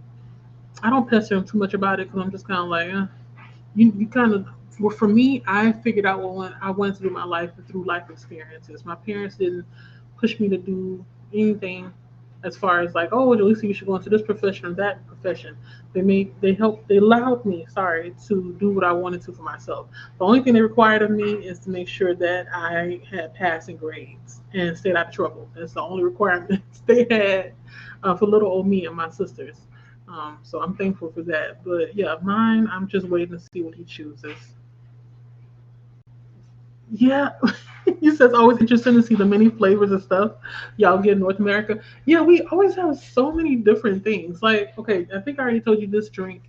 I don't pester him too much about it because I'm just kind of like, you kind of, well, for me, I figured out what I wanted to do in my life through life experiences. My parents didn't push me to do anything as far as like, oh, at least you should go into this profession or that profession. They allowed me, sorry, to do what I wanted to for myself. The only thing they required of me is to make sure that I had passing grades and stayed out of trouble. That's the only requirements they had for little old me and my sisters. So I'm thankful for that. But yeah, mine, I'm just waiting to see what he chooses. Yeah, you said it's always interesting to see the many flavors of stuff y'all get in North America. Yeah, we always have so many different things. Like, okay, I think I already told you this drink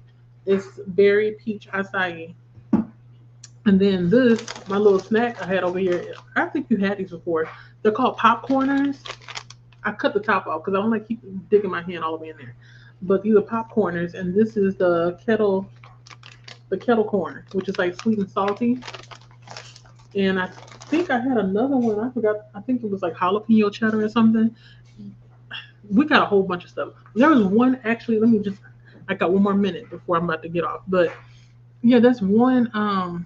is berry peach acai. And then this, my little snack I had over here, I think you had these before. They're called popcorners. I cut the top off because I don't like keep digging my hand all the way in there. But these are popcorners, and this is the kettle corn, which is like sweet and salty. And I think I had another one. I forgot. I think it was like jalapeno cheddar or something. We got a whole bunch of stuff. There was one actually. Let me just. I got one more minute before I'm about to get off. But yeah, that's one.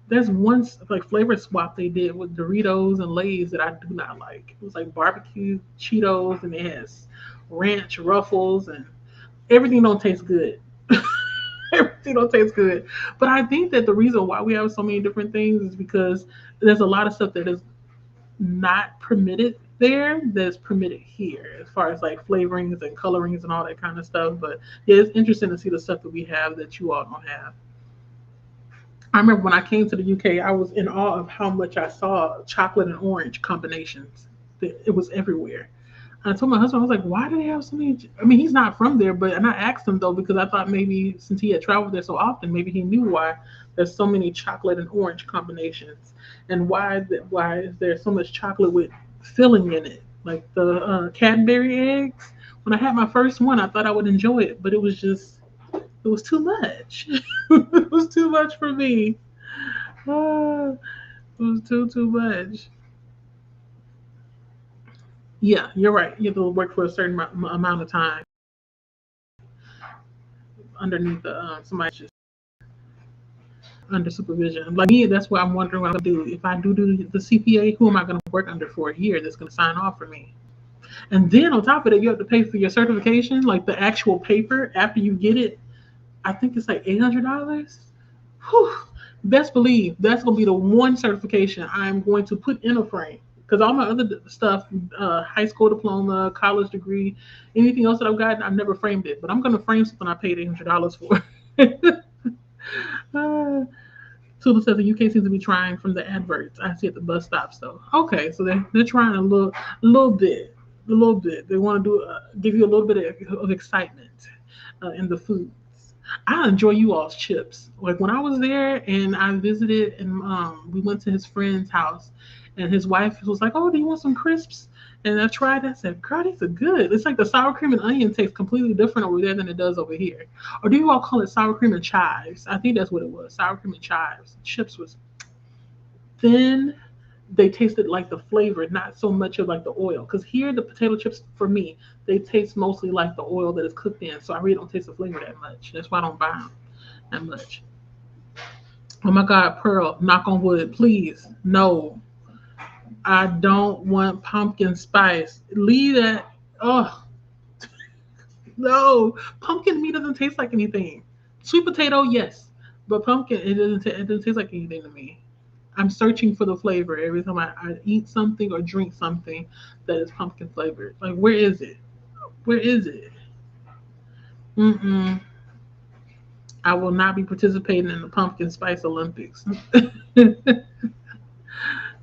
There's one like flavor swap they did with Doritos and Lay's that I do not like. It was like barbecue Cheetos and it has ranch ruffles and everything don't taste good. Everything don't taste good. But I think that the reason why we have so many different things is because there's a lot of stuff that is not permitted there that's permitted here as far as like flavorings and colorings and all that kind of stuff. But yeah, it's interesting to see the stuff that we have that you all don't have. I remember when I came to the UK, I was in awe of how much I saw chocolate and orange combinations. It was everywhere. And I told my husband, I was like, why do they have so many? I mean, he's not from there, but and I asked him though because I thought maybe since he had traveled there so often, maybe he knew why there's so many chocolate and orange combinations, and why is there so much chocolate with filling in it, like the Cadbury eggs. When I had my first one, I thought I would enjoy it, but it was too much. It was too much for me. Ah, it was too much. Yeah, you're right. You have to work for a certain amount of time underneath somebody just under supervision. Like me, that's why I'm wondering what I'm gonna do. If I do the CPA, who am I going to work under for a year that's going to sign off for me? And then on top of it, you have to pay for your certification, like the actual paper after you get it. I think it's like $800. Whew. Best believe that's going to be the one certification I'm going to put in a frame. Because all my other stuff, high school diploma, college degree, anything else that I've gotten, I've never framed it. But I'm going to frame something I paid $800 for. uh, Tula says the UK seems to be trying from the adverts I see at the bus stops, though. Okay, so they're trying little bit, a little bit. They want to do give you a little bit of excitement in the foods. I enjoy you all's chips. Like when I was there and I visited and we went to his friend's house and his wife was like, "Oh, do you want some crisps?" And I tried. I said, "Girl, these are good." It's like the sour cream and onion tastes completely different over there than it does over here. Or do you all call it sour cream and chives? I think that's what it was. Sour cream and chives. Chips was thin. They tasted like the flavor, not so much of like the oil. Because here, the potato chips for me, they taste mostly like the oil that is cooked in. So I really don't taste the flavor that much. That's why I don't buy them that much. Oh my God, Pearl, knock on wood, please. No, I don't want pumpkin spice. Leave that. Oh, no. Pumpkin meat doesn't taste like anything. Sweet potato, yes. But pumpkin, it doesn't taste like anything to me. I'm searching for the flavor every time I eat something or drink something that is pumpkin flavored. Like, where is it? Where is it? Mm-mm. I will not be participating in the pumpkin spice Olympics.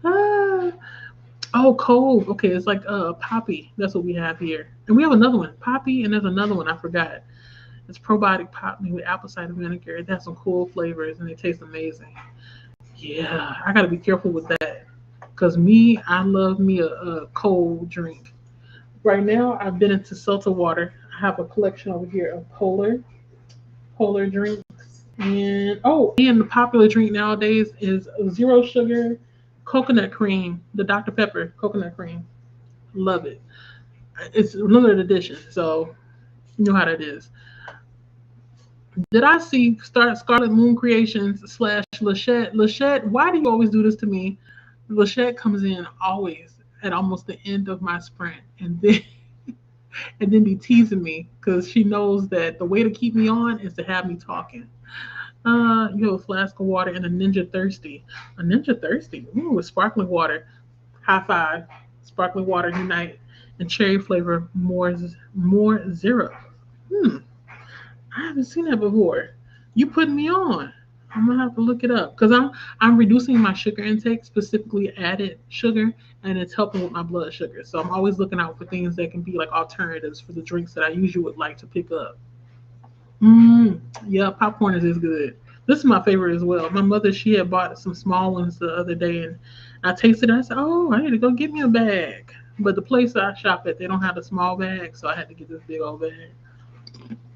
Ah. Oh, cove. Okay, it's like poppy. That's what we have here, and we have another one, poppy, and there's another one I forgot. It's probiotic poppy with apple cider vinegar. It has some cool flavors, and it tastes amazing. Yeah, I gotta be careful with that, cause me, I love me a cold drink. Right now, I've been into seltzer water. I have a collection over here of polar drinks, and oh, and the popular drink nowadays is zero sugar coconut cream, the Dr Pepper coconut cream. Love it. It's a limited edition, so you know how that is. Did I see start Scarlet Moon Creations slash Lachette? Lachette, why do you always do this to me? Lachette comes in always at almost the end of my sprint, and then and then be teasing me because she knows that the way to keep me on is to have me talking. You have a flask of water and a Ninja Thirsty. A Ninja Thirsty? Ooh, with sparkling water. High five. Sparkling water unite and cherry flavor more zero. Hmm. I haven't seen that before. You putting me on. I'm gonna have to look it up because I'm reducing my sugar intake, specifically added sugar, and it's helping with my blood sugar. So I'm always looking out for things that can be like alternatives for the drinks that I usually would like to pick up. Yeah, popcorn is good. This is my favorite as well. My mother, she had bought some small ones the other day, and I tasted it. I said, "Oh, I need to go get me a bag." But the place that I shop at, they don't have the small bag, so I had to get this big old bag.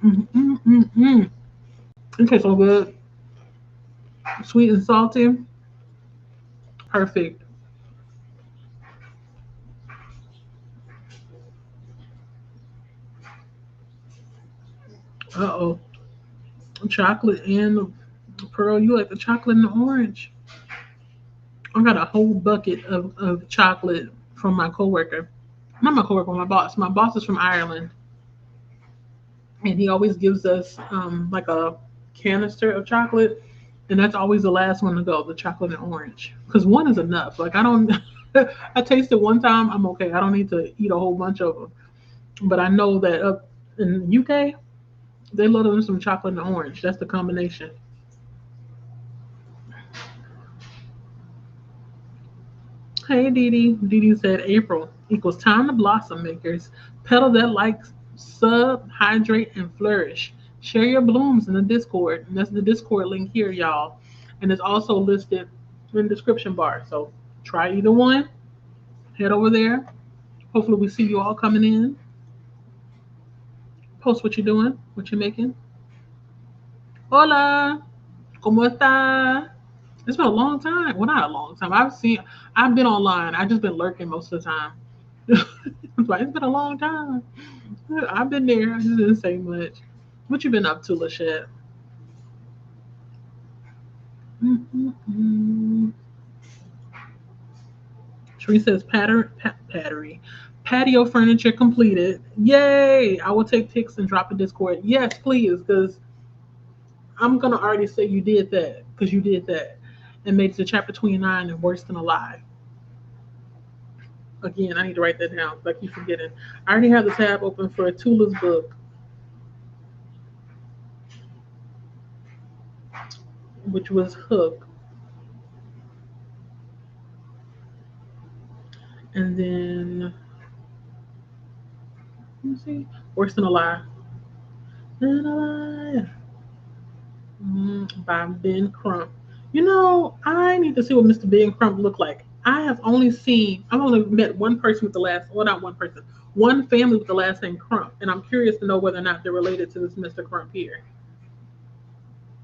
Mm. It tastes so good, sweet and salty, perfect. Uh-oh. Chocolate and Pearl, you like the chocolate and the orange. I got a whole bucket of chocolate from my coworker. Not my coworker, my boss. My boss is from Ireland, and he always gives us like a canister of chocolate, and that's always the last one to go, the chocolate and orange, because one is enough. Like I don't, I tasted one time, I'm okay. I don't need to eat a whole bunch of them. But I know that up in the UK, they love them some chocolate and orange. That's the combination. Hey, Dee Dee. Dee Dee said April equals time to blossom makers. Petal that likes sub, hydrate, and flourish. Share your blooms in the Discord. And that's the Discord link here, y'all. And it's also listed in the description bar. So try either one. Head over there. Hopefully we see you all coming in. Post what you're doing, what you're making. Hola. ¿Cómo está? It's been a long time. Well, not a long time. I've been online. I've just been lurking most of the time. It's been a long time. I've been there. I just didn't say much. What you been up to, Lachette? Mm-hmm. Sheree says patio furniture completed. Yay! I will take pics and drop a Discord. Yes, please, because I'm gonna already say you did that because you did that and made it to chapter 29 and worse than alive. Again, I need to write that down. I keep forgetting. I already have the tab open for Tula's book, which was Hook, and then let me see, worse than alive. Than alive. By Ben Crump. You know, I need to see what Mr. Ben Crump looked like. I've only met one person with the last, well, not one person, one family with the last name Crump, and I'm curious to know whether or not they're related to this Mr. Crump here.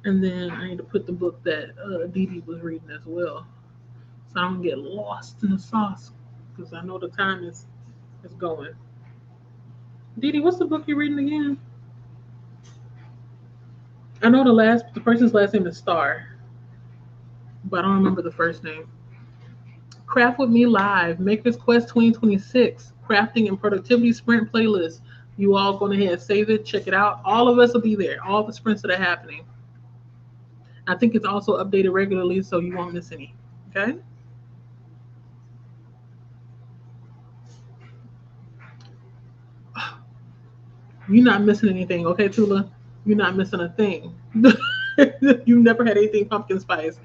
And then I need to put the book that Dee Dee was reading as well, so I don't get lost in the sauce, because I know the time is going. Dee Dee, what's the book you're reading again? I know the person's last name is Star, but I don't remember the first name. Craft with Me Live, Makers Quest 2026, Crafting and Productivity Sprint Playlist. You all go ahead, save it, check it out. All of us will be there, all the sprints that are happening. I think it's also updated regularly so you won't miss any. Okay? You're not missing anything, okay, Tula? You're not missing a thing. You've never had anything pumpkin spice.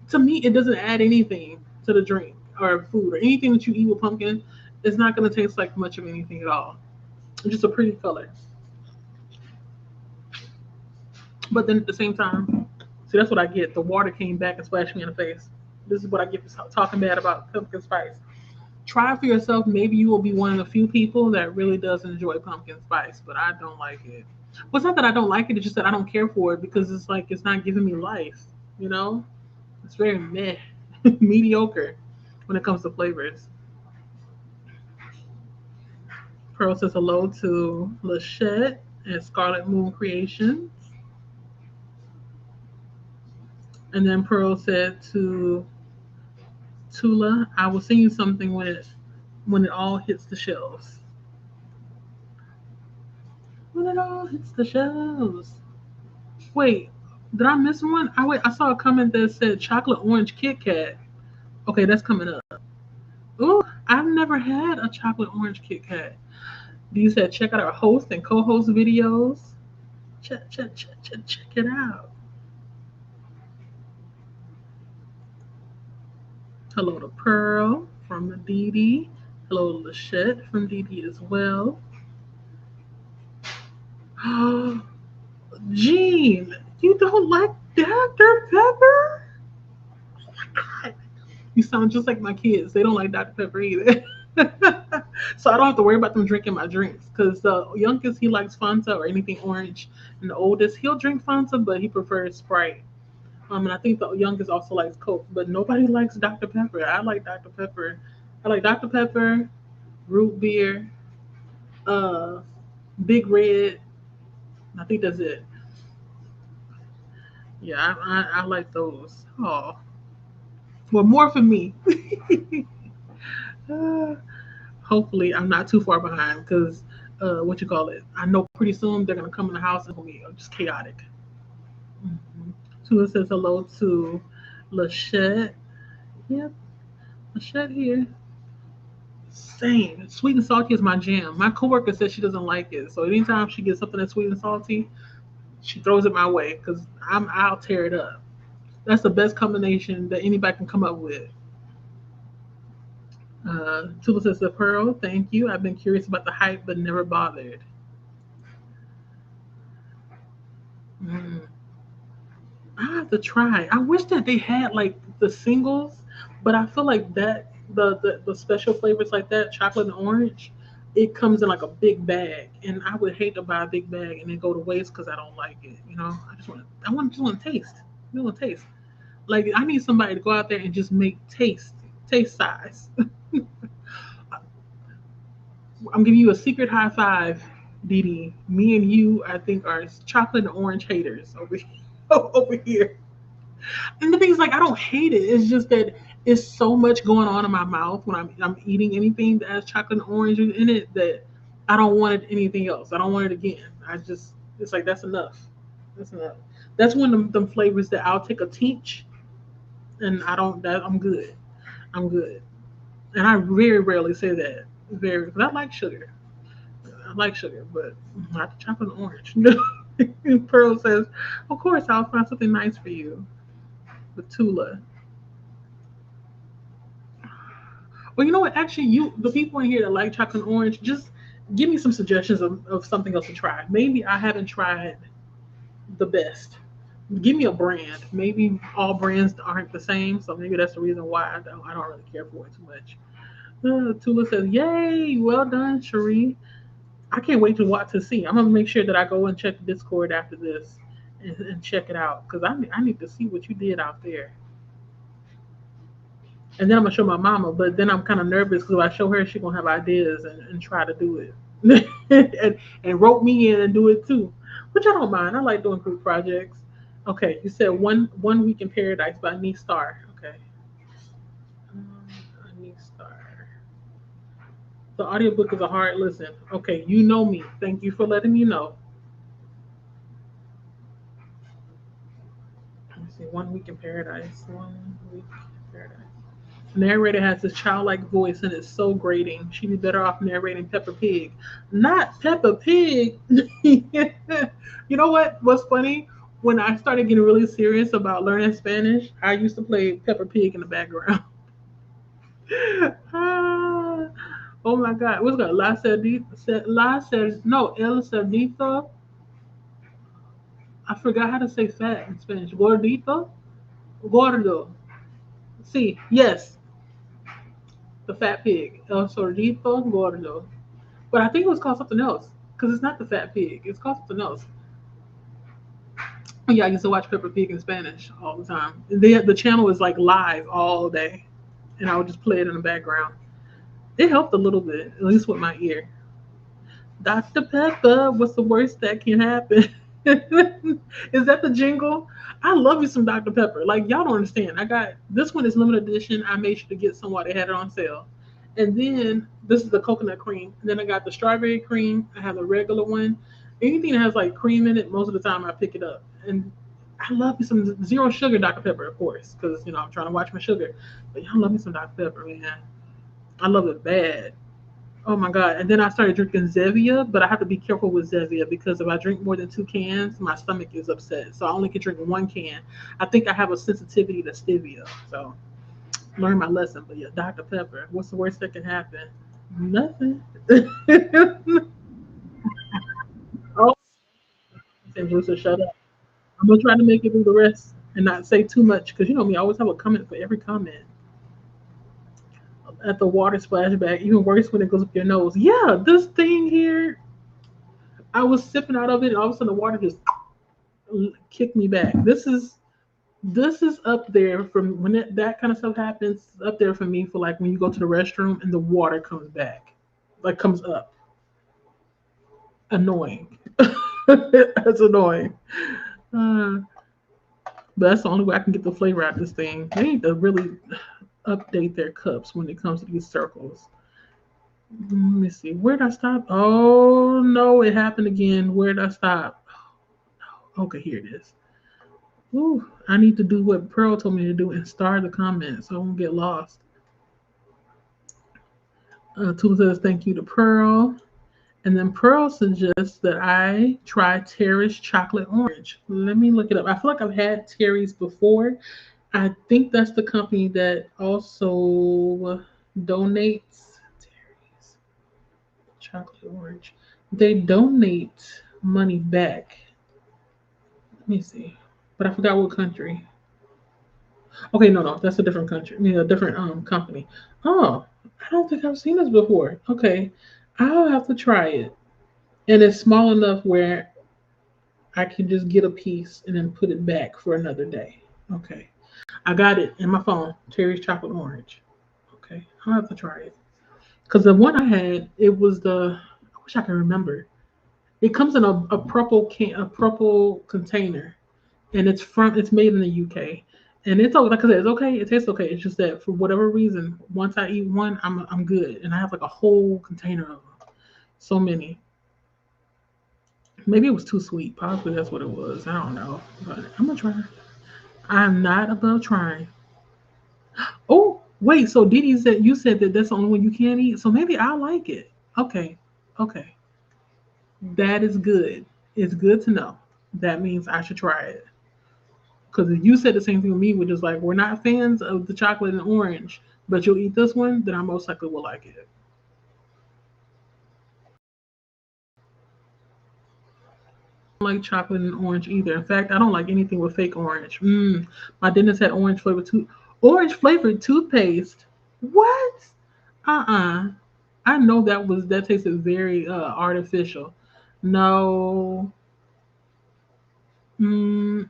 To me, it doesn't add anything to the drink or food or anything that you eat with pumpkin. It's not going to taste like much of anything at all. It's just a pretty color. But then at the same time, see, that's what I get. The water came back and splashed me in the face. This is what I get for talking bad about pumpkin spice. Try it for yourself. Maybe you will be one of the few people that really does enjoy pumpkin spice, but I don't like it. Well, it's not that I don't like it, it's just that I don't care for it because it's like it's not giving me life, you know? It's very meh, mediocre when it comes to flavors. Pearl says hello to Lachette and Scarlet Moon Creations. And then Pearl said to Tula, I will send you something when it all hits the shelves. When it all hits the shelves. Wait, did I miss one? I saw a comment that said chocolate orange Kit Kat. Okay, that's coming up. Ooh, I've never had a chocolate orange Kit Kat. You said check out our host and co-host videos. Check it out. Hello to Pearl from Dee Dee. Hello to Lachette from Dee Dee as well. Jean, you don't like Dr. Pepper? Oh my God. You sound just like my kids. They don't like Dr. Pepper either. So I don't have to worry about them drinking my drinks. Because the youngest, he likes Fanta or anything orange. And the oldest, he'll drink Fanta, but he prefers Sprite. And I think the youngest also likes Coke. But nobody likes Dr. Pepper. I like Dr. Pepper. I like Dr. Pepper, root beer, uh, Big Red, I think that's it. Yeah, I like those. Oh, well, more for me. Uh, Hopefully, I'm not too far behind because what you call it? I know pretty soon they're gonna come in the house and it's gonna be just chaotic. Mm-hmm. Tula says hello to Lachette. Yep, Lachette here. Same. Sweet and salty is my jam. My coworker says she doesn't like it, so anytime she gets something that's sweet and salty, she throws it my way because I'll tear it up. That's the best combination that anybody can come up with. Tula says the pearl. Thank you. I've been curious about the hype, but never bothered. Mm. I have to try. I wish that they had like the singles, but I feel like that the special flavors like that, chocolate and orange, it comes in like a big bag, and I would hate to buy a big bag and then go to waste because I don't like it. You know, I just want to taste. I want to taste. Like I need somebody to go out there and just make taste size. I'm giving you a secret high five, Dee Dee. Me and you, I think, are chocolate and orange haters over over here. And the thing is, like, I don't hate it. It's just that it's so much going on in my mouth when I'm eating anything that has chocolate and orange in it that I don't want it anything else. I don't want it again. I just it's like that's enough. That's enough. That's one of them flavors that I'll take a teach and I don't that I'm good. I'm good. And I very rarely say that. Very because I like sugar. I like sugar, but not the chocolate and orange. Pearl says, of course I'll find something nice for you. Batula. Well, you know what? Actually, the people in here that like chocolate and orange, just give me some suggestions of something else to try. Maybe I haven't tried the best. Give me a brand. Maybe all brands aren't the same, so maybe that's the reason why I don't really care for it too much. Tula says, "Yay! Well done, Cherie. I can't wait to watch to see. I'm gonna make sure that I go and check Discord after this and check it out because I need to see what you did out there. And then I'm gonna show my mama, but then I'm kind of nervous because if I show her, she's gonna have ideas and try to do it, and rope me in and do it too, which I don't mind. I like doing group projects. Okay, you said one week in paradise by Nee Star. Okay, um, Nee Star. The audiobook is a hard listen. Okay, you know me. Thank you for letting me know. Let me see. 1 week in paradise. 1 week in paradise. Narrator has this childlike voice and it's so grating. She'd be better off narrating Peppa Pig. Not Peppa Pig. You know what? What's funny? When I started getting really serious about learning Spanish, I used to play Peppa Pig in the background. Ah, oh my God. What's it called? No, El Cerdito. I forgot how to say fat in Spanish. Gordito? Gordo. See, yes, the fat pig. El Cerdito Gordo. But I think it was called something else because it's not the fat pig. It's called something else. Yeah, I used to watch Peppa Pig in Spanish all the time. The channel was like live all day, and I would just play it in the background. It helped a little bit, at least with my ear. Dr. Pepper, what's the worst that can happen? Is that the jingle? I love you some Dr. Pepper. Like y'all don't understand. I got this one is limited edition. I made sure to get some while they had it on sale. And then this is the coconut cream. And then I got the strawberry cream. I have the regular one. Anything that has like cream in it, most of the time I pick it up. And I love me some zero sugar Dr. Pepper, of course, because I'm trying to watch my sugar. But y'all love me some Dr. Pepper, man. I love it bad. Oh my God. And then I started drinking Zevia, but I have to be careful with Zevia because if I drink more than 2 cans, my stomach is upset. So I only can drink 1 can. I think I have a sensitivity to stevia. So learn my lesson. But yeah, Dr. Pepper, what's the worst that can happen? Nothing. Oh, and Bruce, shut up. I'm gonna try to make it through the rest and not say too much because you know me, I always have a comment for every comment. At the water splashback, even worse when it goes up your nose. Yeah, this thing here, I was sipping out of it, and all of a sudden the water just kicked me back. This is up there from when that kind of stuff happens. Up there for me for like when you go to the restroom and the water comes back, like comes up. Annoying. That's annoying. Uh, but that's the only way I can get the flavor out of this thing. They need to really update their cups when it comes to these circles. Let me see. Where did I stop? Oh no, it happened again. Where did I stop? Okay, here it is. Ooh, I need to do what Pearl told me to do and star the comments so I won't get lost. Tula says thank you to Pearl. And then Pearl suggests that I try Terry's chocolate orange. Let me look it up. I feel like I've had Terry's before. I think that's the company that also donates Terry's chocolate orange. They donate money back. Let me see. But I forgot what country. Okay, no, that's a different country. I mean, a different company. Oh, I don't think I've seen this before. Okay, I'll have to try it. And it's small enough where I can just get a piece and then put it back for another day. Okay, I got it in my phone. Terry's chocolate orange. Okay, I'll have to try it. Because the one I had, it was the. I wish I could remember. It comes in a purple a purple container, and it's made in the UK. And it's like I said, it's okay. It tastes okay. It's just that for whatever reason, once I eat one, I'm good, and I have like a whole container of them. So many. Maybe it was too sweet. Possibly that's what it was. I don't know, but I'm gonna try. I'm not above trying. Oh wait, so Didi said you said that that's the only one you can't eat. So maybe I like it. Okay, okay, that is good. It's good to know. That means I should try it. Because if you said the same thing with me, which is like we're not fans of the chocolate and orange, but you'll eat this one, then I most likely will like it. I don't like chocolate and orange either. In fact, I don't like anything with fake orange. My dentist had orange flavored toothpaste. What? Uh-uh. I know that tasted very artificial. No. Mm,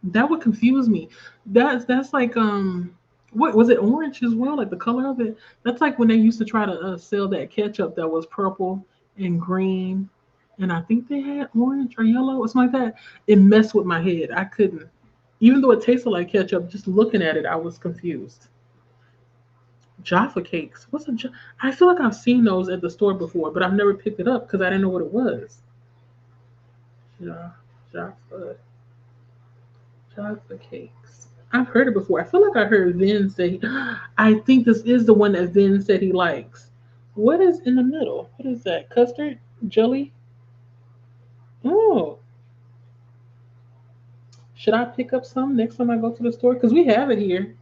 that would confuse me. That's like what was it orange as well? Like the color of it? That's like when they used to try to sell that ketchup that was purple and green, and I think they had orange or yellow or something like that. It messed with my head. I couldn't, even though it tasted like ketchup. Just looking at it, I was confused. Jaffa cakes. I feel like I've seen those at the store before, but I've never picked it up because I didn't know what it was. Ja, Jaffa Jaffa cakes. I've heard it before. I feel like I heard Vin say, I think this is the one that Vin said he likes. What is in the middle? What is that? Custard? Jelly? Oh, should I pick up some next time I go to the store? Because we have it here.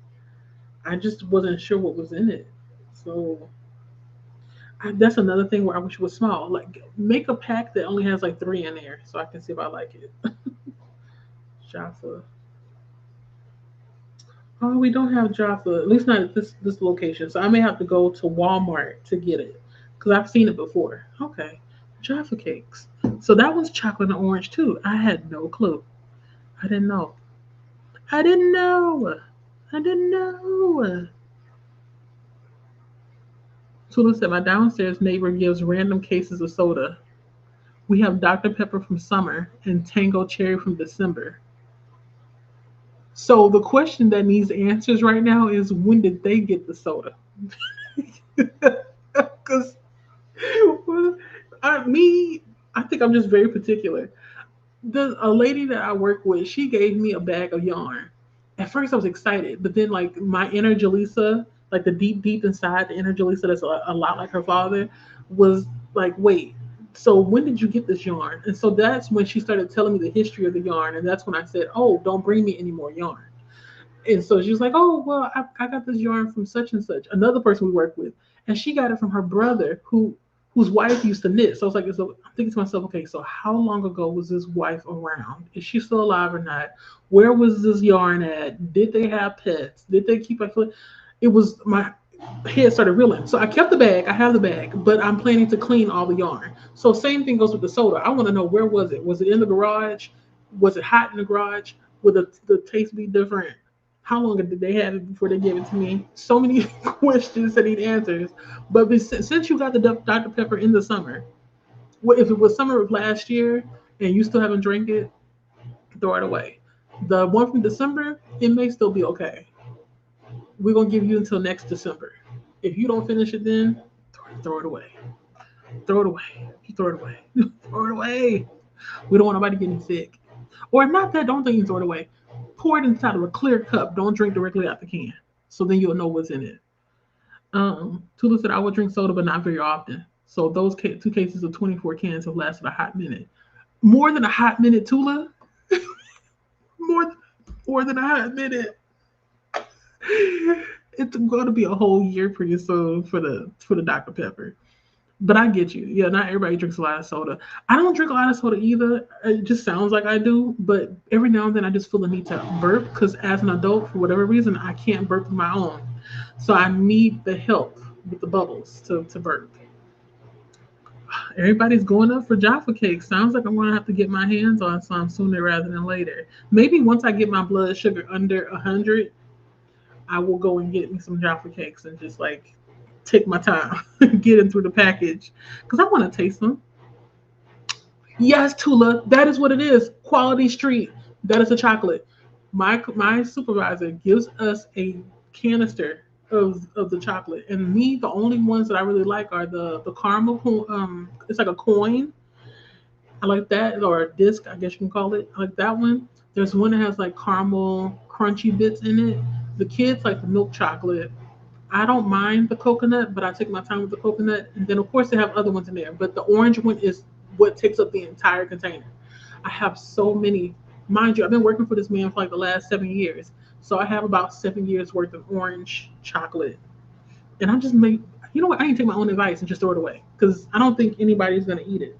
I just wasn't sure what was in it. So that's another thing where I wish it was small. Like make a pack that only has like three in there so I can see if I like it. Jaffa. Oh, we don't have Jaffa, at least not at this location. So I may have to go to Walmart to get it because I've seen it before. Okay, Jaffa cakes. So that was chocolate and orange too. I had no clue. I didn't know. I didn't know. I didn't know. Tula said my downstairs neighbor gives random cases of soda. We have Dr. Pepper from summer and Tango Cherry from December. So the question that needs answers right now is when did they get the soda? Because I think I'm just very particular. A lady that I work with, she gave me a bag of yarn. At first, I was excited, but then like my inner Jalisa, like the deep inside, the inner Jalisa that's a lot like her father, was like, wait. So when did you get this yarn? And so that's when she started telling me the history of the yarn, and that's when I said, "Oh, don't bring me any more yarn." And so she was like, "Oh, well, I got this yarn from such and such, another person we work with, and she got it from her brother whose wife used to knit." So I was like, so I'm thinking to myself, okay, so how long ago was this wife around? Is she still alive or not? Where was this yarn at? Did they have pets? Did they keep like it was my head started reeling. So I kept the bag. I have the bag, but I'm planning to clean all the yarn. So same thing goes with the soda. I want to know where was it? Was it in the garage? Was it hot in the garage? Would the taste be different? How long did they have it before they gave it to me? So many questions that need answers. But since you got the Dr. Pepper in the summer, if it was summer of last year, and you still haven't drank it, throw it away. The one from December, it may still be okay. We're gonna give you until next December. If you don't finish it then, throw it away. Throw it away. You throw it away. Throw it away. We don't want nobody getting sick. Or not that, don't think you throw it away. Pour it inside of a clear cup. Don't drink directly out the can. So then you'll know what's in it. Tula said I would drink soda, but not very often. So those two cases of 24 cans have lasted a hot minute. More than a hot minute, Tula. more, more than a hot minute. It's going to be a whole year for you soon for the Dr Pepper. But I get you. Yeah, not everybody drinks a lot of soda. I don't drink a lot of soda either. It just sounds like I do. But every now and then I just feel the need to burp because as an adult, for whatever reason, I can't burp on my own. So I need the help with the bubbles to burp. Everybody's going up for Jaffa cake. Sounds like I'm going to have to get my hands on some sooner rather than later. Maybe once I get my blood sugar under 100, I will go and get me some Jaffa cakes and just like take my time getting through the package because I want to taste them. Yes, Tula, that is what it is. Quality Street. That is a chocolate. My supervisor gives us a canister of the chocolate, and me the only ones that I really like are the caramel. It's like a coin. I like that, or a disc, I guess you can call it. I like that one. There's one that has like caramel crunchy bits in it. The kids like the milk chocolate. I don't mind the coconut, but I take my time with the coconut. And then, of course, they have other ones in there. But the orange one is what takes up the entire container. I have so many. Mind you, I've been working for this man for like the last 7 years. So I have about 7 years worth of orange chocolate. And I just make, you know what? I can take my own advice and just throw it away because I don't think anybody's going to eat it.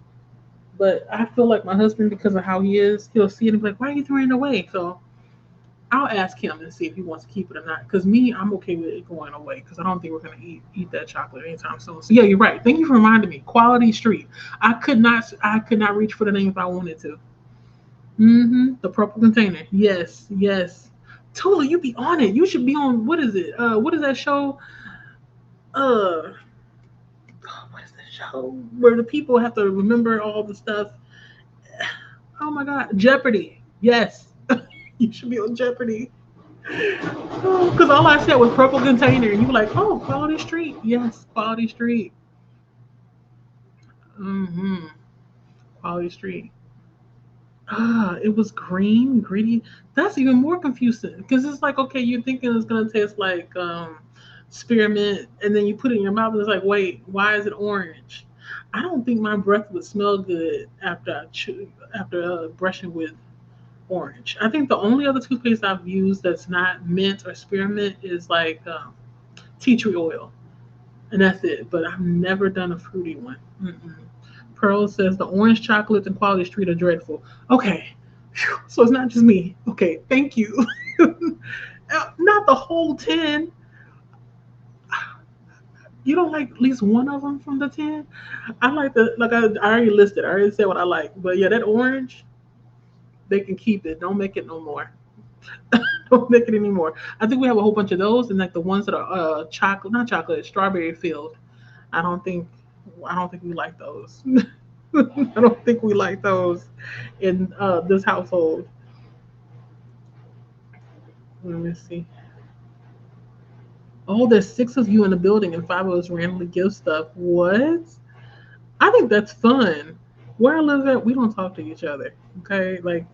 But I feel like my husband, because of how he is, he'll see it and be like, why are you throwing it away? So I'll ask him and see if he wants to keep it or not. Because me, I'm okay with it going away because I don't think we're gonna eat that chocolate anytime soon. So yeah, you're right. Thank you for reminding me. Quality Street. I could not reach for the name if I wanted to. The purple container. Yes, yes. Tula, you be on it. You should be on. What is it? What is that show? Uh, what is that show where the people have to remember all the stuff? Oh my God, Jeopardy. Yes, you should be on Jeopardy. Because all I said was purple container, and you were like, "Oh, Quality Street." Yes, Quality Street. Mm-hmm. Quality Street. It was green, gritty. That's even more confusing because it's like, okay, you're thinking it's gonna taste like spearmint, and then you put it in your mouth, and it's like, wait, why is it orange? I don't think my breath would smell good after brushing with orange. I think the only other toothpaste I've used that's not mint or spearmint is like tea tree oil, and that's it. But I've never done a fruity one. Mm-mm. Pearl says the orange chocolates and Quality Street are dreadful. Okay, so it's not just me. Okay, thank you. Not the whole 10. You don't like at least one of them from the 10? I like I already listed. I already said what I like. But yeah, that orange, they can keep it. Don't make it no more. Don't make it anymore. I think we have a whole bunch of those, and like the ones that are chocolate, not chocolate, strawberry filled. I don't think, I don't think we like those. I don't think we like those in this household. Let me see. Oh, there's 6 of you in the building, and 5 of us randomly give stuff. What? I think that's fun. Where I live at, we don't talk to each other. Okay, like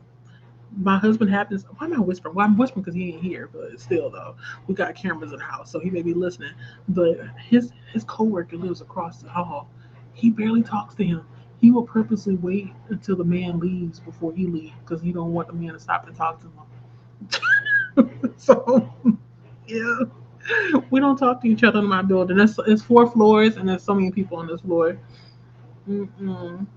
my husband happens. Why am I whispering? Well, I'm whispering because he ain't here, but still though, we got cameras in the house, so he may be listening. But his coworker lives across the hall. He barely talks to him. He will purposely wait until the man leaves before he leaves because he don't want the man to stop and talk to him. So yeah, we don't talk to each other in my building. It's 4 floors, and there's so many people on this floor. Mm-mm.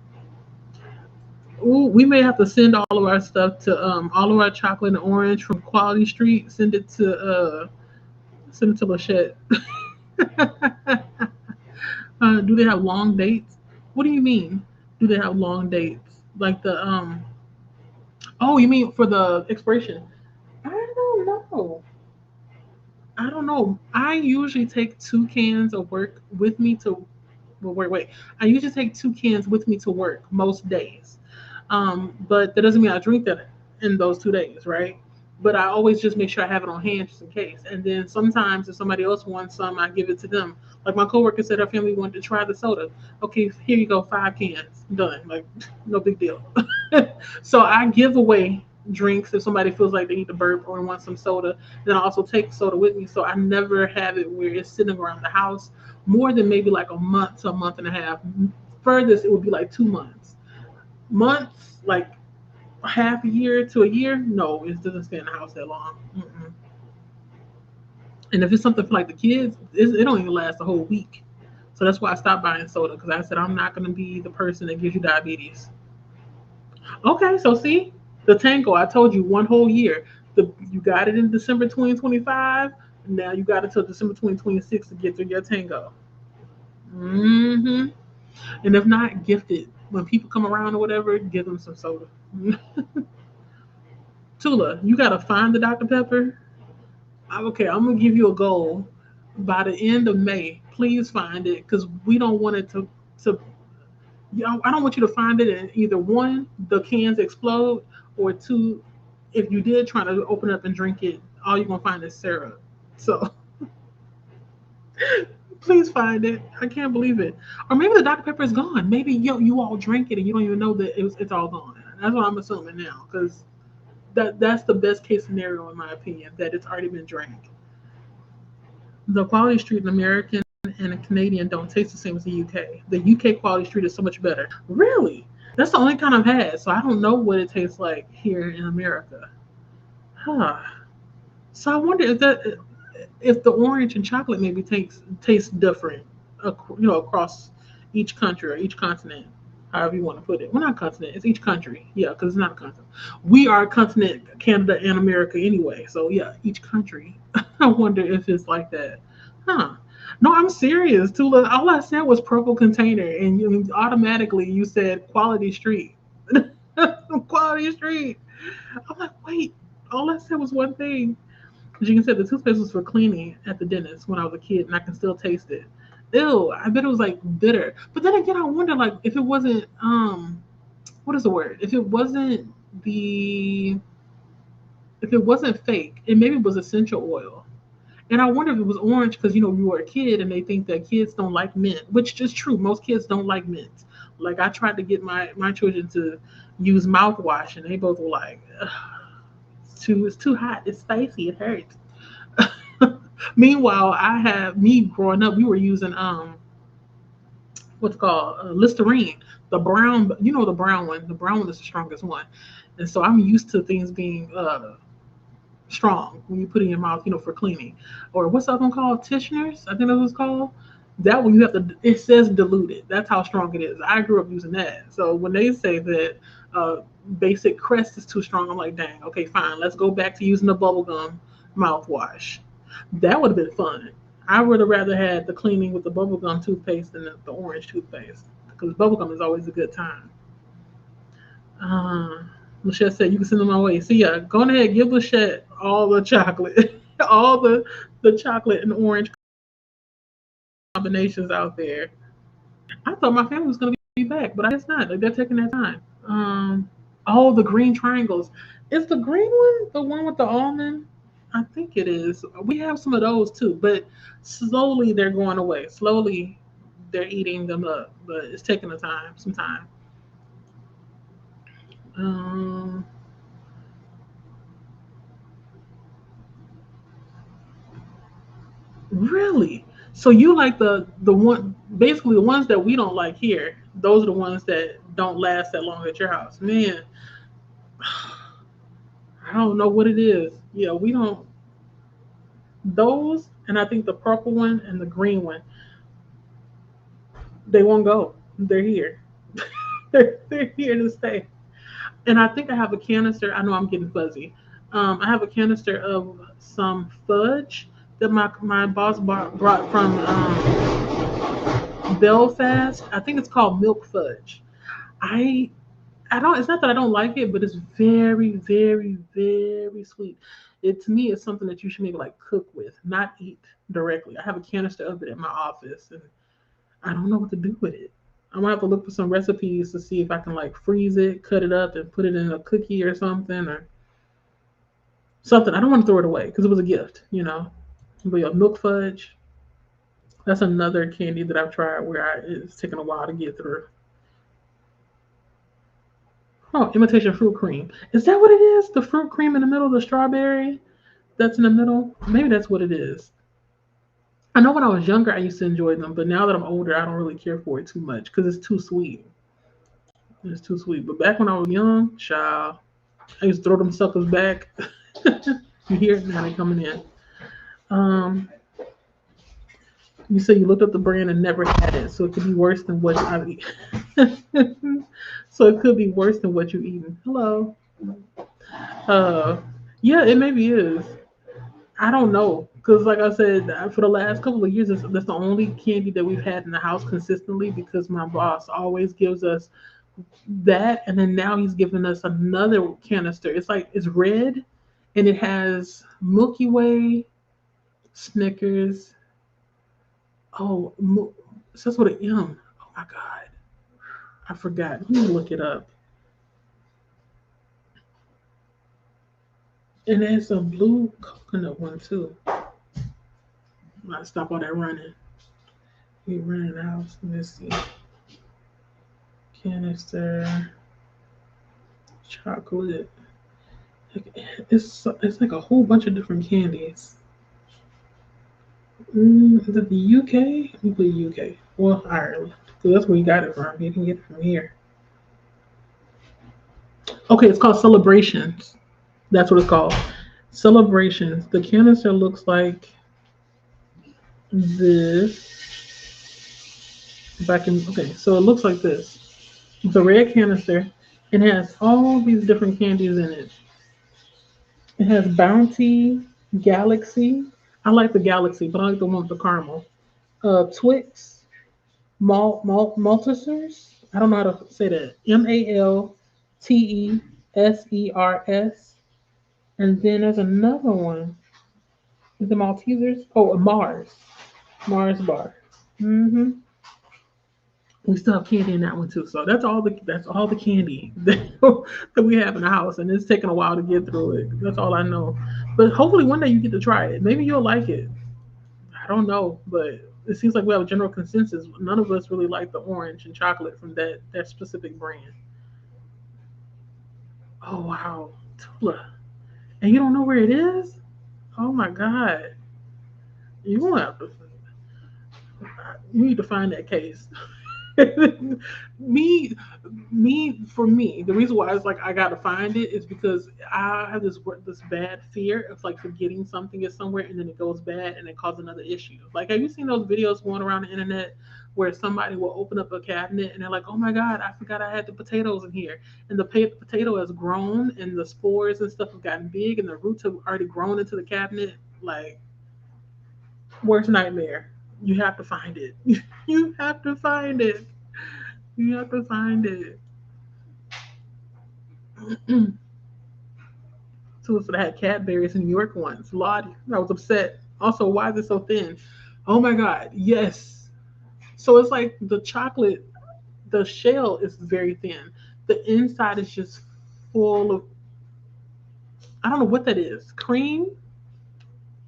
Ooh, we may have to send all of our stuff to all of our chocolate and orange from Quality Street. Send it to Lachette. Do they have long dates? What do you mean? Do they have long dates? Like the Oh, you mean for the expiration? I don't know. I don't know. I usually take 2 cans of work with me to. Well, wait. I usually take 2 cans with me to work most days. But that doesn't mean I drink that in those 2 days, right? But I always just make sure I have it on hand just in case. And then sometimes if somebody else wants some, I give it to them. Like my coworker said, her family wanted to try the soda. Okay, here you go, 5 cans, done. Like no big deal. So I give away drinks if somebody feels like they need to burp or want some soda. Then I also take soda with me, so I never have it where it's sitting around the house more than maybe like a month to a month and a half. Furthest, it would be like 2 months. Months, like half a year to a year, no, it doesn't stay in the house that long. Mm-mm. And if it's something for like the kids, it don't even last a whole week. So that's why I stopped buying soda because I said I'm not going to be the person that gives you diabetes. Okay, so see the tango. I told you 1 whole year. You got it in December 2025. Now you got it till December 2026 to get through your tango. Hmm. And if not, gift it. When people come around or whatever, give them some soda. Tula, you gotta find the Dr. Pepper. Okay, I'm gonna give you a goal. By the end of May, please find it because we don't want it to. You know, I don't want you to find it and either one, the cans explode, or two, if you did try to open up and drink it, all you're gonna find is syrup. So please find it. I can't believe it. Or maybe the Dr. Pepper is gone. Maybe you all drank it and you don't even know that it's all gone. That's what I'm assuming now because that's the best case scenario in my opinion that it's already been drank. The quality street in American and a Canadian don't taste the same as the UK. The UK quality street is so much better. Really? That's the only kind I've had, so I don't know what it tastes like here in America. Huh. So I wonder if the orange and chocolate maybe tastes different, across each country or each continent, however you want to put it. Well, not continent, it's each country. Yeah, because it's not a continent. We are a continent, Canada and America anyway. So yeah, each country. I wonder if it's like that. Huh. No, I'm serious. Tula, all I said was purple container, and automatically you said quality street. Quality street. I'm like, wait, all I said was one thing. As you can say, the toothpaste was for cleaning at the dentist when I was a kid, and I can still taste it. Ew, I bet it was like bitter. But then again, I wonder like if it wasn't what is the word? The if it wasn't fake, it maybe was essential oil. And I wonder if it was orange because you were a kid and they think that kids don't like mint, which is true. Most kids don't like mint. Like I tried to get my children to use mouthwash, and they both were like, "Ugh, it's too hot, it's spicy, it hurts." Meanwhile, I have me growing up, we were using what's called Listerine, the brown, the brown one. The brown one is the strongest one, and so I'm used to things being strong when you put it in your mouth, for cleaning. Or what's the other one called? Tishner's, I think that's what it's called. That one you have to. It says diluted. That's how strong it is. I grew up using that. So when they say that basic Crest is too strong, I'm like, dang. Okay, fine. Let's go back to using the bubblegum mouthwash. That would have been fun. I would have rather had the cleaning with the bubblegum toothpaste than the orange toothpaste because bubblegum is always a good time. Uh, Lachette said you can send them my way. So yeah, go ahead, give Lachette all the chocolate, all the chocolate and orange combinations out there. I thought my family was gonna be back, but I guess not. Like, they're taking their time. Oh, the green triangles. Is the green one the one with the almond? I think it is. We have some of those too, but slowly they're going away. Slowly they're eating them up, but it's taking some time. Um, Really? So you like the one basically the ones that we don't like here. Those are the ones that don't last that long at your house. Man, I don't know what it is. Yeah, we don't those and I think the purple one and the green one, they won't go. They're here. They're here to stay. And I think I have a canister. I know I'm getting fuzzy. I have a canister of some fudge that my boss brought from Belfast. I think it's called milk fudge. I I don't. It's not that I don't like it, but it's very, very, very sweet. It to me is something that you should maybe like cook with, not eat directly. I have a canister of it at my office, and I don't know what to do with it. I'm gonna have to look for some recipes to see if I can like freeze it, cut it up, and put it in a cookie or something, or something. I don't want to throw it away because it was a gift, you know. But yeah, milk fudge. That's another candy that I've tried where it's taken a while to get through. Oh, imitation fruit cream. Is that what it is? The fruit cream in the middle, the strawberry that's in the middle? Maybe that's what it is. I know when I was younger, I used to enjoy them, but now that I'm older, I don't really care for it too much because it's too sweet. It's too sweet. But back when I was young, child, I used to throw them suckers back. You hear it now? They coming in. Um, you say you looked up the brand and never had it, so it could be worse than what I've eaten. So it could be worse than what you've eaten. Hello. Uh, yeah, it maybe is. I don't know, because like I said, for the last couple of years, that's the only candy that we've had in the house consistently. Because my boss always gives us that, and then now he's giving us another canister. It's like it's red, and it has Milky Way, Snickers. Oh, it says with an M. Oh my god, I forgot. Let me look it up. And there's a blue coconut one too. I stop all that running. We running out. Let me see. Canister, chocolate. It's like a whole bunch of different candies. Is it the UK? We put UK. Well, Ireland. So that's where you got it from. You can get it from here. Okay, it's called Celebrations. That's what it's called. Celebrations. The canister looks like this. If I can, okay, so it looks like this. It's a red canister. It has all these different candies in it. It has Bounty, Galaxy. I like the Galaxy, but I like the one with the caramel. Twix, Maltesers. I don't know how to say that. Maltesers. And then there's another one. Is it Maltesers? Oh, Mars. Mars bar. Hmm. We still have candy in that one too. So that's all the candy that we have in the house, and it's taking a while to get through it. That's all I know. But hopefully one day you get to try it. Maybe you'll like it. I don't know, but it seems like we have a general consensus. None of us really like the orange and chocolate from that specific brand. Oh wow, Tula, and you don't know where it is? Oh my god, you gonna have to. You need to find that case. me, me. The reason why it's like I gotta find it is because I have this bad fear of like forgetting something is somewhere and then it goes bad and it causes another issue. Like, have you seen those videos going around the internet where somebody will open up a cabinet and they're like, "Oh my god, I forgot I had the potatoes in here," and the potato has grown and the spores and stuff have gotten big and the roots have already grown into the cabinet. Like, worst nightmare. You have to find it. You have to find it. You have to find it. So I had Cadbury's in New York once. Lord, I was upset. Also, why is it so thin? Oh my God, yes. So it's like the chocolate, the shell is very thin. The inside is just full of, I don't know what that is. Cream?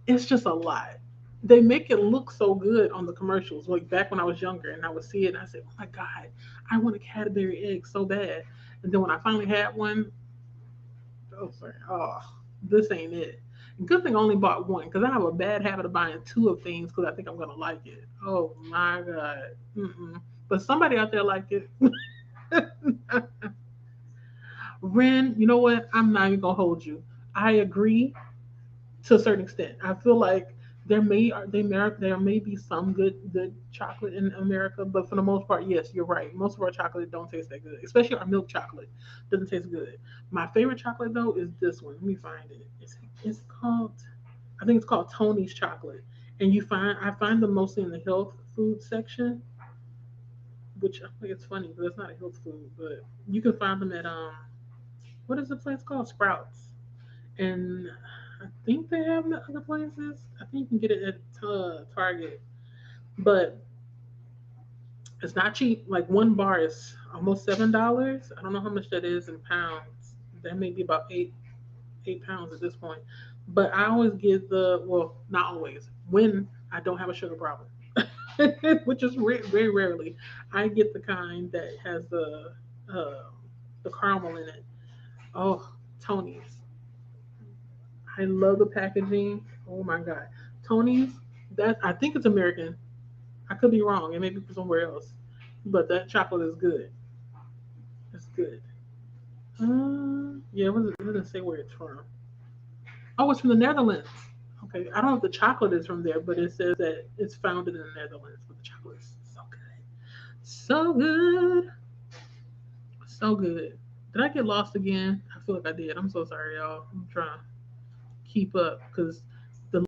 It's just a lot. They make it look so good on the commercials. Like back when I was younger and I would see it and I said, "Oh my God, I want a Cadbury egg so bad." And then when I finally had one, oh sorry, oh, this ain't it. Good thing I only bought one because I have a bad habit of buying two of things because I think I'm gonna like it. Oh my God. Mm-mm. But somebody out there like it. Ren, you know what? I'm not even gonna hold you. I agree to a certain extent. I feel like there may be some good chocolate in America, but for the most part, yes, you're right. Most of our chocolate don't taste that good, especially our milk chocolate doesn't taste good. My favorite chocolate though is this one. Let me find it. It's called, I think it's called Tony's chocolate, and I find them mostly in the health food section, which I think it's funny because it's not a health food, but you can find them at what is the place called, Sprouts. And I think they have them at other places. I think you can get it at Target. But It's not cheap. Like one bar is almost $7. I don't know how much that is in pounds. That may be about 8 pounds at this point. But I always get the, well, not always, when I don't have a sugar problem, which is very rarely. I get the kind that has uh, the caramel in it. Oh, Tony's. I love the packaging. Oh my god, Tony's. That, I think it's American. I could be wrong. It may be from somewhere else, but that chocolate is good. It's good. Yeah, it doesn't say where it's from. Oh, it's from the Netherlands. Okay, I don't know if the chocolate is from there, but it says that it's founded in the Netherlands. But the chocolate is so good, so good, so good. Did I get lost again? I feel like I did. I'm so sorry, y'all. I'm trying to keep up because the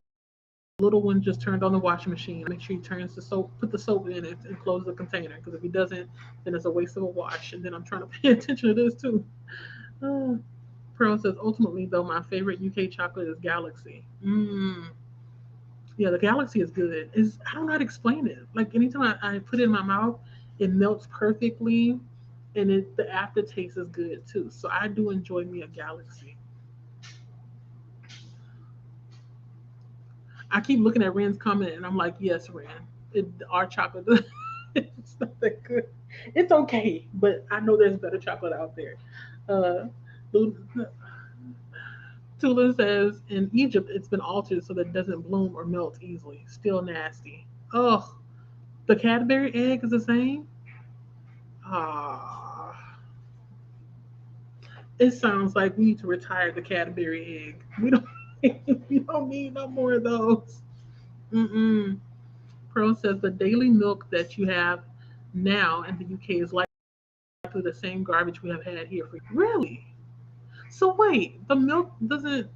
little one just turned on the washing machine. Make sure he turns the soap, put the soap in it, and close the container. Because if he doesn't, then it's a waste of a wash. And then I'm trying to pay attention to this too. Uh, Pearl says, ultimately, though, my favorite UK chocolate is Galaxy. Yeah, the Galaxy is good. Is I don't know how to explain it. Like anytime I put it in my mouth, it melts perfectly, and the aftertaste is good too. So I do enjoy me a Galaxy. I keep looking at Ren's comment, and I'm like, yes, Ren, our chocolate, it's not that good. It's okay, but I know there's better chocolate out there. Uh, Tula says in Egypt it's been altered so that it doesn't bloom or melt easily. Still nasty. Oh, the Cadbury egg is the same. Ah, it sounds like we need to retire the Cadbury egg. We don't. We don't need no more of those. Mm-mm. Pearl says the daily milk that you have now in the UK is likely the same garbage we have had here for really. So wait, the milk doesn't.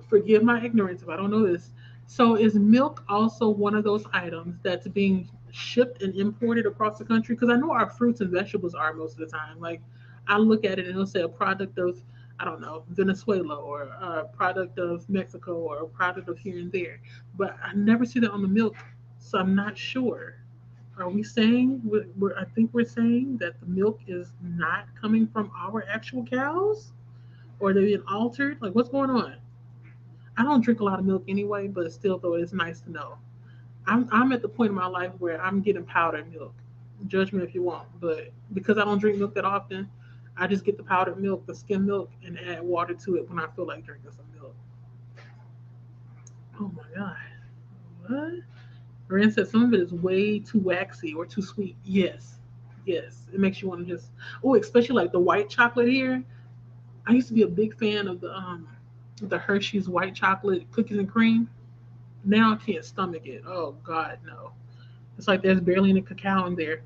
Forgive my ignorance if I don't know this. So is milk also one of those items that's being shipped and imported across the country? Because I know our fruits and vegetables are most of the time. Like I look at it and it'll say a product of, I don't know, Venezuela or a product of Mexico or a product of here and there. But I never see that on the milk, so I'm not sure. Are we saying I think we're saying that the milk is not coming from our actual cows, or they're being altered? Like what's going on? I don't drink a lot of milk anyway, but still, though, it's nice to know. I'm at the point in my life where I'm getting powdered milk. Judge me if you want, but because I don't drink milk that often, I just get the powdered milk, the skim milk, and add water to it when I feel like drinking some milk. Oh my god, what? Ren said some of it is way too waxy or too sweet. Yes, yes, it makes you want to just. Oh, especially like the white chocolate here. I used to be a big fan of the Hershey's white chocolate cookies and cream. Now I can't stomach it. Oh God, no. It's like there's barely any cacao in there.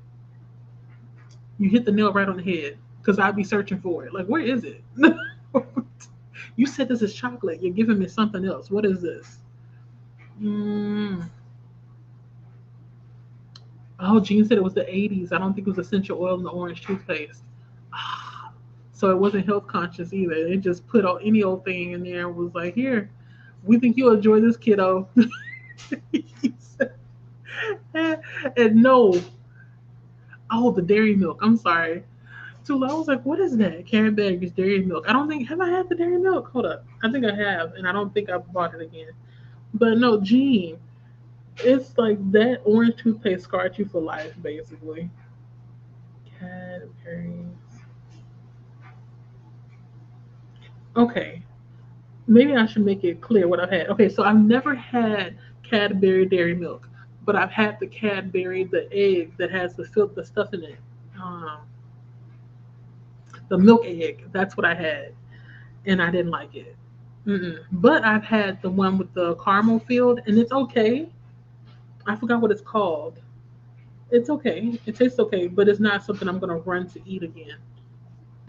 You hit the nail right on the head because I'd be searching for it. Like, where is it? You said this is chocolate. You're giving me something else. What is this? Mm. Oh, Gene said it was the 80s. I don't think it was essential oil in the orange toothpaste. So it wasn't health conscious either. It just put all, any old thing in there and was like, here, we think you'll enjoy this, kiddo. And no, oh, the dairy milk. I'm sorry. Tula, I was like, what is that? Karen Baggage dairy milk. I don't think, have I had the dairy milk? Hold up. I think I have, and I don't think I've bought it again. But no, Gene, it's like that orange toothpaste scarred you for life, basically. Cadbury's. Okay, maybe I should make it clear what I've had. Okay, so I've never had Cadbury dairy milk, but I've had the Cadbury, the egg that has the stuff in it. Um, the milk egg. That's what I had, and I didn't like it. Mm-mm. But I've had the one with the caramel filled, and it's okay. I forgot what it's called. It's okay. It tastes okay, but it's not something I'm gonna run to eat again.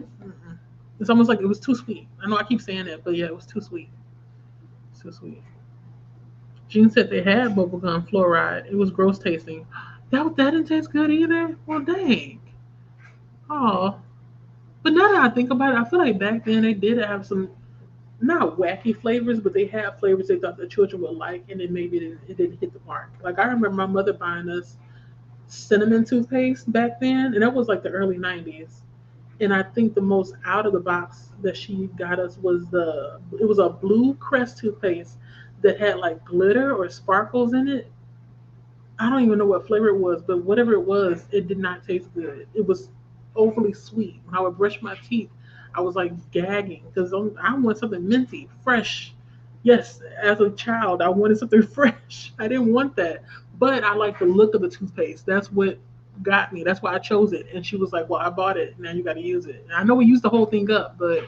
Mm-mm. It's almost like it was too sweet. I know I keep saying that, but yeah, it was too sweet. It's too sweet. Jean said they had bubblegum fluoride. It was gross tasting. That didn't taste good either. Well, dang. Oh, but now that I think about it, I feel like back then they did have some not wacky flavors, but they had flavors they thought the children would like, and then maybe it didn't hit the mark. Like I remember my mother buying us. cinnamon toothpaste back then, and that was like the early '90s. And I think the most out of the box that she got us was it was a blue Crest toothpaste that had like glitter or sparkles in it. I don't even know what flavor it was, but whatever it was, it did not taste good. It was overly sweet. When I would brush my teeth, I was like gagging because I want something minty, fresh. Yes, as a child, I wanted something fresh. I didn't want that, but I like the look of the toothpaste. That's what got me. That's why I chose it. And she was like, "Well, I bought it. Now you got to use it." And I know we used the whole thing up, but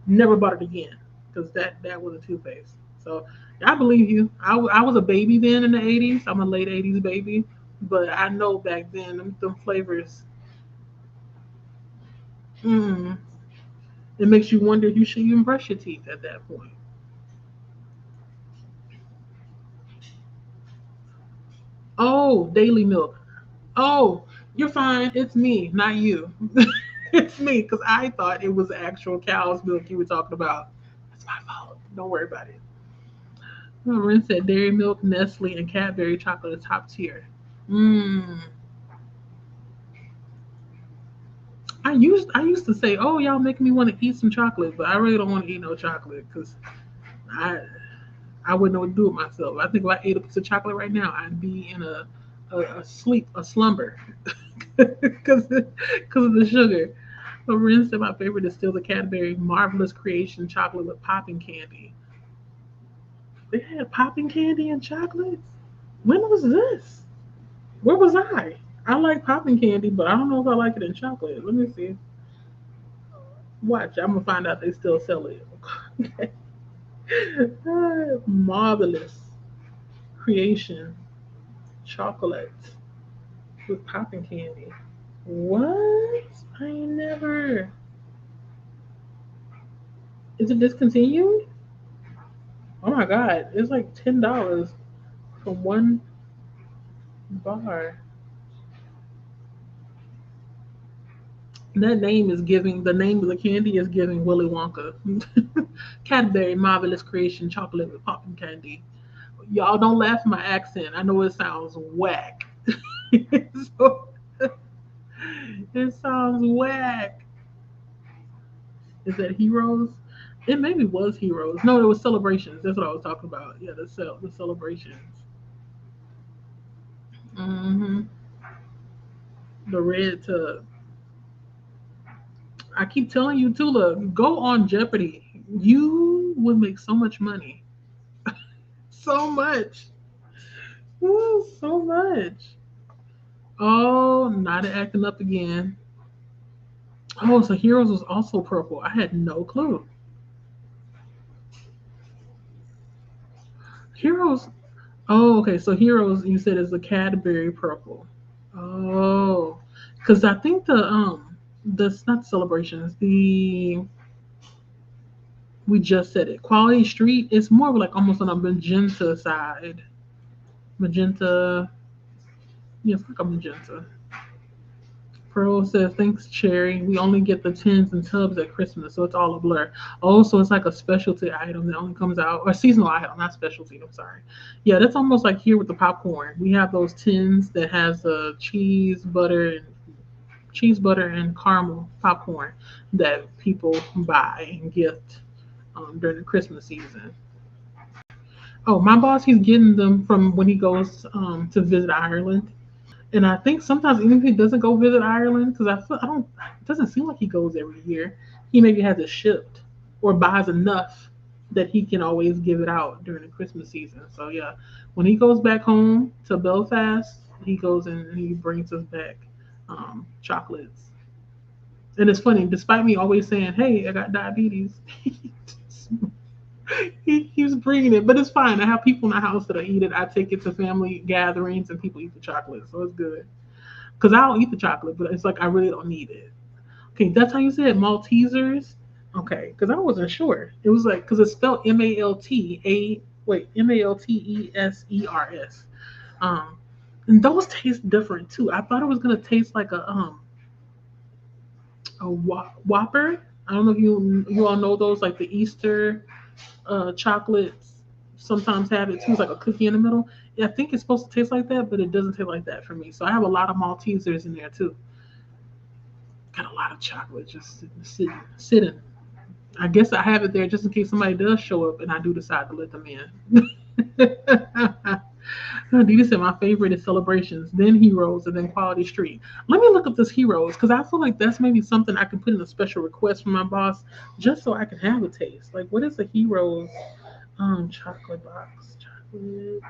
never bought it again because that was a toothpaste. So I believe you. I was a baby then in the '80s. I'm a late '80s baby, but I know back then them flavors. Mm, it makes you wonder if you should even brush your teeth at that point. Oh, daily milk. Oh, you're fine. It's me, not you. It's me because I thought it was actual cow's milk you were talking about. That's my fault. Don't worry about it. Ren said dairy milk, Nestle, and Cadbury chocolate is top tier. Mmm. I used to say, "Oh, y'all making me want to eat some chocolate," but I really don't want to eat no chocolate because I I wouldn't know what to do with myself. I think if I ate a piece of chocolate right now, I'd be in a sleep, a slumber, because of the sugar. But Ren said my favorite is still the Cadbury Marvelous Creation chocolate with popping candy. They had popping candy and chocolate. When was this? Where was I? I like popping candy, but I don't know if I like it in chocolate. Let me see. Watch, I'm gonna find out they still sell it. Okay. Marvelous creation chocolate with popping candy. What? I ain't never. Is it discontinued? Oh my god! It's like $10 for one bar. That name is giving. The name of the candy is giving Willy Wonka. Cadbury Marvelous Creation chocolate with popping candy. Y'all don't laugh at my accent. I know it sounds whack. So, it sounds whack. Is that Heroes? It maybe was Heroes. No, it was Celebrations. That's what I was talking about. Yeah, the Celebrations. Hmm. The red tub. I keep telling you, Tula, go on Jeopardy. You would make so much money. So much. Ooh, so much. Oh, not acting up again. Oh, so Heroes was also purple. I had no clue. Heroes. Oh, okay. So Heroes, you said is the Cadbury purple. Oh, because I think the not celebrations. The we just said it. Quality Street is more of like almost on a magenta side. Magenta. Yeah, it's like a magenta. Pearl says, thanks, Cherry. We only get the tins and tubs at Christmas, so it's all a blur. Oh, so it's like a specialty item that only comes out, or seasonal item, not specialty, I'm sorry. Yeah, that's almost like here with the popcorn. We have those tins that has cheese, butter, and caramel popcorn that people buy and gift during the Christmas season. Oh, my boss, he's getting them from when he goes to visit Ireland. And I think sometimes even if he doesn't go visit Ireland, because I don't, it doesn't seem like he goes every year. He maybe has it shipped or buys enough that he can always give it out during the Christmas season. So yeah, when he goes back home to Belfast, he goes and he brings us back chocolates. And it's funny, despite me always saying, "Hey, I got diabetes," he keeps bringing it. But it's fine. I have people in the house that I eat it. I take it to family gatherings and people eat the chocolate, so it's good. Because I'll eat the chocolate, but it's like I really don't need it. Okay, that's how you said Maltesers. Okay, because I wasn't sure. It was like because it's spelled Maltesers. Um, and those taste different too. I thought it was gonna taste like a Whopper. I don't know if you all know those like the Easter chocolates, sometimes have it too. It's like a cookie in the middle. Yeah, I think it's supposed to taste like that, but it doesn't taste like that for me. So I have a lot of Maltesers in there too. Got a lot of chocolate just sitting. I guess I have it there just in case somebody does show up and I do decide to let them in. Didi said my favorite is Celebrations, then Heroes, and then Quality Street. Let me look up this Heroes because I feel like that's maybe something I can put in a special request from my boss just so I can have a taste. Like, what is the Heroes chocolate box? Chocolate.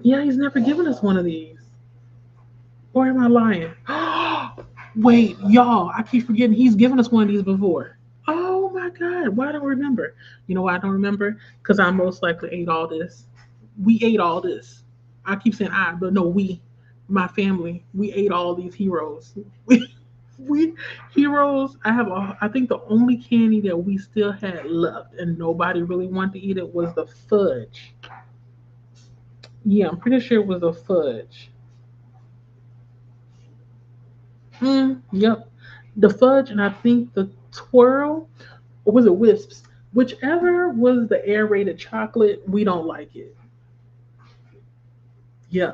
Yeah, he's never given us one of these. Or am I lying? Wait, y'all, I keep forgetting he's given us one of these before. Oh my God, why don't I remember? You know why I don't remember? Because I most likely ate all this. We ate all this. I keep saying I, but no, we, my family, we ate all these heroes. We heroes. I think the only candy that we still had left and nobody really wanted to eat it was the fudge. Yeah, I'm pretty sure it was the fudge. Yep. The fudge and I think the twirl, or was it wisps? Whichever was the aerated chocolate, we don't like it. Yeah.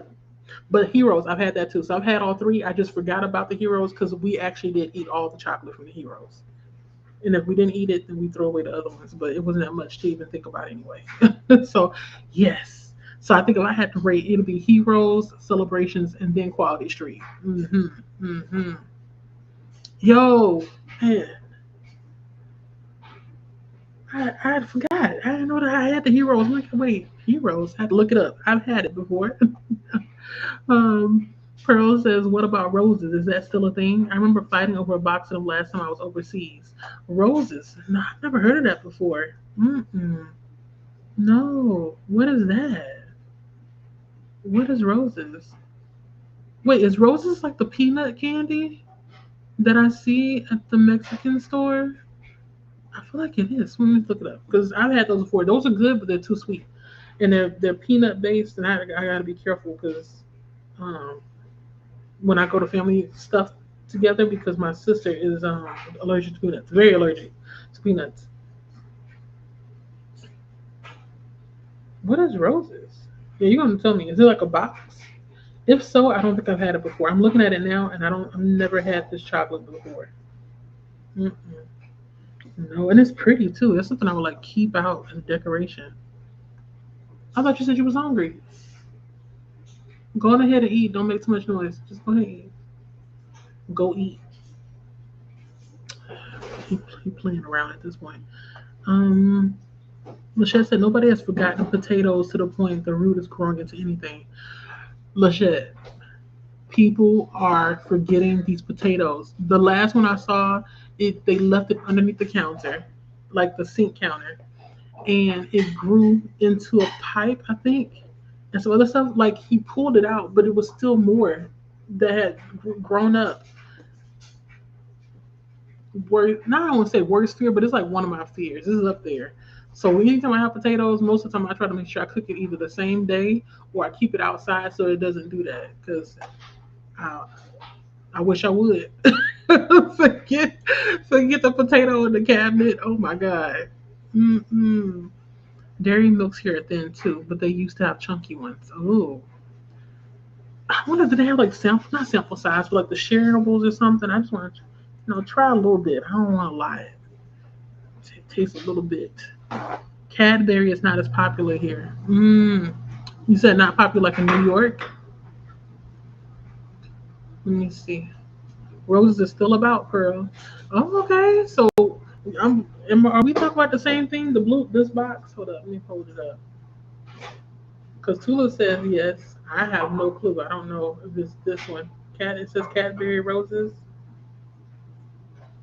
But heroes, I've had that too. So I've had all three. I just forgot about the heroes because we actually did eat all the chocolate from the heroes. And if we didn't eat it, then we throw away the other ones. But it wasn't that much to even think about anyway. So yes. So I think if I had to rate, it'll be heroes, celebrations, and then quality street. Yo, man, I had forgot. I didn't know that I had the heroes. Like, wait, heroes? I had to look it up. I've had it before. um, Pearl says, "What about roses? Is that still a thing? I remember fighting over a box of them last time I was overseas. Roses? No, I've never heard of that before. Mm-mm. No, what is that? What is roses? Wait, is roses like the peanut candy that I see at the Mexican store? I feel like it is. Let me look it up because I've had those before. Those are good, but they're too sweet, and they're peanut based, and I gotta be careful because um, when I go to family stuff together, because my sister is allergic to peanuts, very allergic to peanuts. What is roses? Yeah, you're gonna tell me. Is it like a box? If so, I don't think I've had it before. I'm looking at it now, and I've never had this chocolate before. Mm-mm. No, and it's pretty too. That's something I would like keep out as decoration. I thought you said you was hungry. Go on ahead and eat. Don't make too much noise. Just go ahead and eat. Go eat. He playing around at this point. Um, Lachette said nobody has forgotten potatoes to the point the root is growing into anything. Lachette, people are forgetting these potatoes. The last one I saw, they left it underneath the counter, like the sink counter, and it grew into a pipe, I think, and some other stuff. Like he pulled it out, but it was still more that had grown up. Not I don't want to say worst fear, but it's like one of my fears. This is up there. So anytime I have potatoes, most of the time I try to make sure I cook it either the same day or I keep it outside so it doesn't do that. Because I, I wish I would forget forget the potato in the cabinet. Oh my god. Mm-mm. Dairy milks here are thin too, but they used to have chunky ones. Oh, I wonder if they have like sample, not sample size, but like the shareables or something. I just want to, try a little bit. I don't want to lie. Taste a little bit. Cadbury is not as popular here. You said not popular like in New York. Let me see. Roses is still about Pearl. Oh, okay. So, are we talking about the same thing? The blue, this box. Hold up. Let me hold it up. Because Tula says yes. I have no clue. I don't know if it's this one. Cat. It says Cadbury roses.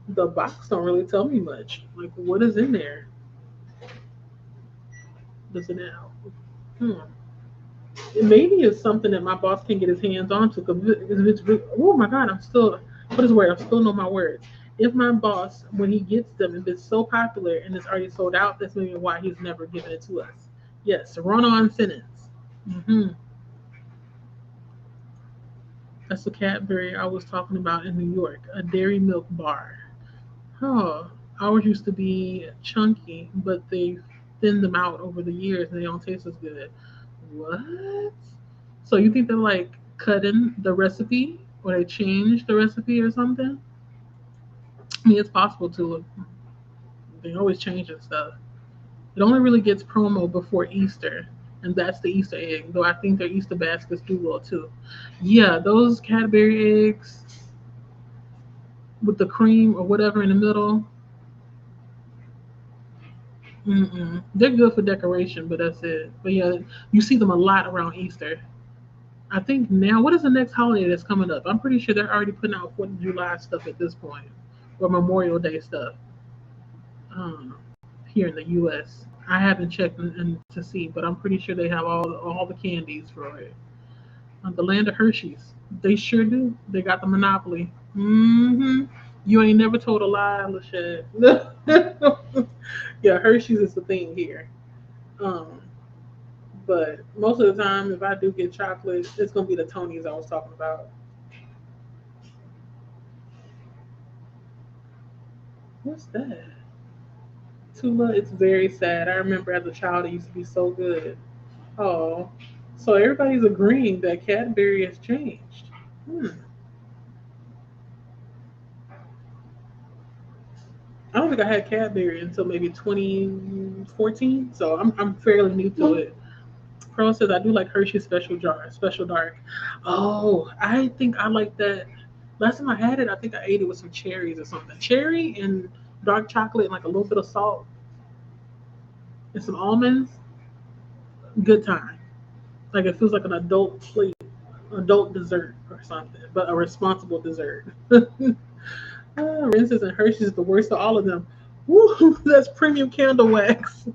The box don't really tell me much. Like, what is in there? Does it now? Hmm. Maybe it's something that my boss can get his hands onto. Because if it's, oh my God, I'm still, what is the word? I still know my words. If my boss, when he gets them, if it's so popular and it's already sold out, that's maybe why he's never given it to us. Yes, run on sentence. That's the Cadbury I was talking about in New York, a dairy milk bar. Oh, ours used to be chunky, but they thinned them out over the years and they don't taste as good. What? So you think they're like cutting the recipe or they changed the recipe or something? I mean, it's possible to. They always changing stuff. It only really gets promo before Easter, and that's the Easter egg. Though I think their Easter baskets do well too. Yeah, those Cadbury eggs with the cream or whatever in the middle. Mm-mm. They're good for decoration, but that's it. But yeah, you see them a lot around Easter. I think now, what is the next holiday that's coming up? I'm pretty sure they're already putting out 4th of July stuff at this point, or Memorial Day stuff here in the U.S. I haven't checked to see, but I'm pretty sure they have all the candies for it. The land of Hershey's, they sure do. They got the monopoly. Mm-hmm. You ain't never told a lie, Lachette. Yeah, Hershey's is the thing here. Um, but most of the time, if I do get chocolate, it's gonna be the Tonys I was talking about. What's that? Tula, it's very sad. I remember as a child, it used to be so good. Oh, so everybody's agreeing that Cadbury has changed. Hmm. I don't think I had Cadbury until maybe 2014, so I'm fairly new to it. Pearl says I do like Hershey's special jar, special dark. Oh, I think I like that. Last time I had it, I think I ate it with some cherries or something. Cherry and dark chocolate and like a little bit of salt and some almonds. Good time. Like it feels like an adult plate, adult dessert or something, but a responsible dessert. Rinses and Hershey's is the worst of all of them. Woo, that's premium candle wax.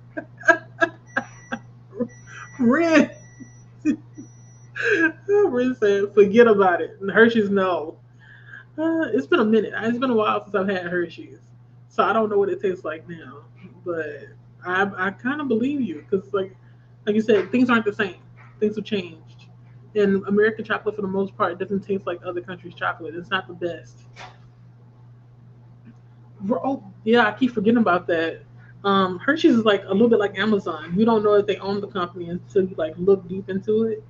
Rin, Rin said, forget about it. And Hershey's, no. It's been a minute. It's been a while since I've had Hershey's, so I don't know what it tastes like now. But I kind of believe you because like you said, things aren't the same. Things have changed, and American chocolate for the most part doesn't taste like other countries' chocolate. It's not the best. Oh yeah, I keep forgetting about that. Hershey's is like a little bit like Amazon. You don't know if they own the company until you like look deep into it,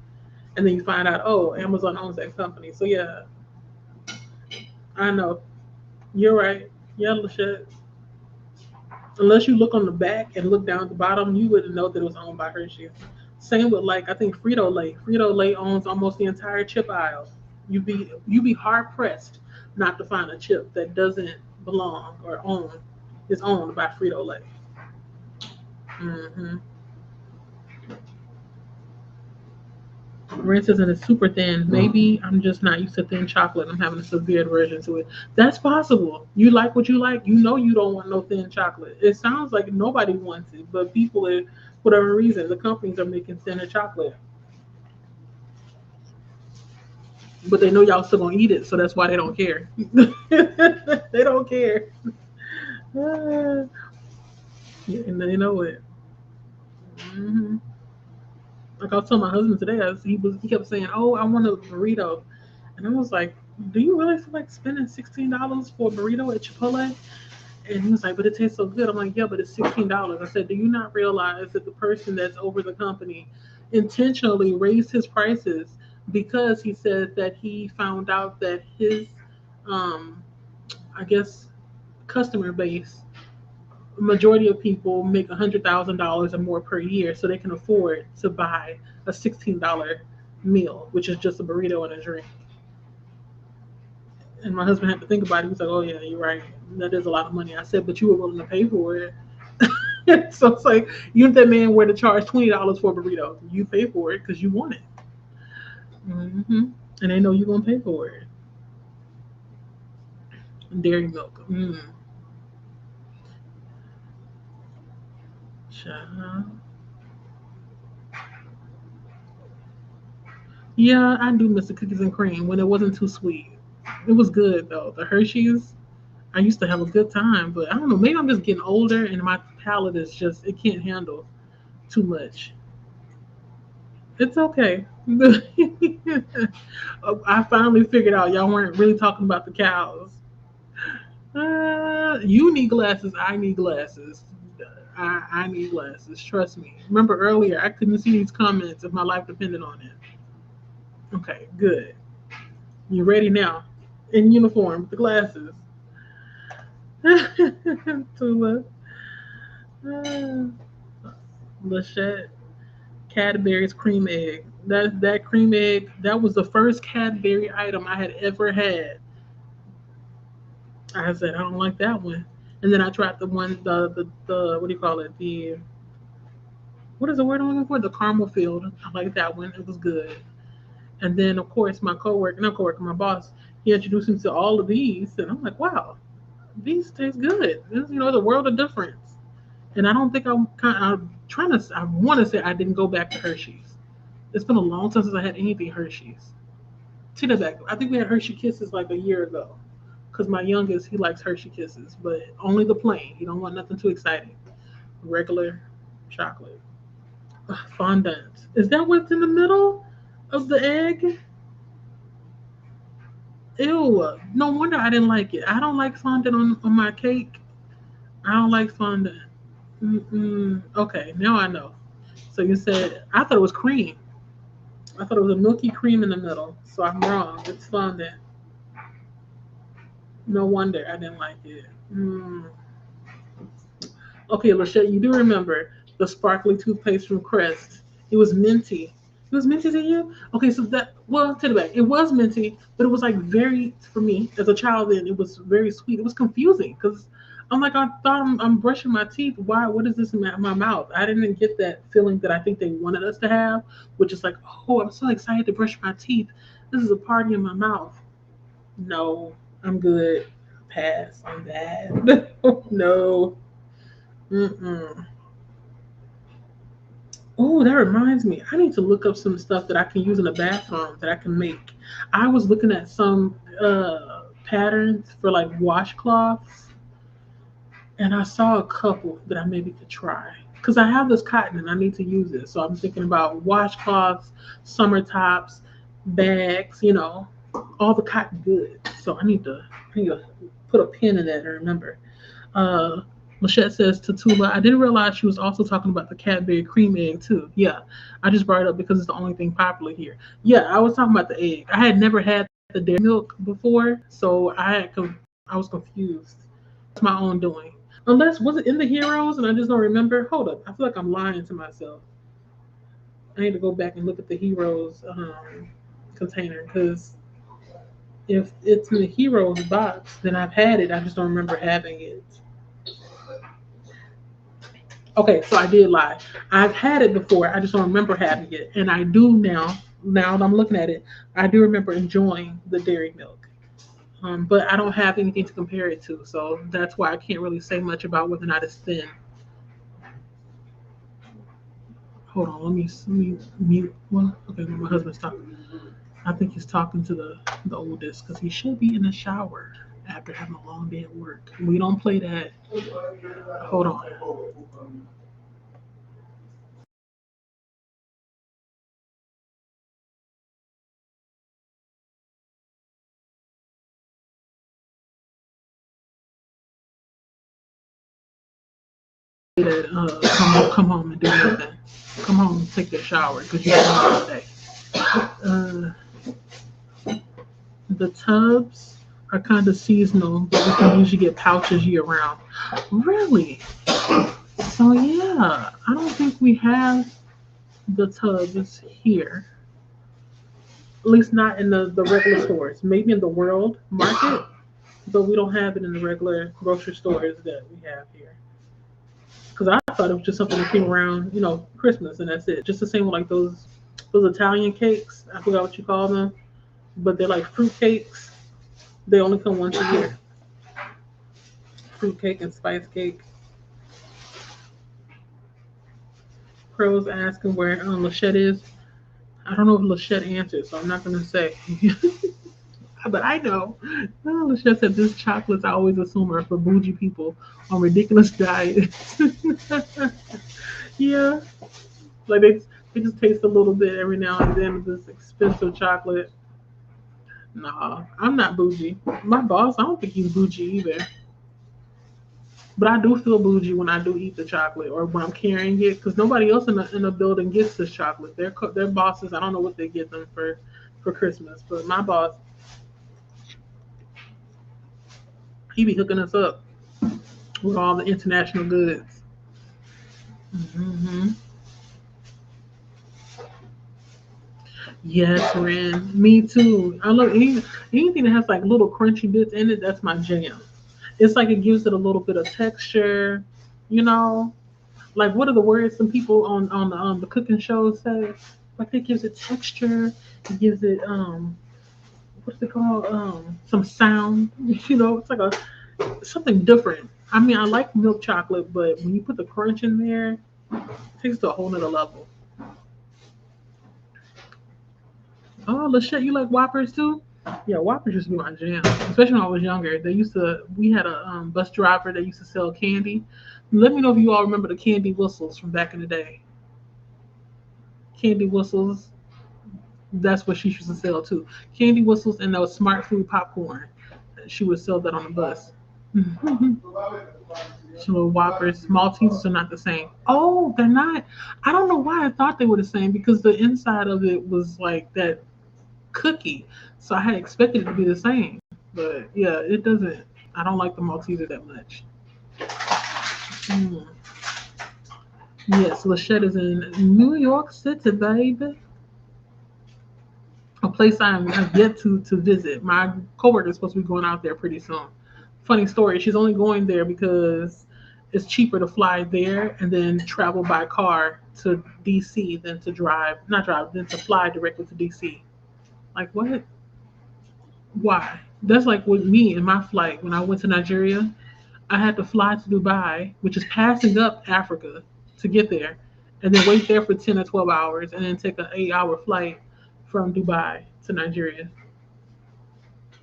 and then you find out, oh, Amazon owns that company. So yeah, I know. You're right. Yeah, Lachette. Unless you look on the back and look down at the bottom, you wouldn't know that it was owned by Hershey. Same with like I think Frito Lay. Frito Lay owns almost the entire chip aisle. You'd be hard pressed not to find a chip that doesn't belong or own is owned by Frito Lay. Mm-hmm. Rinses and it's super thin. Maybe I'm just not used to thin chocolate. I'm having a severe aversion to it. That's possible. You like what you like. You know you don't want no thin chocolate. It sounds like nobody wants it, but people, for whatever reason, the companies are making thinner chocolate. But they know y'all still gonna eat it, so that's why they don't care. They don't care. Yeah, and they know it. Hmm. Like I was telling my husband today, he kept saying, "Oh, I want a burrito," and I was like, "Do you really feel like spending $16 for a burrito at Chipotle?" And he was like, "But it tastes so good." I'm like, "Yeah, but it's $16." I said, "Do you not realize that the person that's over the company intentionally raised his prices because he said that he found out that his, um, I guess, customer base majority of people make $100,000 or more per year, so they can afford to buy a $16 meal, which is just a burrito and a drink." And my husband had to think about it. He was like, "Oh yeah, you're right. That is a lot of money." I said, "But you were willing to pay for it." So it's like, you if that man were to charge $20 for a burrito, you pay for it because you want it. Hmm. And they know you're gonna pay for it. Dairy milk. Child. Yeah, I do miss the cookies and cream when it wasn't too sweet. It was good though. The Hershey's, I used to have a good time, but I don't know. Maybe I'm just getting older and my palate is just it can't handle too much. It's okay. I finally figured out y'all weren't really talking about the cows. You need glasses. I need glasses. I need glasses. Trust me. Remember earlier, I couldn't see these comments if my life depended on it. Okay, good. You ready now? In uniform, with the glasses. Tula. Uh, Lachette. Cadbury's cream egg. That cream egg, that was the first Cadbury item I had ever had. I said, I don't like that one. And then I tried the one, the what do you call it? The what is the word I'm looking for? The caramel filled. I like that one. It was good. And then of course my coworker, not coworker, my boss, he introduced me to all of these, and I'm like, wow, these taste good. This, the world of difference. And I don't think I'm trying to. I want to say I didn't go back to Hershey's. It's been a long time since I had anything Hershey's. Take that back. I think we had Hershey Kisses like a year ago. Because my youngest, he likes Hershey Kisses, but only the plain. He don't want nothing too exciting. Regular chocolate. Ugh, fondant. Is that what's in the middle of the egg? Ew. No wonder I didn't like it. I don't like fondant on my cake. I don't like fondant. Mm-mm. Okay, now I know. So you said, I thought it was cream. I thought it was a milky cream in the middle. So I'm wrong. It's fondant. No wonder I didn't like it. Okay, Lachette, you do remember the sparkly toothpaste from Crest. It was minty. It was minty to you? Okay, so that, well, take it back. It was minty, but it was like very, for me, as a child then, it was very sweet. It was confusing because I'm like, I thought I'm brushing my teeth. Why? What is this in my mouth? I didn't get that feeling that I think they wanted us to have, which is like, oh, I'm so excited to brush my teeth. This is a party in my mouth. No, I'm good. Pass on that. No. Mm-mm. Oh, that reminds me. I need to look up some stuff that I can use in the bathroom that I can make. I was looking at some patterns for like washcloths, and I saw a couple that I maybe could try. Because I have this cotton and I need to use it. So I'm thinking about washcloths, summer tops, bags, all the cotton goods. So I need to put a pin in that and remember. Uh, Machette says to Tula, I didn't realize she was also talking about the Cadbury cream egg too. Yeah, I just brought it up because it's the only thing popular here. Yeah, I was talking about the egg. I had never had the dairy milk before, so I was confused. It's my own doing. Unless was it in the heroes and I just don't remember. Hold up, I feel like I'm lying to myself. I need to go back and look at the heroes container because if it's in the heroes box, then I've had it. I just don't remember having it. Okay, so I did lie. I've had it before. I just don't remember having it, and I do now. Now that I'm looking at it, I do remember enjoying the dairy milk. But I don't have anything to compare it to, so that's why I can't really say much about whether or not it's thin. Hold on, let me mute. Well, okay, my husband's talking. I think he's talking to the oldest because he should be in the shower after having a long day at work. We don't play that. Hold on. That come home and do nothing. Come home and take your shower because you're all day. Uh, the tubs are kind of seasonal, but we can usually get pouches year round. Really? So yeah, I don't think we have the tubs here. At least not in the regular stores. Maybe in the world market, but we don't have it in the regular grocery stores that we have here. Because I thought it was just something that came around, Christmas, and that's it. Just the same with like those Italian cakes. I forgot what you call them, but they're like fruit cakes. They only come once a year. Fruit cake and spice cake. Pros asking where Lachette is. I don't know if Lachette answered, so I'm not gonna say. But I know. Lachette said this chocolates I always assume are for bougie people on ridiculous diets. Yeah, like they just taste a little bit every now and then of this expensive chocolate. Nah, I'm not bougie. My boss, I don't think he's bougie either. But I do feel bougie when I do eat the chocolate or when I'm carrying it because nobody else in the building gets this chocolate. Their bosses, I don't know what they get them for Christmas, but my boss, he be hooking us up with all the international goods. Hmm. Yes, Ren. Me too. I love anything that has like little crunchy bits in it. That's my jam. It's like it gives it a little bit of texture, you know. Like what are the words some people on the cooking shows say? Like it gives it texture. It gives it what's it called? Some sound. You know, it's like a something different. I mean, I like milk chocolate, but when you put the crunch in there, it takes it to a whole nother level. Oh, Lachette, you like Whoppers too? Yeah, Whoppers used to be my jam, especially when I was younger. They used to. We had a bus driver that used to sell candy. Let me know if you all remember the candy whistles from back in the day. Candy whistles. That's what she used to sell too. Candy whistles and those smart food popcorn. She would sell that on the bus. So Whoppers, Maltesers are not the same. Oh, they're not. I don't know why I thought they were the same because the inside of it was like that cookie. So I had expected it to be the same. But yeah, it doesn't. I don't like the Malteser that much. Mm. Yes, Lachette is in New York City, baby. A place I've yet to visit. My coworker is supposed to be going out there pretty soon. Funny story. She's only going there because it's cheaper to fly there and then travel by car to DC than to drive, not drive, than to fly directly to DC. Like what? Why? That's like with me in my flight when I went to Nigeria. I had to fly to Dubai, which is passing up Africa to get there, and then wait there for 10 or 12 hours, and then take an 8-hour flight from Dubai to Nigeria.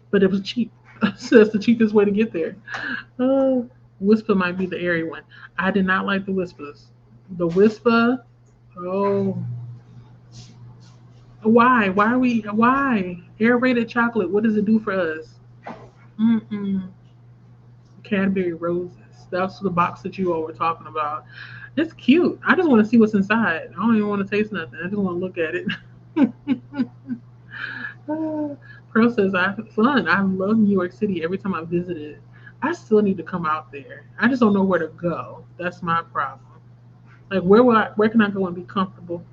But it was cheap. So that's the cheapest way to get there. Uh, Whisper might be the airy one. I did not like the Whispers. The Whisper, oh, why? Why are we? Why? Aerated chocolate, what does it do for us? Mm-mm. Cadbury roses. That's the box that you all were talking about. It's cute. I just want to see what's inside. I don't even want to taste nothing. I just want to look at it. Pearl says, I have fun. I love New York City every time I visit it. I still need to come out there. I just don't know where to go. That's my problem. Like, where can I go and be comfortable?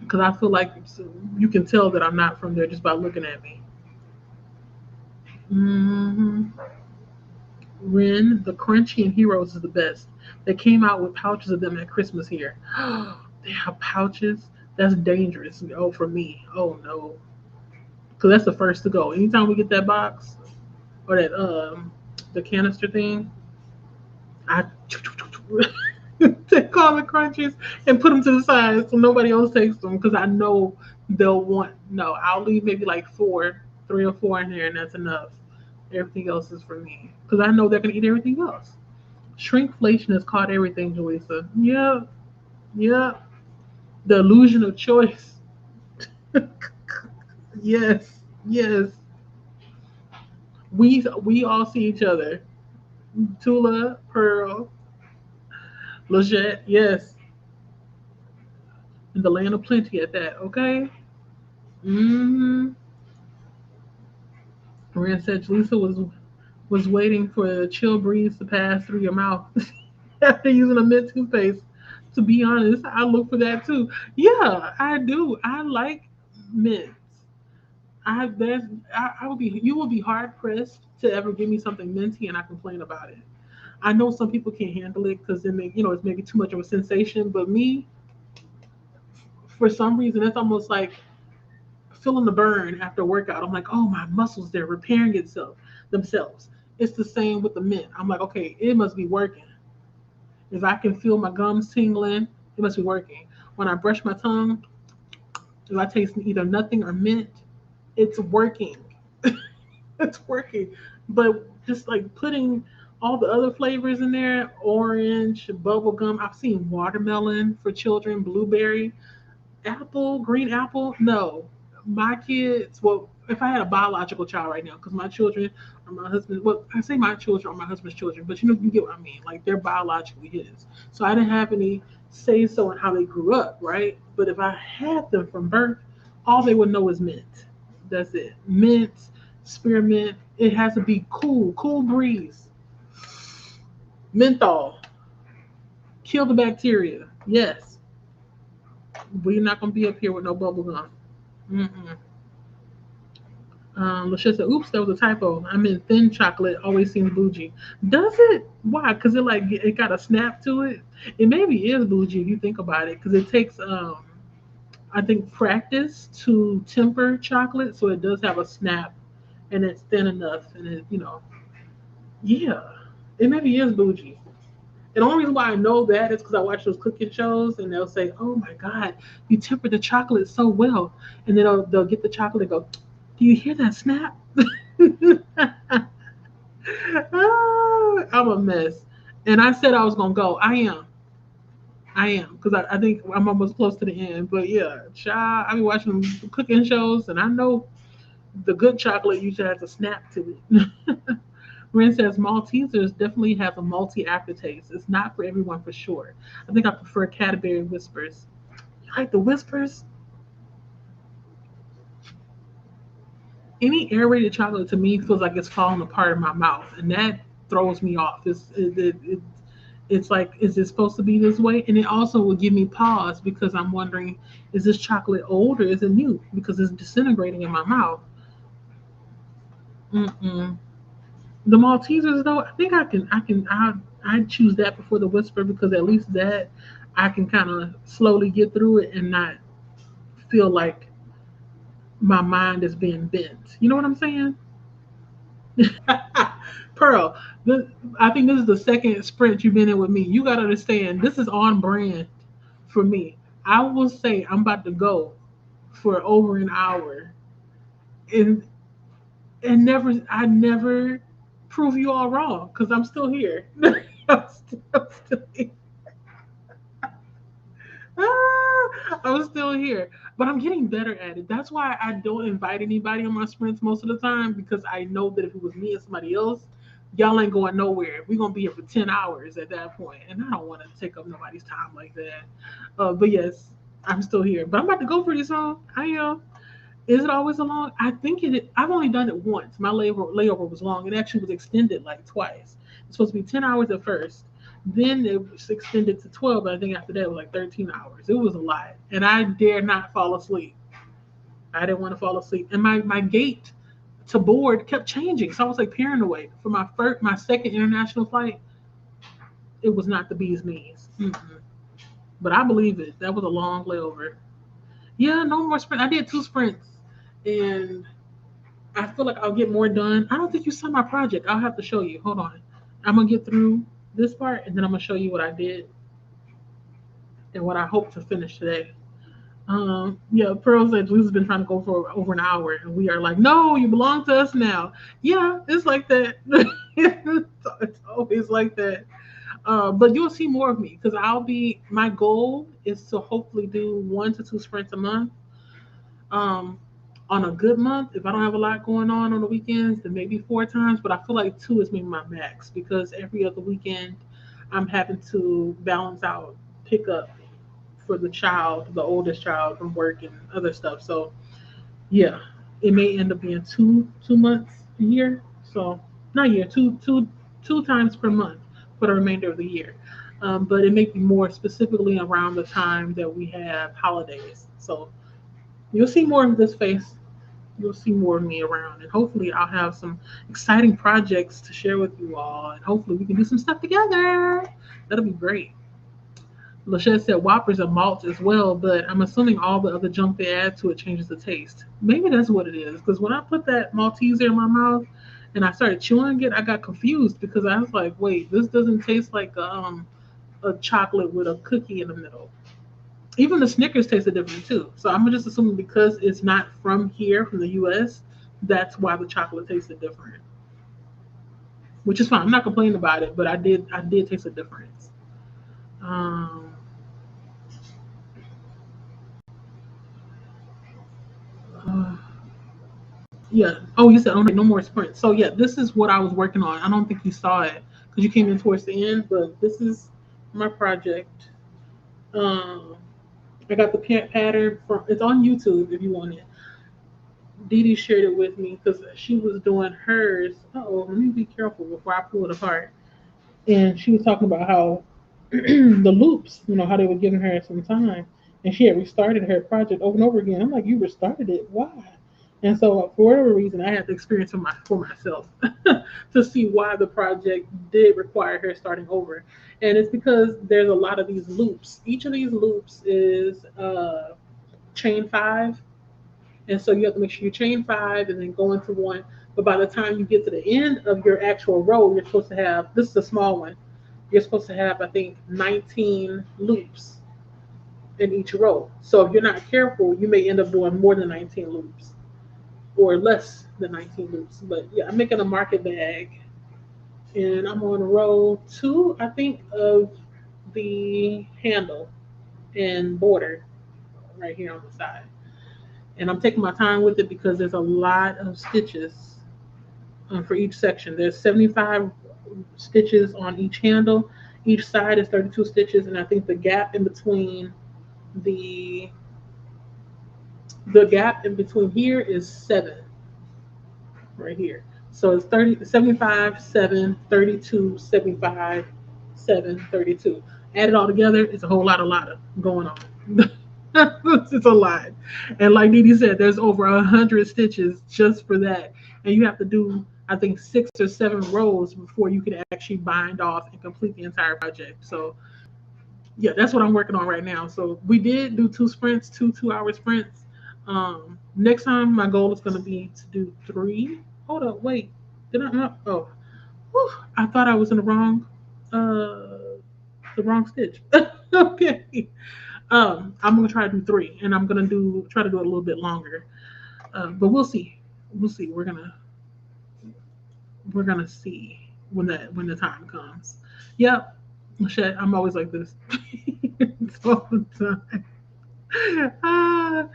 Because I feel like you can tell that I'm not from there just by looking at me. Hmm. Ren, the Crunchy and Heroes is the best. They came out with pouches of them at Christmas here. They have pouches. That's dangerous. Oh, for me. Oh no, because that's the first to go. Anytime we get that box or that the canister thing, I take all the crunches and put them to the side so nobody else takes them because I know they'll want. No, I'll leave maybe like four, 3 or 4 in there, and that's enough. Everything else is for me because I know they're gonna eat everything else. Shrinkflation has caught everything, Julissa. Yeah, yeah. The illusion of choice. Yes, yes. We all see each other. Tula, Pearl, Lejette, yes. In the land of plenty at that, okay? Mm-hmm. Rand said Lisa was waiting for the chill breeze to pass through your mouth after using a mint toothpaste. To be honest, I look for that too. Yeah, I do. I like mints. I there's I would be you will be hard pressed to ever give me something minty and I complain about it. I know some people can't handle it because it's maybe too much of a sensation. But me, for some reason, it's almost like feeling the burn after a workout. I'm like, oh, my muscles, they're repairing itself themselves. It's the same with the mint. I'm like, okay, it must be working. If I can feel my gums tingling, it must be working. When I brush my tongue, if I taste either nothing or mint, it's working. It's working. But just like putting all the other flavors in there, orange, bubble gum. I've seen watermelon for children, blueberry, apple, green apple. No, my kids. Well, if I had a biological child right now, because my children are my husband. Well, I say my children are my husband's children, but you get what I mean. Like they're biologically his. So I didn't have any say so in how they grew up, right? But if I had them from birth, all they would know is mint. That's it. Mint, spearmint. It has to be cool, cool breeze, menthol, kill the bacteria. Yes, we're not gonna be up here with no bubble gum. Mm-mm. Lachey said, "Oops, that was a typo. I meant thin chocolate. Always seems bougie. Does it? Why? Because it got a snap to it. It maybe is bougie if you think about it. Because it takes I think practice to temper chocolate, so it does have a snap, and it's thin enough, and yeah, it maybe is bougie. And the only reason why I know that is because I watch those cooking shows, and they'll say, "Oh my God, you tempered the chocolate so well," and then they'll get the chocolate and go, "Do you hear that snap?" I'm a mess. And I said I was gonna go. I am, because I think I'm almost close to the end. But yeah, child, I be watching cooking shows, and I know the good chocolate usually has a snap to it. Ren says Maltesers definitely have a malty aftertaste. It's not for everyone for sure. I think I prefer Cadbury Whispers. You like the Whispers? Any aerated chocolate to me feels like it's falling apart in my mouth, and that throws me off. It's like, is it supposed to be this way? And it also will give me pause because I'm wondering, is this chocolate old or is it new? Because it's disintegrating in my mouth. Mm-mm. The Maltesers, though, I think I choose that before the Whisper because at least that I can kind of slowly get through it and not feel like my mind is being bent. You know what I'm saying? Pearl, I think this is the second sprint you've been in with me. You got to understand, this is on brand for me. I will say I'm about to go for over an hour, and I never prove you all wrong because I'm still here. I'm still here. I'm still here, but I'm getting better at it. That's why I don't invite anybody on my sprints most of the time because I know that if it was me and somebody else, y'all ain't going nowhere. We're gonna be here for 10 hours at that point, and I don't want to take up nobody's time like that. But yes, I'm still here, but I'm about to go pretty soon. I am. Is it always a long? I think it. I've only done it once. My layover was long. It actually was extended like twice. It's supposed to be 10 hours at first. Then it was extended to 12. I think after that it was like 13 hours. It was a lot, and I dare not fall asleep. I didn't want to fall asleep, and my gate to board kept changing. So I was like paranoid. For my second international flight, it was not the bee's knees. Mm-mm. But I believe it. That was a long layover. Yeah, no more sprint. I did 2 sprints, and I feel like I'll get more done. I don't think you saw my project. I'll have to show you. Hold on. I'm gonna get through this part and then I'm gonna show you what I did and what I hope to finish today. Yeah, Pearl said Lisa's been trying to go for over an hour, and we are like, no, you belong to us now. Yeah, it's like that. It's always like that. But you'll see more of me because my goal is to hopefully do 1 to 2 sprints a month. Um, on a good month, if I don't have a lot going on the weekends, then maybe 4 times. But I feel like 2 is maybe my max because every other weekend I'm having to balance out pickup for the oldest child from work and other stuff. So yeah, it may end up being two months a year. So not a year, two times per month for the remainder of the year. But it may be more specifically around the time that we have holidays. So you'll see more of this face. You'll see more of me around, and hopefully, I'll have some exciting projects to share with you all, and hopefully, we can do some stuff together. That'll be great. Lachette said Whoppers are malt as well, but I'm assuming all the other junk they add to it changes the taste. Maybe that's what it is, because when I put that Malteser in my mouth and I started chewing it, I got confused because I was like, wait, this doesn't taste like a chocolate with a cookie in the middle. Even the Snickers tasted different too. So I'm just assuming because it's not from here, from the U.S., that's why the chocolate tasted different, which is fine. I'm not complaining about it, but I did taste a difference. Um, Yeah. Oh, you said no more sprints. So yeah, this is what I was working on. I don't think you saw it because you came in towards the end, but this is my project. Um, I got the pattern from. It's on YouTube if you want it. Dee Dee shared it with me because she was doing hers. Oh, let me be careful before I pull it apart. And she was talking about how the loops, how they were giving her some time, and she had restarted her project over and over again. I'm like, you restarted it? Why? And so, for whatever reason, I had to experience for myself to see why the project did require her starting over. And it's because there's a lot of these loops. Each of these loops is chain five, and so you have to make sure you chain five and then go into one. But by the time you get to the end of your actual row, you're supposed to have, this is a small one, you're supposed to have, I think, 19 loops in each row. So if you're not careful, you may end up doing more than 19 loops or less than 19 loops. But yeah, I'm making a market bag and I'm on row two, I think, of the handle and border right here on the side. And I'm taking my time with it because there's a lot of stitches for each section. There's 75 stitches on each handle. Each side is 32 stitches, and I think the the gap in between here is 7 right here. So it's 30, 75, 7, 32, 75, 7, 32. Add it all together, it's a whole lot of going on. It's a lot. And like Dee Dee said, there's over 100 stitches just for that. And you have to do, I think, 6 or 7 rows before you can actually bind off and complete the entire project. So yeah, that's what I'm working on right now. So we did do 2 sprints, 2 2-hour sprints. Next time my goal is going to be to do 3. Hold up, wait, did I not? Oh, whew, I thought I was in the wrong stitch. Okay. I'm gonna try to do 3, and I'm gonna do try to do it a little bit longer. But we'll see. We'll see. We're gonna see when the time comes. Yep. Shit, I'm always like this. It's all the time. Ah,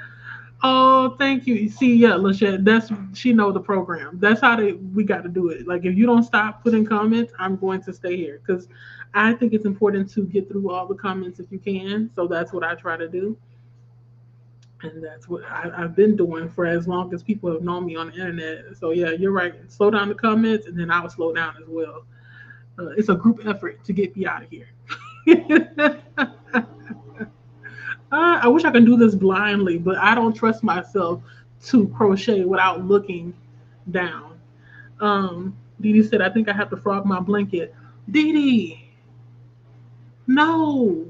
oh, thank you. See, yeah, Lachette, that's she know the program. That's how we got to do it. Like, if you don't stop putting comments, I'm going to stay here because I think it's important to get through all the comments if you can. So that's what I try to do, and that's what I've been doing for as long as people have known me on the internet. So yeah, you're right. Slow down the comments, and then I'll slow down as well. It's a group effort to get me out of here. I wish I could do this blindly, but I don't trust myself to crochet without looking down. Dee Dee said, I think I have to frog my blanket. Dee Dee, no,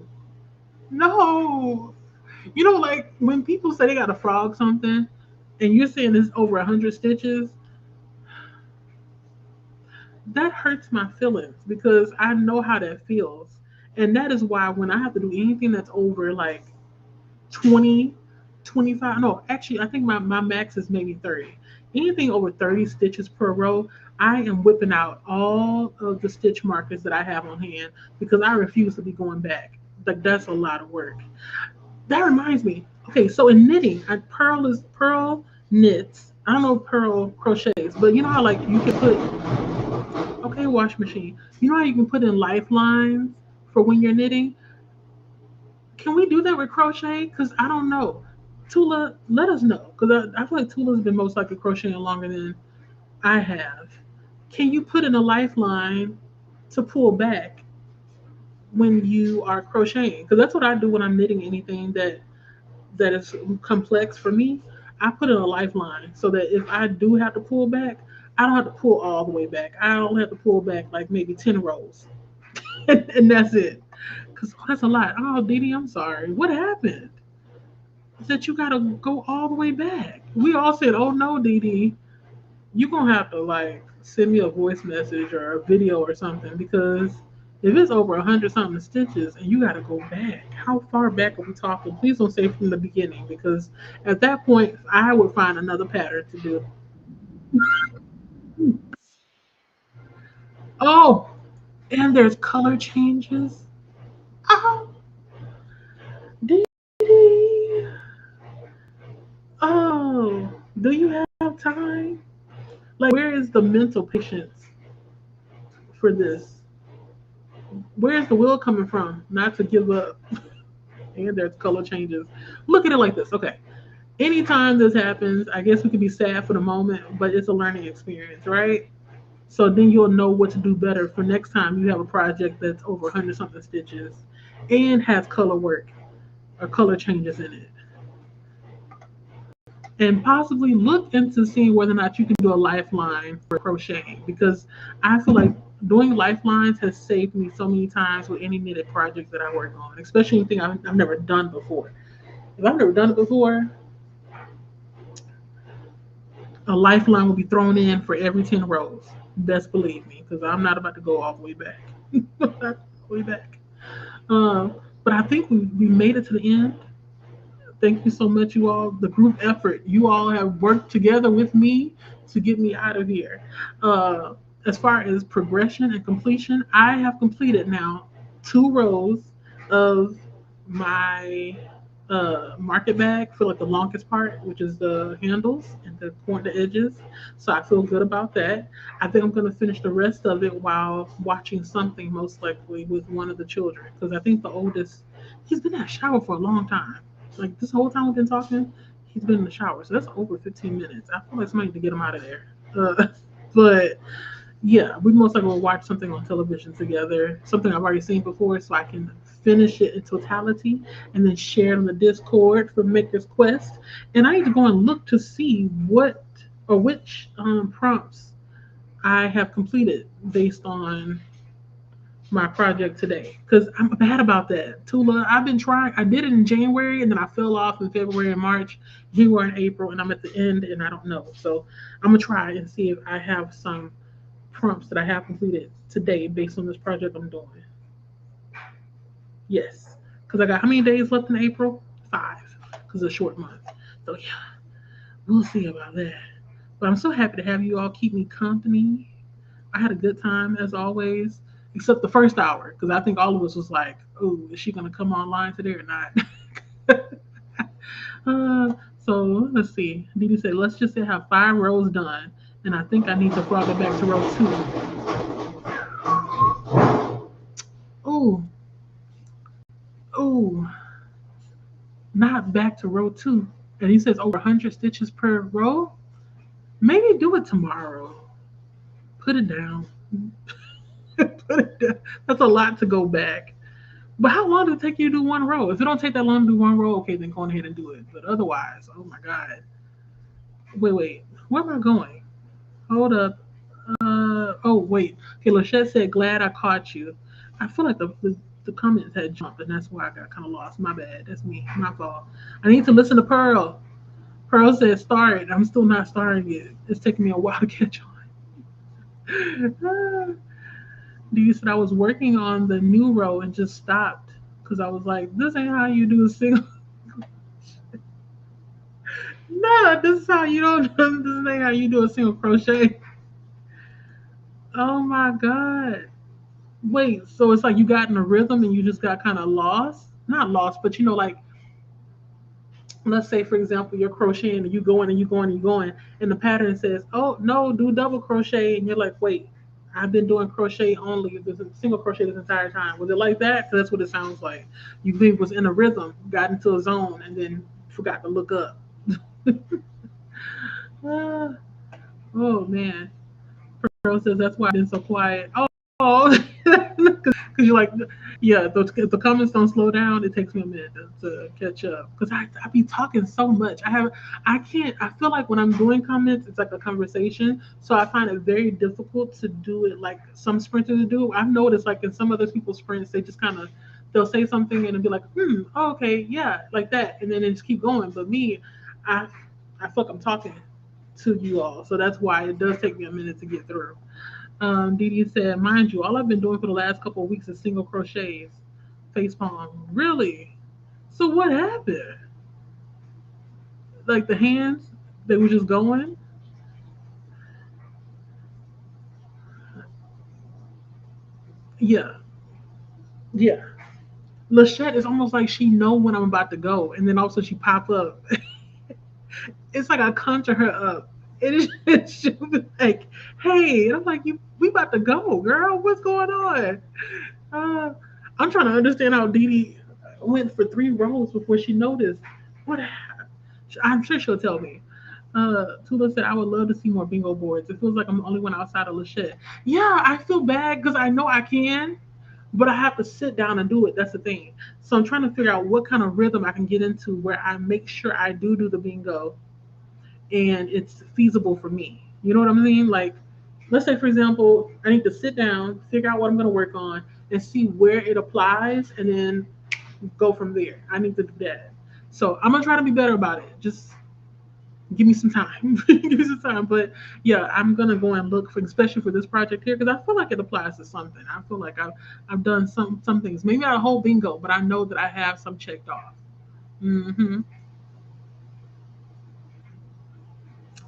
no. Like when people say they got to frog something and you're saying it's over 100 stitches, that hurts my feelings because I know how that feels. And that is why when I have to do anything that's over like 20, 25. No, actually, I think my max is maybe 30. Anything over 30 stitches per row, I am whipping out all of the stitch markers that I have on hand because I refuse to be going back. Like, that's a lot of work. That reminds me. Okay, so in knitting, Pearl knits. I don't know if Pearl crochets, but you know how like you can put, okay, wash machine. You know how you can put in lifelines for when you're knitting? Can we do that with crochet? Because I don't know. Tula, let us know. Because I feel like Tula's been most likely crocheting longer than I have. Can you put in a lifeline to pull back when you are crocheting? Because that's what I do when I'm knitting anything that is complex for me. I put in a lifeline so that if I do have to pull back, I don't have to pull all the way back. I only have to pull back like maybe 10 rows. And that's it. Because that's a lot. Oh, Dee Dee, I'm sorry. What happened? That you gotta go all the way back. We all said, "Oh no, Dee Dee, you gonna have to like send me a voice message or a video or something because if it's over 100 something stitches and you gotta go back, how far back are we talking? Please don't say from the beginning because at that point I would find another pattern to do." Oh, and there's color changes. Oh, Dee Dee. Oh, do you have time? Like, where is the mental patience for this? Where is the will coming from not to give up? And there's color changes. Look at it like this. Okay. Anytime this happens, I guess we could be sad for the moment, but it's a learning experience, right? So then you'll know what to do better for next time you have a project that's over 100 something stitches and has color work or color changes in it. And possibly look into seeing whether or not you can do a lifeline for crocheting, because I feel like doing lifelines has saved me so many times with any knitted project that I work on, especially anything I've never done before. If I've never done it before, a lifeline will be thrown in for every 10 rows. Best believe me, because I'm not about to go all the way back. Way back. But I think we made it to the end. Thank you so much, you all. The group effort. You all have worked together with me to get me out of here. As far as progression and completion, I have completed now 2 rows of my market bag for like the longest part, which is the handles and the edges. So I feel good about that. I think I'm gonna finish the rest of it while watching something, most likely with one of the children, because I think the oldest, he's been in the shower for a long time. Like this whole time we've been talking, he's been in the shower. So that's over 15 minutes. I feel like somebody need to get him out of there. But yeah, we most likely will watch something on television together, something I've already seen before, so I can finish it in totality and then share it on the Discord for Maker's Quest. And I need to go and look to see what or which prompts I have completed based on my project today, because I'm bad about that. Tula, I've been trying. I did it in January and then I fell off in February and March, January and April, and I'm at the end and I don't know. So I'm gonna try and see if I have some prompts that I have completed today based on this project I'm doing. Yes, because I got how many days left in April? 5, because it's a short month. So yeah, we'll see about that. But I'm so happy to have you all keep me company. I had a good time as always, except the first hour, because I think all of us was like, "Oh, is she gonna come online today or not?" So let's see. Didi said, "Let's just say I have 5 rows done, and I think I need to frog it back to row 2." Oh, oh, not back to row 2. And he says over 100 stitches per row. Maybe do it tomorrow. Put it down. Put it down. That's a lot to go back. But how long does it take you to do 1 row? If it don't take that long to do 1 row, okay, then go ahead and do it. But otherwise, oh my God. Wait. Where am I going? Hold up. Oh, wait. Okay, Lachette said, glad I caught you. I feel like the comments had jumped, and that's why I got kind of lost. My bad. That's me. My fault. I need to listen to Pearl. Pearl said, start. I'm still not starting it. It's taking me a while to catch on. You said I was working on the new row and just stopped because I was like, this ain't how you do a single. No, this is how you don't. This ain't how you do a single crochet. Oh my God. Wait, so it's like you got in a rhythm and you just got kind of lost? Not lost, but like, let's say for example you're crocheting and you going and you going and you going, and the pattern says, oh no, do double crochet, and you're like, wait, I've been doing crochet only, this single crochet this entire time. Was it like that? Because that's what it sounds like. You think was in a rhythm, got into a zone, and then forgot to look up. Ah, oh man. Pearl says that's why I've been so quiet. Oh, because you're like, yeah. If the comments don't slow down, it takes me a minute to catch up. Because I be talking so much. I can't. I feel like when I'm doing comments, it's like a conversation. So I find it very difficult to do it like some sprinters do. I've noticed like in some other people's sprints, they just kind of they'll say something and it'll be like, oh, okay, yeah, like that, and then they just keep going. But me, I I feel like I'm talking to you all, so that's why it does take me a minute to get through. Dee said, mind you, all I've been doing for the last couple of weeks is single crochets. Face palm. Really? So what happened? Like the hands, they were just going? Yeah. Yeah. Lachette is almost like she know when I'm about to go, and then also she pop up. It's like I conjure her up And she'll be like, "Hey," and I'm like, "You, we about to go, girl. What's going on?" Uh, I'm trying to understand how Dee Dee went for 3 rows before she noticed. What? I'm sure she'll tell me. Tula said, "I would love to see more bingo boards. It feels like I'm the only one outside of Lachette." Yeah, I feel bad because I know I can, but I have to sit down and do it. That's the thing. So I'm trying to figure out what kind of rhythm I can get into where I make sure I do the bingo and it's feasible for me. You know what I mean? Like, let's say, for example, I need to sit down, figure out what I'm going to work on, and see where it applies, and then go from there. I need to do that. So I'm going to try to be better about it. Just give me some time. Give me some time. But yeah, I'm going to go and look for, especially for this project here, because I feel like it applies to something. I feel like I've done some things. Maybe not a whole bingo, but I know that I have some checked off. Hmm.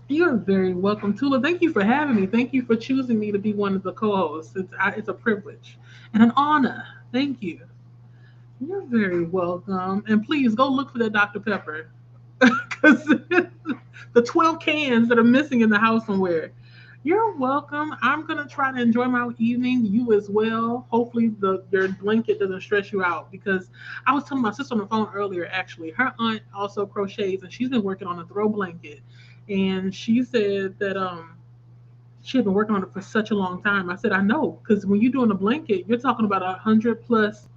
You're very welcome, Tula. Thank you for having me. Thank you for choosing me to be one of the co-hosts. It's a privilege and an honor. Thank you. You're very welcome. And please go look for that Dr. Pepper, because the 12 cans that are missing in the house somewhere. You're welcome. I'm gonna try to enjoy my evening. You as well. Hopefully the your blanket doesn't stress you out, because I was telling my sister on the phone earlier. Actually, her aunt also crochets and she's been working on a throw blanket, and she said that she had been working on it for such a long time. I said I know, because when you're doing a blanket, you're talking about 100 plus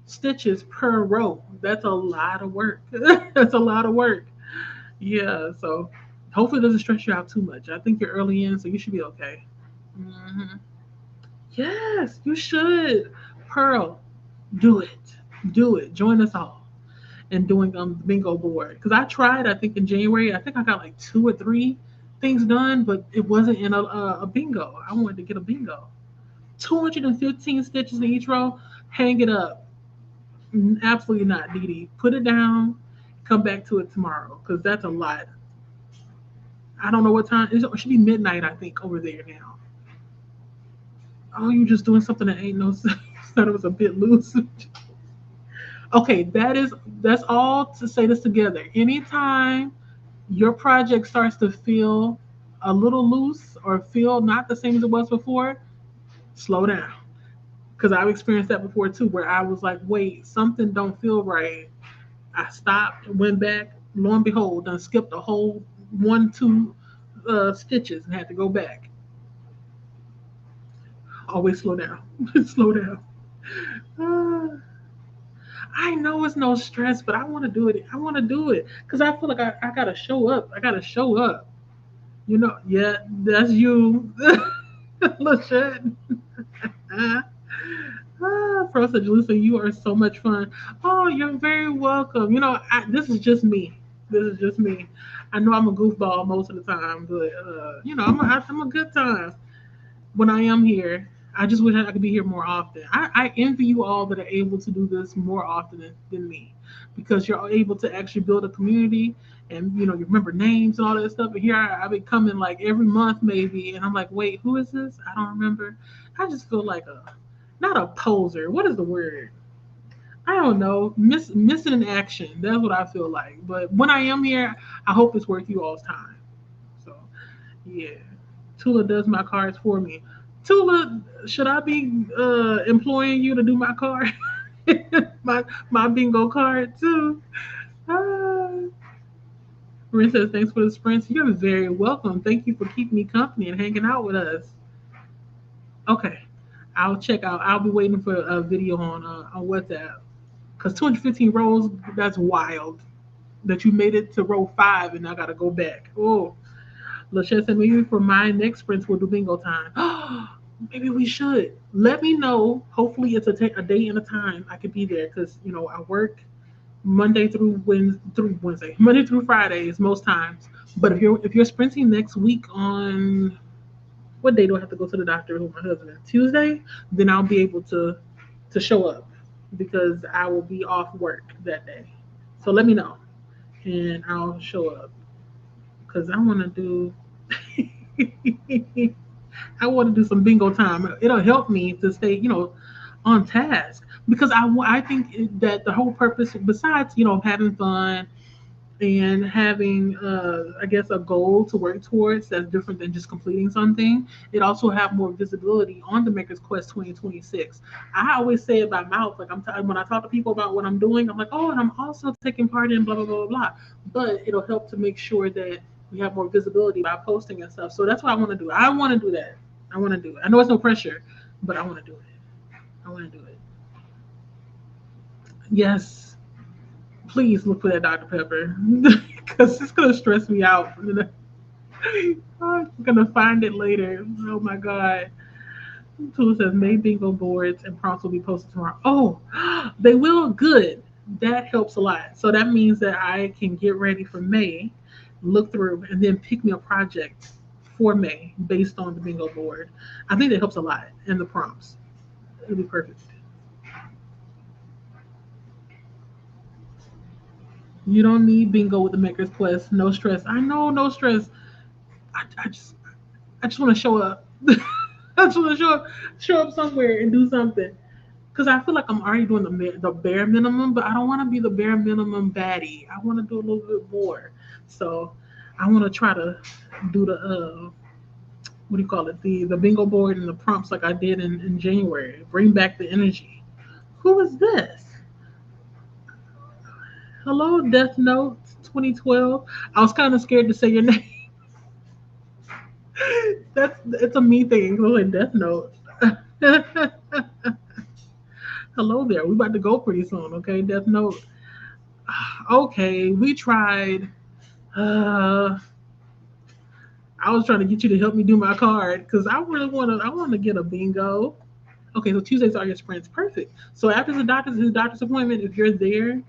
stitches per row. That's a lot of work. That's a lot of work. Yeah, so hopefully it doesn't stress you out too much. I think you're early in, so you should be okay. Hmm. Yes, you should. Pearl, do it. Do it. Join us all in doing the bingo board. Because I tried, I think in January, I think I got like 2 or 3 things done, but it wasn't in a bingo. I wanted to get a bingo. 215 stitches in each row, hang it up. Absolutely not, Dee Dee. Put it down, come back to it tomorrow, because that's a lot. I don't know what time. It should be midnight, I think, over there now. Oh, you just doing something that ain't no sense. Thought it was a bit loose. Okay, that's all to say this together. Anytime your project starts to feel a little loose or feel not the same as it was before, slow down. Because I've experienced that before too, where I was like, wait, something don't feel right. I stopped, went back, lo and behold, done skipped a whole 1, 2 stitches and had to go back. Always slow down. Slow down. Uh, I know it's no stress, but I want to do it. I want to do it because I feel like I gotta show up. I gotta show up. You know, yeah, that's you, Lachette. Pro said, Jalisa, you are so much fun. Oh, you're very welcome. You know, this is just me. This is just me. I know I'm a goofball most of the time, but you know, I'm a good time when I am here. I just wish I could be here more often. I envy you all that are able to do this more often than me, because you're able to actually build a community, and you know, you remember names and all that stuff. And here I've been coming like every month maybe, and I'm like, wait, who is this? I don't remember. I just feel like a not a poser. What is the word? I don't know. Missing in action. That's what I feel like. But when I am here, I hope it's worth you all's time. So yeah. Tula does my cards for me. Tula, should I be employing you to do my card? My bingo card too. Uh, Maria says, thanks for the sprints. You're very welcome. Thank you for keeping me company and hanging out with us. Okay. I'll check out. I'll be waiting for a video on WhatsApp. Because 215 rows, that's wild. That you made it to row 5 and I got to go back. Oh, Lachette said, maybe for my next sprints we'll do bingo time. Maybe we should. Let me know. Hopefully it's a day and a time I could be there, because you know I work Monday through Fridays most times. But if you're sprinting next week on what day do I have to go to the doctor with my husband? Tuesday, then I'll be able to show up because I will be off work that day. So let me know and I'll show up because I want to do. I want to do some bingo time. It'll help me to stay, on task, because I think that the whole purpose, besides having fun and having I guess a goal to work towards that's different than just completing something. It also have more visibility on the Maker's Quest 2026. I always say it by mouth, like when I talk to people about what I'm doing, I'm like, oh, and I'm also taking part in blah blah blah blah blah. But it'll help to make sure that we have more visibility by posting and stuff. So that's what I want to do. I want to do that. I want to do it. I know it's no pressure, but I want to do it. I want to do it. Yes, please look for that Dr. Pepper because it's gonna stress me out. I'm gonna find it later. Oh my god. Tula says May bingo boards and prompts will be posted tomorrow. Oh, they will. Good. That helps a lot. So that means that I can get ready for May, look through, and then pick me a project for May based on the bingo board. I think that helps a lot. And the prompts. It'll be perfect. You don't need bingo with the Maker's Quest. No stress. I know, no stress. I just want to show up. I just want to show up somewhere and do something. Because I feel like I'm already doing the bare minimum, but I don't want to be the bare minimum baddie. I want to do a little bit more. So I want to try to do the what do you call it? The bingo board and the prompts like I did in January. Bring back the energy. Who is this? Hello, Death Note 2012. I was kind of scared to say your name. It's a me thing. Oh, like Death Note. Hello there. We about to go pretty soon, okay? Death Note. Okay, we tried. Uh, I was trying to get you to help me do my card because I really want to. I want to get a bingo. Okay, so Tuesdays are your sprints. Perfect. So after his doctor's appointment, if you're there,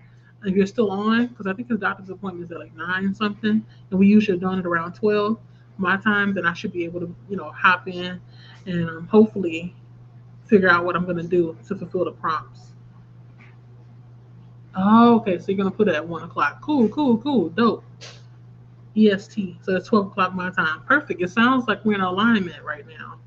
if you're still on, because I think his doctor's appointment is at like 9 something, and we usually done it around 12 my time, then I should be able to hop in and hopefully figure out what I'm gonna do to fulfill the prompts. Oh, okay, so you're gonna put it at 1 o'clock. Cool, cool, cool, dope. EST. So it's 12 o'clock my time. Perfect. It sounds like we're in alignment right now.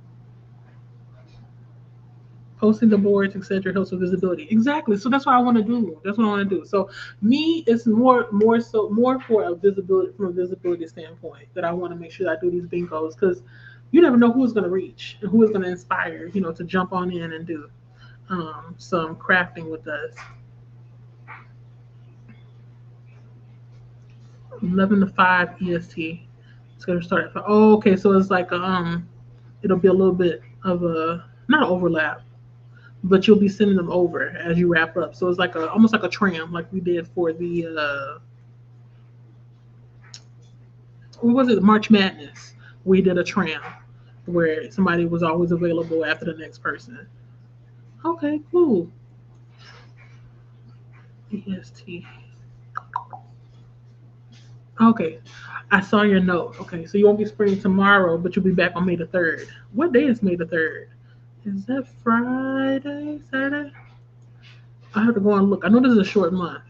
Posting the boards, etc., helps with visibility. Exactly. So that's what I want to do. That's what I want to do. So me, it's more for a visibility from a visibility standpoint that I want to make sure that I do these bingos because you never know who's going to reach and who is going to inspire, to jump on in and do some crafting with us. 11 to 5 EST. It's going to start at 5. Oh, okay. So it's like it'll be a little bit of a not an overlap, but you'll be sending them over as you wrap up. So it's like almost like a tram, like we did for the what was it, March Madness? We did a tram where somebody was always available after the next person. Okay, cool. EST. Okay, I saw your note. Okay, so you won't be spring tomorrow, but you'll be back on May the 3rd. What day is May the 3rd? Is that Friday, Saturday? I have to go and look. I know this is a short month,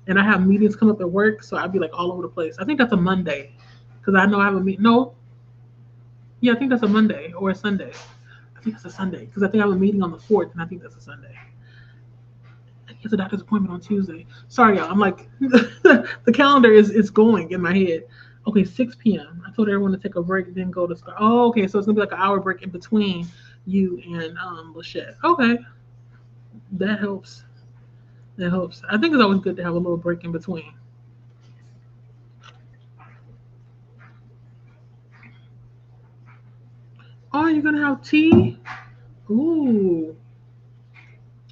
and I have meetings come up at work, so I'd be like all over the place. I think that's a Monday, because I know I have a meeting. No, yeah, I think that's a Monday or a Sunday. I think it's a Sunday, because I think I have a meeting on the 4th, and I think that's a Sunday. It's a doctor's appointment on Tuesday. Sorry, y'all. I'm like, the calendar is going in my head. Okay, 6 p.m. I told everyone to take a break, then go to start. Oh, okay, so it's gonna be like an hour break in between you and Lachette. Okay, that helps. That helps. I think it's always good to have a little break in between. Oh, you're gonna have tea? Ooh,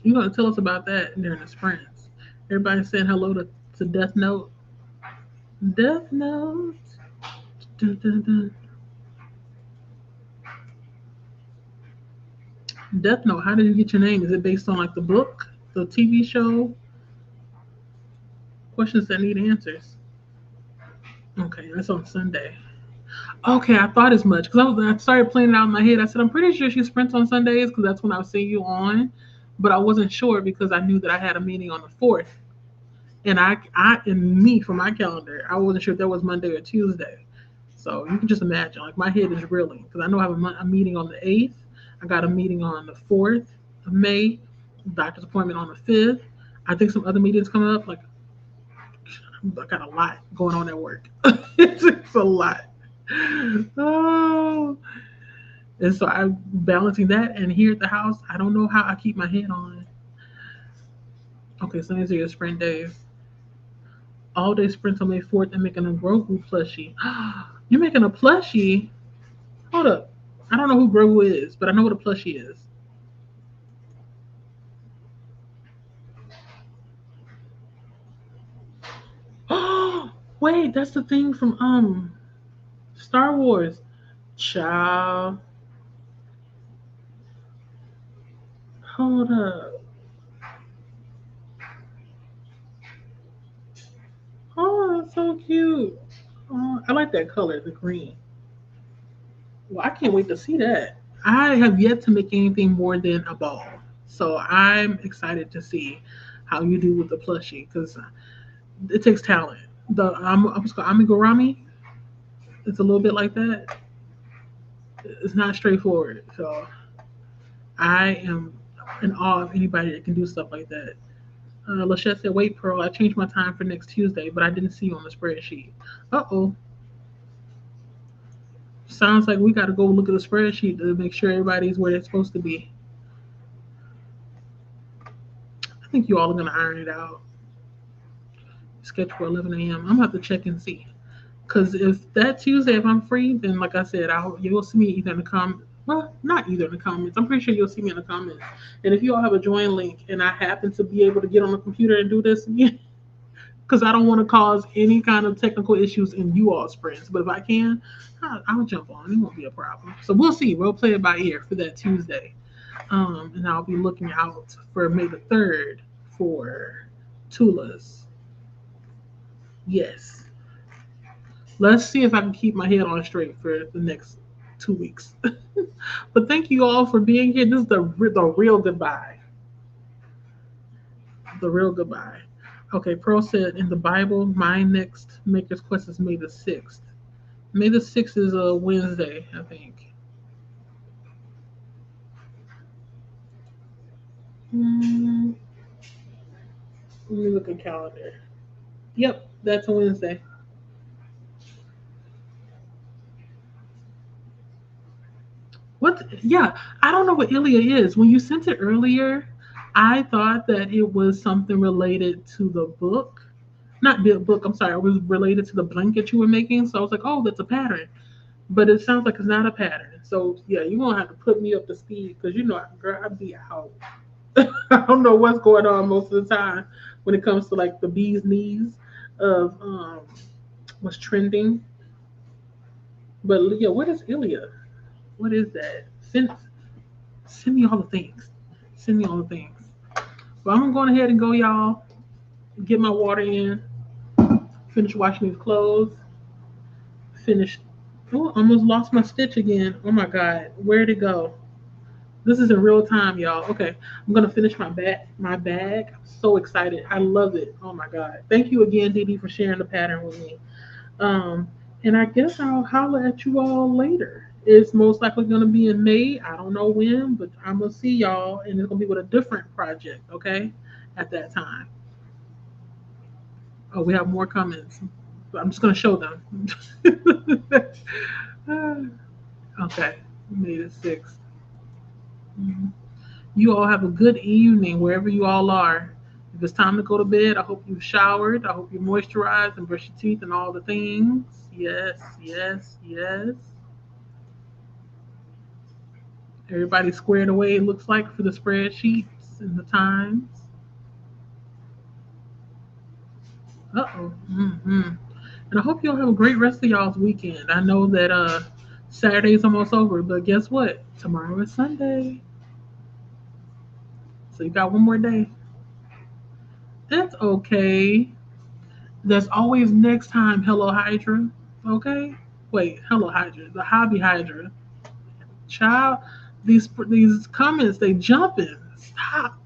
you're gonna tell us about that during the sprints. Everybody saying hello to Death Note. Death Note. Dun, dun, dun. Death Note. How did you get your name? Is it based on like the book, the TV show? Questions that need answers. Okay, that's on Sunday. Okay, I thought as much because I started playing it out in my head. I said I'm pretty sure she sprints on Sundays because that's when I see you on, but I wasn't sure because I knew that I had a meeting on the 4th, and I and me for my calendar, I wasn't sure if that was Monday or Tuesday. So you can just imagine, like my head is reeling because I know I have a meeting on the 8th. I got a meeting on the 4th of May, doctor's appointment on the 5th. I think some other meetings coming up. Like I got a lot going on at work. It's a lot. Oh, and so I'm balancing that, and here at the house, I don't know how I keep my head on. Okay, so these are your sprint days. All day sprints on May 4th and making a Grogu plushie. You're making a plushie? Hold up. I don't know who Grogu is, but I know what a plushie is. Oh, wait, that's the thing from Star Wars. Child. Hold up. Oh, that's so cute. Oh, I like that color, the green. Well, I can't wait to see that. I have yet to make anything more than a ball. So I'm excited to see how you do with the plushie because it takes talent. The I was called amigurumi. It's a little bit like that. It's not straightforward. So I am in awe of anybody that can do stuff like that. Lachette said, "Wait, Pearl, I changed my time for next Tuesday, but I didn't see you on the spreadsheet." Uh-oh. Sounds like we got to go look at the spreadsheet to make sure everybody's where they're supposed to be. I think you all are going to iron it out. Sketch for 11 a.m. I'm going to have to check and see. Because if that Tuesday, if I'm free, then like I said, you'll see me either in the comments. Well, not either in the comments. I'm pretty sure you'll see me in the comments. And if you all have a join link and I happen to be able to get on the computer and do this again, because I don't want to cause any kind of technical issues in you all sprints. But if I can, I'll jump on. It won't be a problem. So we'll see. We'll play it by ear for that Tuesday. And I'll be looking out for May the 3rd for Tula's. Yes. Let's see if I can keep my head on straight for the next 2 weeks. But thank you all for being here. This is the real goodbye. The real goodbye. Okay, Pearl said in the Bible, my next Maker's Quest is May the 6th. May the 6th is a Wednesday, I think. Hmm, let me look at calendar. Yep, that's a Wednesday. What? Yeah, I don't know what Ilya is. When you sent it earlier, I thought that it was something related to the book. Not the book, I'm sorry, it was related to the blanket you were making. So I was like, oh, that's a pattern. But it sounds like it's not a pattern. So yeah, you're gonna have to put me up to speed because girl, I'd be out. I don't know what's going on most of the time when it comes to like the bee's knees of what's trending. But yeah, what is Ilya? What is that? Send me all the things. Send me all the things. But I'm going ahead and go, y'all. Get my water in. Finish washing these clothes. Finish. Oh, almost lost my stitch again. Oh my God, where'd it go? This is in real time, y'all. Okay, I'm gonna finish my bag. My bag. I'm so excited. I love it. Oh my God. Thank you again, Dee Dee, for sharing the pattern with me. Um, and I guess I'll holler at you all later. It's most likely gonna be in May. I don't know when, but I'm gonna see y'all, and it's gonna be with a different project. Okay, at that time. Oh, we have more comments. I'm just gonna show them. Okay, May the 6th. Mhm. You all have a good evening wherever you all are. If it's time to go to bed, I hope you've showered. I hope you moisturized and brush your teeth and all the things. Yes, yes, yes. Everybody squared away, it looks like, for the spreadsheets and the times. Uh-oh. Mm-hmm. And I hope y'all have a great rest of y'all's weekend. I know that Saturday's almost over, but guess what? Tomorrow is Sunday. So you got one more day. That's okay. There's always next time, Hello Hydra. Okay? Wait, Hello Hydra. The Hobby Hydra. Child, these comments, they jumping. Stop.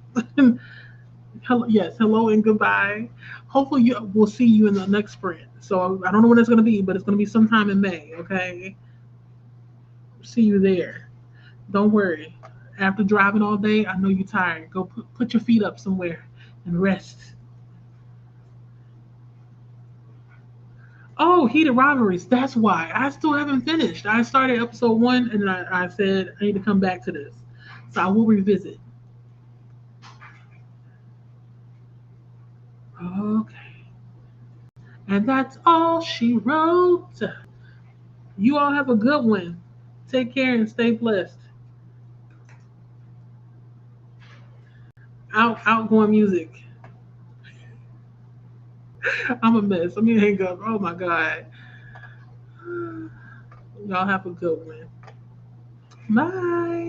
Hello, yes, hello and goodbye. Hopefully we'll see you in the next sprint. So I don't know when it's gonna be, but it's gonna be sometime in May, okay? See you there. Don't worry. After driving all day, I know you're tired. Go put your feet up somewhere and rest. Oh, Heated Rivalries. That's why. I still haven't finished. I started episode one and I said I need to come back to this. So I will revisit. Okay. And that's all she wrote. You all have a good one. Take care and stay blessed. Outgoing music. I'm a mess. Let me hang up. Oh my God. Y'all have a good one. Bye.